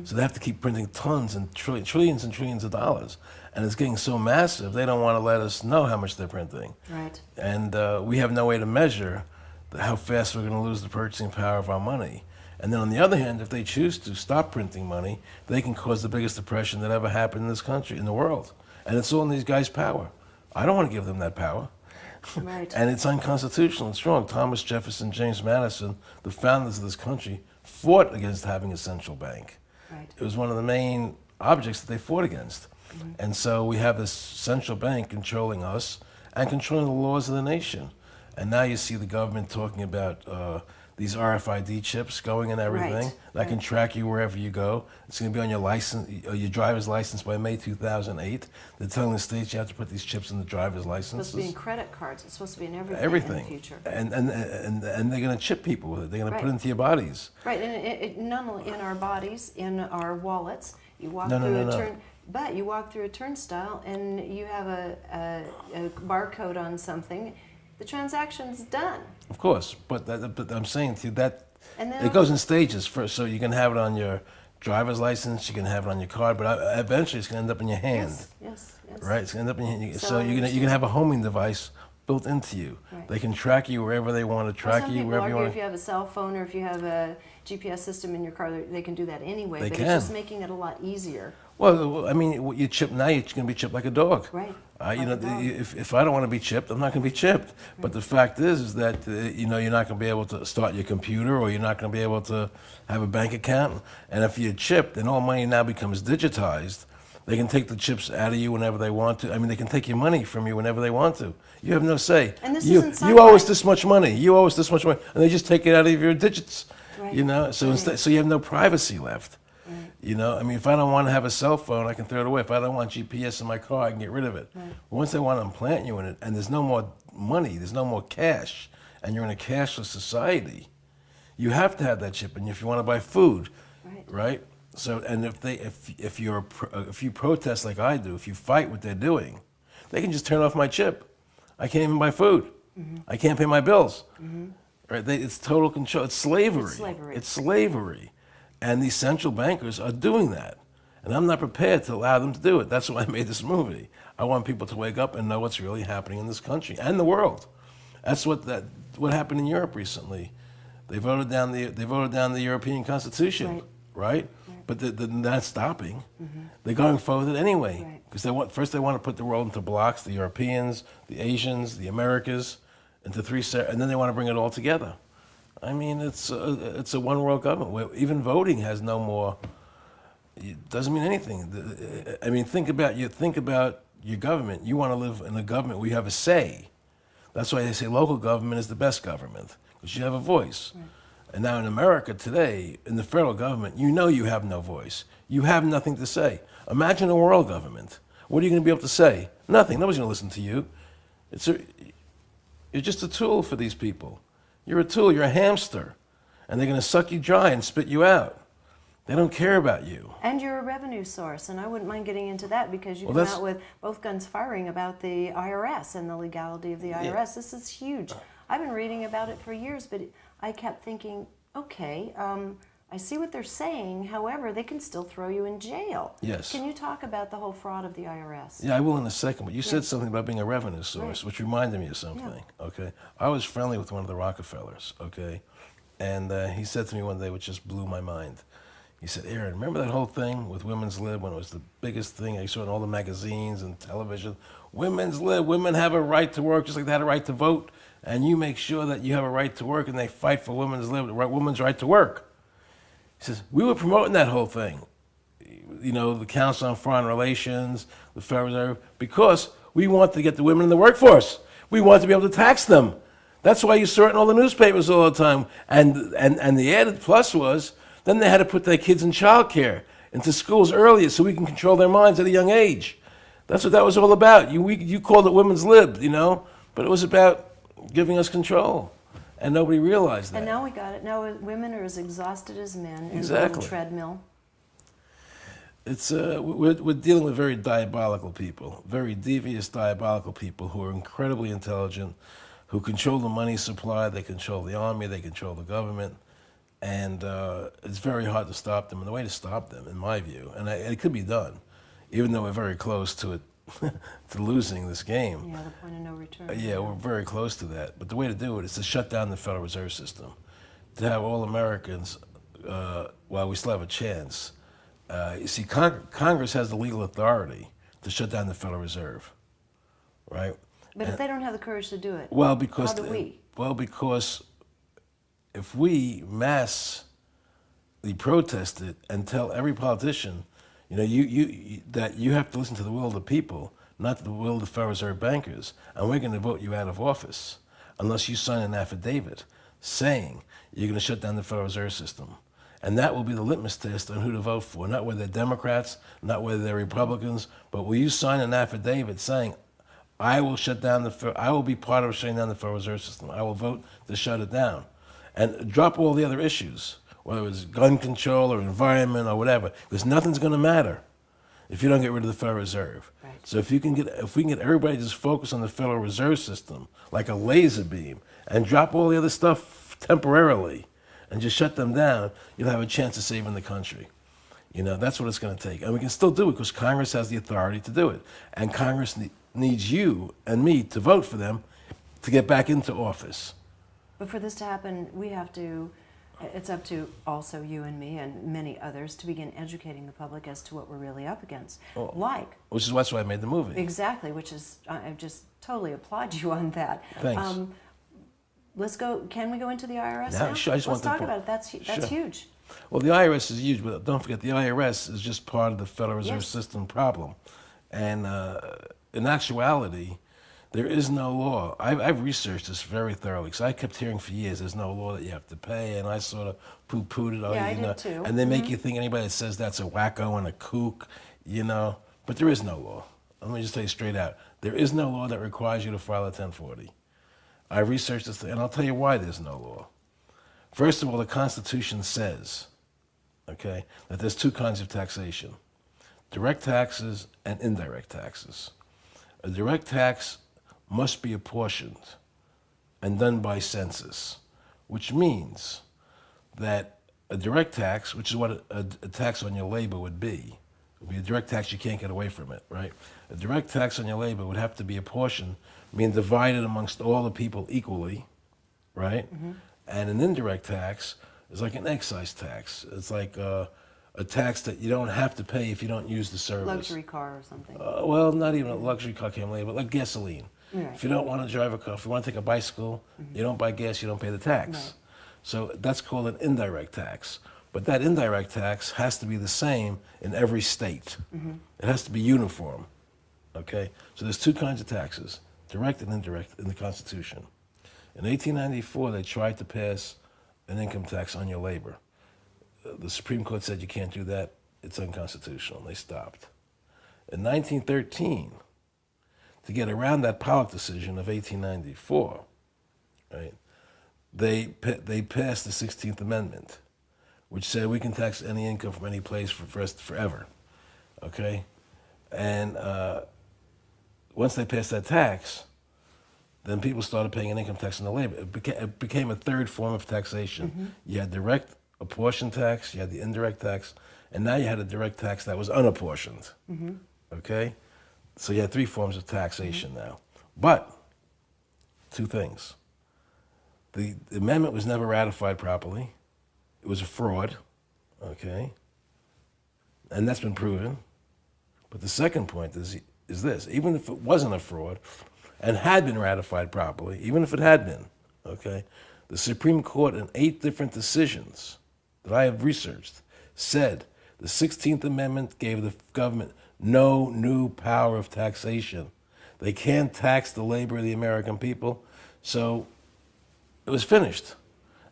[SPEAKER 4] So they have to keep printing tons and trillions and trillions of dollars. And it's getting so massive, they don't want to let us know how much they're printing.
[SPEAKER 5] Right.
[SPEAKER 4] And we have no way to measure how fast we're going to lose the purchasing power of our money. And then on the other hand, if they choose to stop printing money, they can cause the biggest depression that ever happened in this country, in the world. And it's all in these guys' power. I don't want to give them that power.
[SPEAKER 5] Right.
[SPEAKER 4] And it's unconstitutional. It's wrong. Thomas Jefferson, James Madison, the founders of this country, fought against having a central bank.
[SPEAKER 5] Right.
[SPEAKER 4] It was one of the main objects that they fought against. And so we have this central bank controlling us and controlling the laws of the nation. And now you see the government talking about these RFID chips going and everything that can track you wherever you go. It's going to be on your license, your driver's license by May 2008. They're telling the states you have to put these chips in the driver's licenses.
[SPEAKER 5] It's supposed to be in credit cards. It's supposed to be in everything in the future.
[SPEAKER 4] And they're going to chip people with it. They're going to put it into your bodies.
[SPEAKER 5] Right, and it not only in our bodies, in our wallets. You walk through but you walk through a turnstile and you have a barcode on something. The transaction's done.
[SPEAKER 4] Of course, but I'm saying to you that
[SPEAKER 5] it
[SPEAKER 4] goes in stages. First, so you can have it on your driver's license, you can have it on your card, but eventually it's going to end up in your hand.
[SPEAKER 5] Yes.
[SPEAKER 4] Right, it's going to end up in your hand. So you can have a homing device built into you.
[SPEAKER 5] Right.
[SPEAKER 4] They can track you wherever they want to track you, wherever you want.
[SPEAKER 5] If you have a cell phone or if you have a GPS system in your car, they can do that anyway.
[SPEAKER 4] They
[SPEAKER 5] but
[SPEAKER 4] can.
[SPEAKER 5] It's just making it a lot easier.
[SPEAKER 4] Well, I mean, you chip now, you're going to be chipped like a dog.
[SPEAKER 5] Right.
[SPEAKER 4] If I don't want to be chipped, I'm not going to be chipped. Right. But the fact is that you're not going to be able to start your computer, or you're not going to be able to have a bank account. And if you're chipped, then all money now becomes digitized. They can take the chips out of you whenever they want to. I mean, they can take your money from you whenever they want to. You have no say.
[SPEAKER 5] And this
[SPEAKER 4] you owe us this much money. You owe us this much money, and they just take it out of your digits.
[SPEAKER 5] Right.
[SPEAKER 4] So instead, so you have no privacy left.
[SPEAKER 5] Right.
[SPEAKER 4] You know, I mean, if I don't want to have a cell phone, I can throw it away. If I don't want GPS in my car, I can get rid of it.
[SPEAKER 5] Right.
[SPEAKER 4] Once they want to implant you in it, and there's no more money, there's no more cash, and you're in a cashless society, you have to have that chip. And if you want to buy food, right? So, and if you protest like I do, if you fight what they're doing, they can just turn off my chip. I can't even buy food. I can't pay my bills. Right? It's total control. It's slavery.
[SPEAKER 5] It's slavery.
[SPEAKER 4] It's slavery. And these central bankers are doing that. And I'm not prepared to allow them to do it. That's why I made this movie. I want people to wake up and know what's really happening in this country and the world. That's what happened in Europe recently. They voted down the European Constitution, right? But they're not stopping. They're going forward anyway. Because first they want to put the world into blocks: the Europeans, the Asians, the Americas, into and then they want to bring it all together. I mean, it's a one world government where even voting has no more. It doesn't mean anything. I mean, think about your government. You want to live in a government where you have a say. That's why they say local government is the best government, because you have a voice. And now in America today, in the federal government, you know you have no voice. You have nothing to say. Imagine a world government. What are you going to be able to say? Nothing. Nobody's going to listen to you. You're just a tool for these people. You're a tool. You're a hamster. And they're going to suck you dry and spit you out. They don't care about you.
[SPEAKER 5] And you're a revenue source, and I wouldn't mind getting into that because you come out with both guns firing about the IRS and the legality of the IRS. Yeah. This is huge. I've been reading about it for years, but I kept thinking, okay, I see what they're saying. However, they can still throw you in jail.
[SPEAKER 4] Yes.
[SPEAKER 5] Can you talk about the whole fraud of the IRS?
[SPEAKER 4] Yeah, I will in a second. But you said something about being a revenue source, which reminded me of something. Yeah. Okay, I was friendly with one of the Rockefellers. Okay, and he said to me one day, which just blew my mind. He said, "Aaron, remember that whole thing with Women's Lib when it was the biggest thing I saw in all the magazines and television? Women's Lib, women have a right to work just like they had a right to vote, and you make sure that you have a right to work, and they fight for women's lib, women's right to work." He says, we were promoting that whole thing, you know, the Council on Foreign Relations, the Federal Reserve, because we want to get the women in the workforce. We want to be able to tax them. That's why you saw it in all the newspapers all the time. And the added plus was, then they had to put their kids in childcare, into schools earlier so we can control their minds at a young age. That's what that was all about. You called it women's lib, you know, but it was about giving us control. And nobody realized that.
[SPEAKER 5] And now we got it. Now women are as exhausted as men in
[SPEAKER 4] exactly.
[SPEAKER 5] the treadmill.
[SPEAKER 4] It's we're dealing with very diabolical people, very devious, diabolical people who are incredibly intelligent, who control the money supply, they control the army, they control the government, and it's very hard to stop them. And the way to stop them, in my view, and it could be done, even though we're very close to it, to losing this game.
[SPEAKER 5] Yeah, the point of no return.
[SPEAKER 4] Yeah, we're very close to that. But the way to do it is to shut down the Federal Reserve System, to have all Americans, while we still have a chance. You see, Congress has the legal authority to shut down the Federal Reserve, right?
[SPEAKER 5] But if they don't have the courage to do it,
[SPEAKER 4] well, because
[SPEAKER 5] how do we?
[SPEAKER 4] Well, because if we massively protest it and tell every politician, you know, that you have to listen to the will of the people, not the will of the Federal Reserve bankers, and we're going to vote you out of office unless you sign an affidavit saying you're going to shut down the Federal Reserve System. And that will be the litmus test on who to vote for, not whether they're Democrats, not whether they're Republicans, but will you sign an affidavit saying, I will be part of shutting down the Federal Reserve System. I will vote to shut it down. And drop all the other issues, whether it's gun control or environment or whatever, because nothing's going to matter if you don't get rid of the Federal Reserve. Right. So if we can get everybody just focus on the Federal Reserve System like a laser beam and drop all the other stuff temporarily and just shut them down, you'll have a chance of saving the country. You know, that's what it's going to take. And we can still do it because Congress has the authority to do it. And Congress needs you and me to vote for them to get back into office.
[SPEAKER 5] But for this to happen, we have to, it's up to also you and me and many others to begin educating the public as to what we're really up against.
[SPEAKER 4] Oh,
[SPEAKER 5] which
[SPEAKER 4] is why I made the movie.
[SPEAKER 5] Exactly, which is, I just totally applaud you on that.
[SPEAKER 4] Thanks.
[SPEAKER 5] Let's go, can we go into the IRS
[SPEAKER 4] now?
[SPEAKER 5] now?
[SPEAKER 4] Sure,
[SPEAKER 5] Let's talk about it, that's
[SPEAKER 4] sure.
[SPEAKER 5] huge.
[SPEAKER 4] Well, the IRS is huge, but don't forget the IRS is just part of the Federal Reserve System problem. And in actuality, There is no law. I've researched this very thoroughly because I kept hearing for years there's no law that you have to pay, and I sort of poo-pooed it.
[SPEAKER 5] Yeah, I did too.
[SPEAKER 4] And they make you think anybody that says that's a wacko and a kook, But there is no law. Let me just tell you straight out. There is no law that requires you to file a 1040. I researched this, and I'll tell you why there's no law. First of all, the Constitution says, that there's two kinds of taxation: direct taxes and indirect taxes. A direct tax must be apportioned and done by census, which means that a direct tax, which is what a tax on your labor would be a direct tax, you can't get away from it, right? A direct tax on your labor would have to be apportioned, meaning divided amongst all the people equally, right? Mm-hmm. And an indirect tax is like an excise tax. It's like a tax that you don't have to pay if you don't use the service.
[SPEAKER 5] Luxury car or something.
[SPEAKER 4] Well, not even a luxury car, but like gasoline. Right. If you don't want to drive a car, if you want to take a bicycle, you don't buy gas, you don't pay the tax. Right. So that's called an indirect tax. But that indirect tax has to be the same in every state. Mm-hmm. It has to be uniform, okay? So there's two kinds of taxes, direct and indirect, in the Constitution. In 1894, they tried to pass an income tax on your labor. The Supreme Court said you can't do that. It's unconstitutional. They stopped. In 1913, to get around that Pollock decision of 1894, right, they passed the 16th Amendment, which said we can tax any income from any place forever, okay? And once they passed that tax, then people started paying an income tax on the labor. It became a third form of taxation. Mm-hmm. You had direct apportioned tax, you had the indirect tax, and now you had a direct tax that was unapportioned, okay? So you had three forms of taxation now. But, two things. The amendment was never ratified properly. It was a fraud, okay? And that's been proven. But the second point is this: even if it wasn't a fraud and had been ratified properly, even if it had been, okay, the Supreme Court in 8 different decisions that I have researched said the 16th Amendment gave the government no new power of taxation. They can't tax the labor of the American people, so it was finished.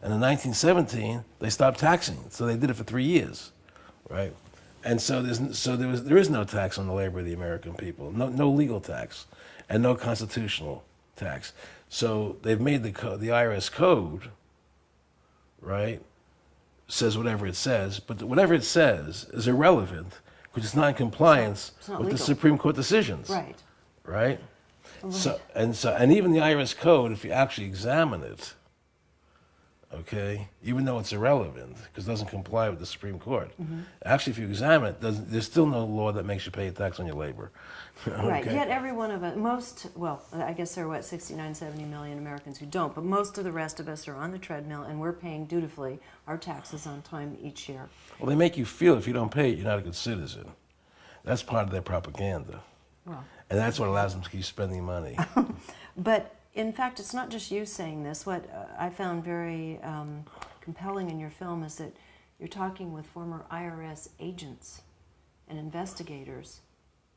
[SPEAKER 4] And in 1917, they stopped taxing, so they did it for 3 years, right? And so there is no tax on the labor of the American people, no legal tax, and no constitutional tax. So they've made the IRS code, right, says whatever it says, but whatever it says is irrelevant because it's not in compliance with legal. The Supreme Court decisions, right? Right. And even the IRS code, if you actually examine it, okay, even though it's irrelevant because it doesn't comply with the Supreme Court. Mm-hmm. Actually, if you examine it, there's still no law that makes you pay a tax on your labor. Okay?
[SPEAKER 5] Right, yet every one of us, I guess there are, 69, 70 million Americans who don't, but most of the rest of us are on the treadmill and we're paying dutifully our taxes on time each year.
[SPEAKER 4] Well, they make you feel if you don't pay it, you're not a good citizen. That's part of their propaganda. Well, and that's what allows them to keep spending money.
[SPEAKER 5] But in fact, it's not just you saying this. What I found very compelling in your film is that you're talking with former IRS agents and investigators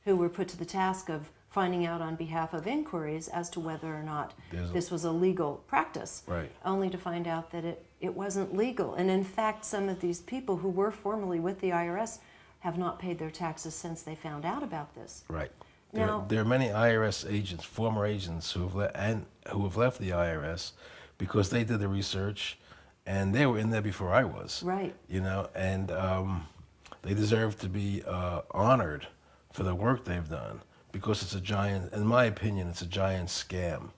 [SPEAKER 5] who were put to the task of finding out on behalf of inquiries as to whether or not this was a legal practice, right, only to find out that it wasn't legal. And in fact, some of these people who were formerly with the IRS have not paid their taxes since they found out about this.
[SPEAKER 4] Right. There are many IRS agents, former agents, who have left the IRS because they did the research, and they were in there before I was. Right. You know, and they deserve to be honored for the work they've done because it's a giant, in my opinion, it's a giant scam.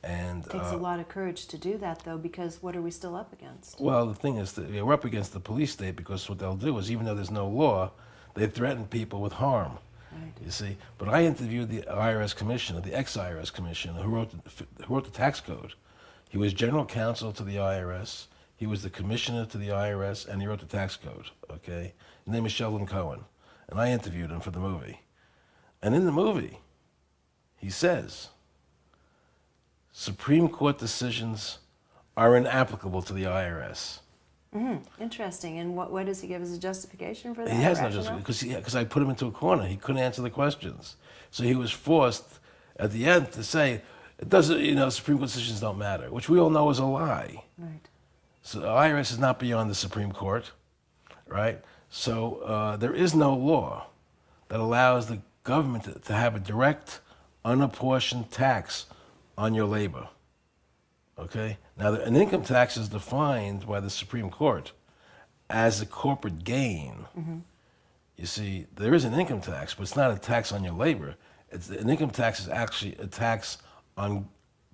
[SPEAKER 4] And
[SPEAKER 5] it takes a lot of courage to do that, though, because what are we still up against?
[SPEAKER 4] Well, the thing is that we're up against the police state because what they'll do is, even though there's no law, they threaten people with harm. Right. You see, but I interviewed the IRS commissioner, the ex-IRS commissioner, who wrote the tax code. He was general counsel to the IRS. He was the commissioner to the IRS, and he wrote the tax code. Okay, his name is Sheldon Cohen, and I interviewed him for the movie. And in the movie, he says, Supreme Court decisions are inapplicable to the IRS.
[SPEAKER 5] Mm-hmm. Interesting. And what does he give as a justification for that?
[SPEAKER 4] He has no justification because I put him into a corner. He couldn't answer the questions. So he was forced, at the end to say it doesn't, Supreme Court decisions don't matter, which we all know is a lie.
[SPEAKER 5] Right.
[SPEAKER 4] So the IRS is not beyond the Supreme Court, right? So there is no law that allows the government to have a direct, unapportioned tax on your labor. Okay? Now, an income tax is defined by the Supreme Court as a corporate gain.
[SPEAKER 5] Mm-hmm.
[SPEAKER 4] You see, there is an income tax, but it's not a tax on your labor. An income tax is actually a tax on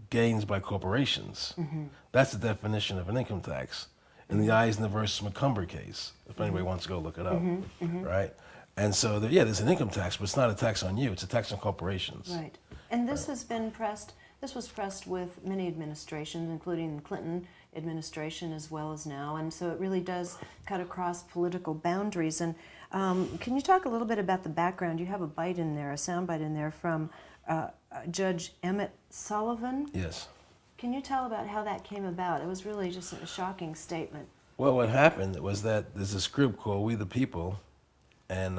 [SPEAKER 4] gains by corporations.
[SPEAKER 5] Mm-hmm.
[SPEAKER 4] That's the definition of an income tax in the Eisner versus McCumber case, if anybody wants to go look it up, right? And so, there's an income tax, but it's not a tax on you. It's a tax on corporations.
[SPEAKER 5] Right. And this has been pressed, this was pressed with many administrations, including the Clinton administration as well as now. And so it really does cut across political boundaries. And can you talk a little bit about the background? You have a bite in there, a sound bite in there from Judge Emmett Sullivan.
[SPEAKER 4] Yes.
[SPEAKER 5] Can you tell about how that came about? It was really just a shocking statement.
[SPEAKER 4] Well, what happened was that there's this group called We the People, and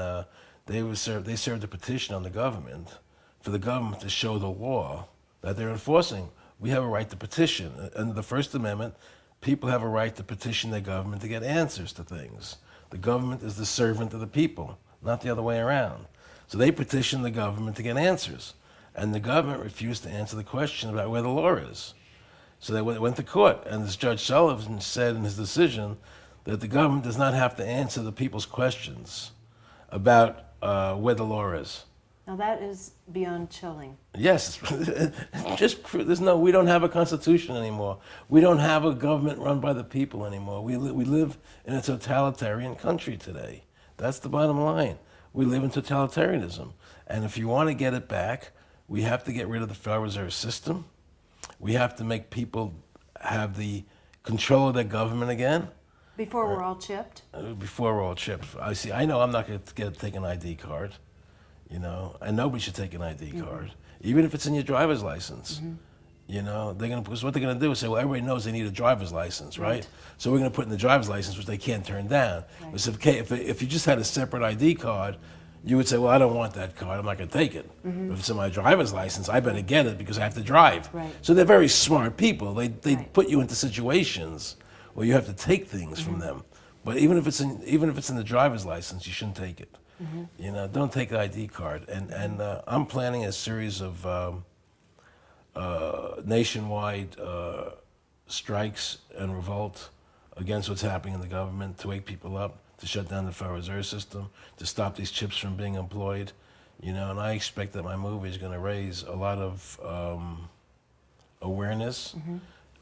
[SPEAKER 4] they served a petition on the government for the government to show the law that they're enforcing. We have a right to petition. Under the First Amendment, people have a right to petition their government to get answers to things. The government is the servant of the people, not the other way around. So they petitioned the government to get answers, and the government refused to answer the question about where the law is. So they went to court, and this Judge Sullivan said in his decision that the government does not have to answer the people's questions about where the law is.
[SPEAKER 5] Now that is beyond chilling.
[SPEAKER 4] Yes, we don't have a constitution anymore. We don't have a government run by the people anymore. We live in a totalitarian country today. That's the bottom line. We live in totalitarianism. And if you want to get it back, we have to get rid of the Federal Reserve System. We have to make people have the control of their government again.
[SPEAKER 5] Before we're all chipped?
[SPEAKER 4] Before we're all chipped. I know I'm not going to take an ID card, and nobody should take an ID card, even if it's in your driver's license. Because what they're going to do is say, well, everybody knows they need a driver's license, right? So we're going to put in the driver's license, which they can't turn down. Right. But if you just had a separate ID card, you would say, well, I don't want that card, I'm not going to take it. But if it's in my driver's license, I better get it because I have to drive.
[SPEAKER 5] Right.
[SPEAKER 4] So they're very smart people. They put you into situations where you have to take things from them. But even if it's in the driver's license, you shouldn't take it. Don't take the ID card. And I'm planning a series of nationwide strikes and revolt against what's happening in the government to wake people up, to shut down the Federal Reserve System, to stop these chips from being employed. And I expect that my movie is going to raise a lot of awareness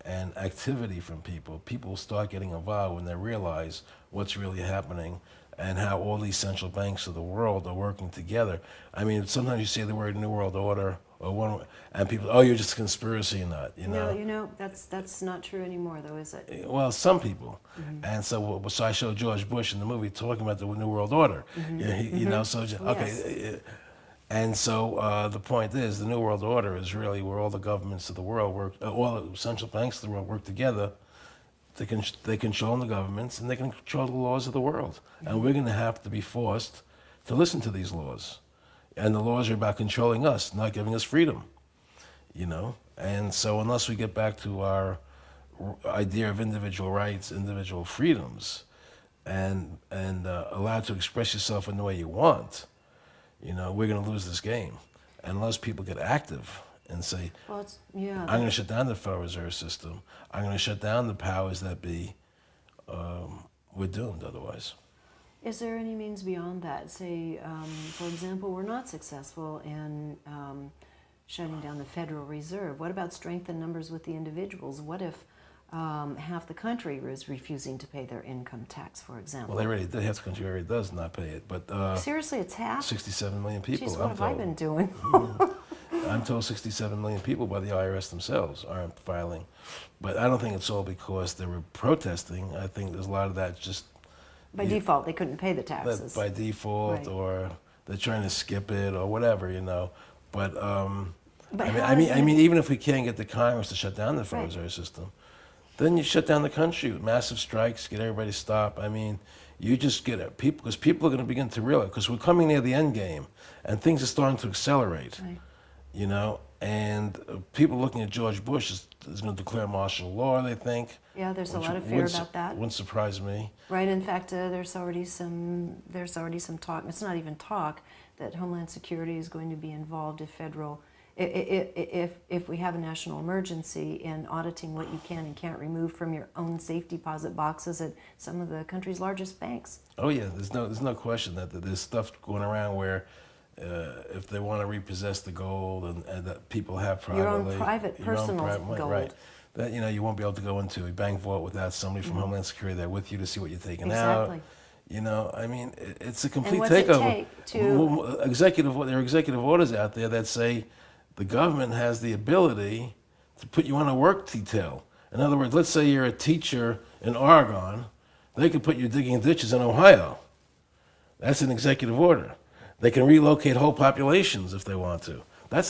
[SPEAKER 4] and activity from people. People start getting involved when they realize what's really happening and how all these central banks of the world are working together. I mean, sometimes you say the word New World Order, and people, oh, you're just a conspiracy nut,
[SPEAKER 5] No, that's not true anymore, though, is it?
[SPEAKER 4] Well, some people. And so I showed George Bush in the movie talking about the New World Order. Okay. And so the point is, the New World Order is really where all the governments of the world work, all the central banks of the world work together. They control the governments and they can control the laws of the world. And we're going to have to be forced to listen to these laws. And the laws are about controlling us, not giving us freedom. And so unless we get back to our idea of individual rights, individual freedoms, and allowed to express yourself in the way you want, we're going to lose this game. And unless people get active and say, I'm going to shut down the Federal Reserve System, I'm going to shut down the powers that be, we're doomed otherwise.
[SPEAKER 5] Is there any means beyond that? Say, for example, we're not successful in shutting down the Federal Reserve. What about strength in numbers with the individuals? What if half the country is refusing to pay their income tax, for example?
[SPEAKER 4] Well, half the country already does not pay it, but
[SPEAKER 5] seriously, it's half?
[SPEAKER 4] 67 million people.
[SPEAKER 5] Jeez, what have I been doing?
[SPEAKER 4] I'm told 67 million people by the IRS themselves aren't filing. But I don't think it's all because they were protesting. I think there's a lot of that just...
[SPEAKER 5] By default, they couldn't pay the taxes.
[SPEAKER 4] By default, or they're trying to skip it, or whatever, But I mean, even if we can't get the Congress to shut down the Federal Reserve System, then you shut down the country with massive strikes, get everybody to stop. I mean, you just get people, because people are going to begin to realize, because we're coming near the end game, and things are starting to accelerate, And people looking at George Bush is going to declare martial law, they think.
[SPEAKER 5] Yeah, there's a lot of fear about that.
[SPEAKER 4] Wouldn't surprise me.
[SPEAKER 5] Right. In fact, there's already some talk. It's not even talk that Homeland Security is going to be involved if we have a national emergency in auditing what you can and can't remove from your own safe deposit boxes at some of the country's largest banks.
[SPEAKER 4] Oh yeah, there's no question that there's stuff going around where if they want to repossess the gold and that people have privately,
[SPEAKER 5] your own private personal gold.
[SPEAKER 4] Right, that you won't be able to go into a bank vault without somebody from Homeland Security there with you to see what you're taking out. I mean, it's a complete takeover. There are executive orders out there that say the government has the ability to put you on a work detail. In other words, let's say you're a teacher in Oregon, they could put you digging ditches in Ohio. That's an executive order. They can relocate whole populations if they want to.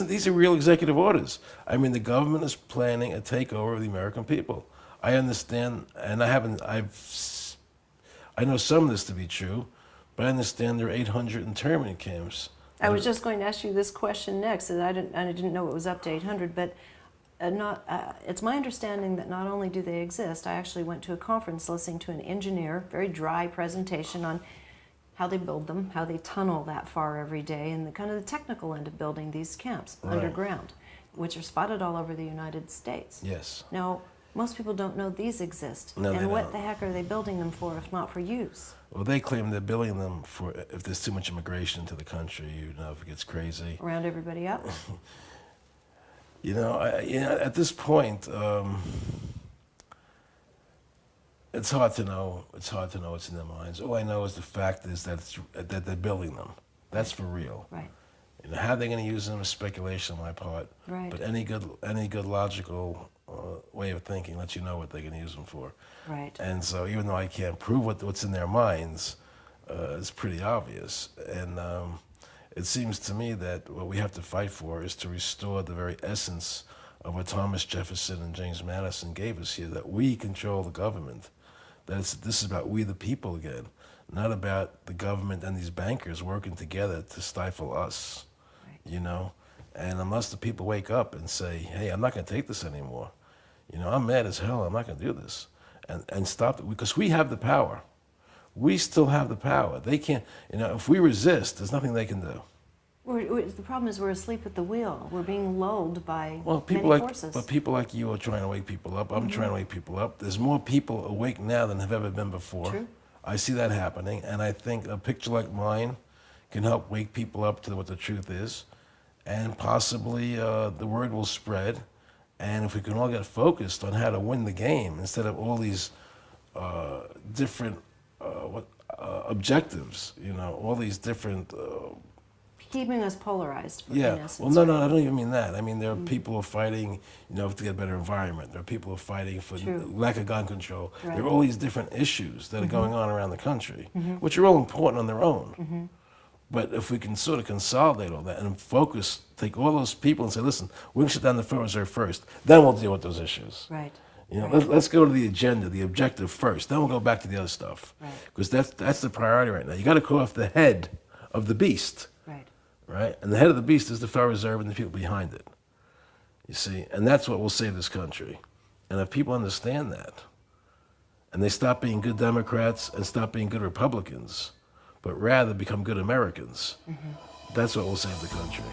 [SPEAKER 4] These are real executive orders. I mean, the government is planning a takeover of the American people. I understand, and I know some of this to be true, but I understand there are 800 internment camps.
[SPEAKER 5] I was just going to ask you this question next, and I didn't know it was up to 800, but it's my understanding that not only do they exist, I actually went to a conference listening to an engineer, very dry presentation on how they build them, how they tunnel that far every day, and the kind of the technical end of building these camps underground, which are spotted all over the United States.
[SPEAKER 4] Yes.
[SPEAKER 5] Now, most people don't know these exist.
[SPEAKER 4] No,
[SPEAKER 5] and what the heck are they building them for if not for use?
[SPEAKER 4] Well, they claim they're building them for if there's too much immigration into the country, if it gets crazy.
[SPEAKER 5] Round everybody up?
[SPEAKER 4] At this point, it's hard to know. It's hard to know what's in their minds. All I know is the fact is that they're building them. That's for real.
[SPEAKER 5] Right.
[SPEAKER 4] How they're going to use them is speculation on my part.
[SPEAKER 5] Right.
[SPEAKER 4] But any good logical way of thinking lets you know what they're going to use them for.
[SPEAKER 5] Right.
[SPEAKER 4] And so even though I can't prove what's in their minds, it's pretty obvious. And it seems to me that what we have to fight for is to restore the very essence of what Thomas Jefferson and James Madison gave us here, that we control the government. This is about we the people again, not about the government and these bankers working together to stifle us, And unless the people wake up and say, hey, I'm not going to take this anymore. I'm mad as hell. I'm not going to do this. And stop it, because we have the power. We still have the power. They can't, if we resist, there's nothing they can do.
[SPEAKER 5] The problem is we're asleep at the wheel. We're being lulled by
[SPEAKER 4] many
[SPEAKER 5] forces.
[SPEAKER 4] But people like you are trying to wake people up. I'm trying to wake people up. There's more people awake now than have ever been before.
[SPEAKER 5] True.
[SPEAKER 4] I see that happening, and I think a picture like mine can help wake people up to what the truth is, and possibly the word will spread. And if we can all get focused on how to win the game instead of all these different objectives, all these different.
[SPEAKER 5] Keeping us polarized.
[SPEAKER 4] Yeah. Well, no, I don't even mean that. I mean, there are people who are fighting, to get a better environment. There are people who are fighting for lack of gun control. Right. There are all these different issues that are going on around the country, which are all important on their own. But if we can sort of consolidate all that and focus, take all those people and say, listen, we're going to shut down the Federal Reserve first, then we'll deal with those issues.
[SPEAKER 5] Right.
[SPEAKER 4] Let's go to the agenda, the objective first. Then we'll go back to the other stuff.
[SPEAKER 5] Right.
[SPEAKER 4] Because that's the priority right now. You got to cut off the head of the beast. Right? And the head of the beast is the Federal Reserve and the people behind it. You see? And that's what will save this country. And if people understand that, and they stop being good Democrats and stop being good Republicans, but rather become good Americans, that's what will save the country.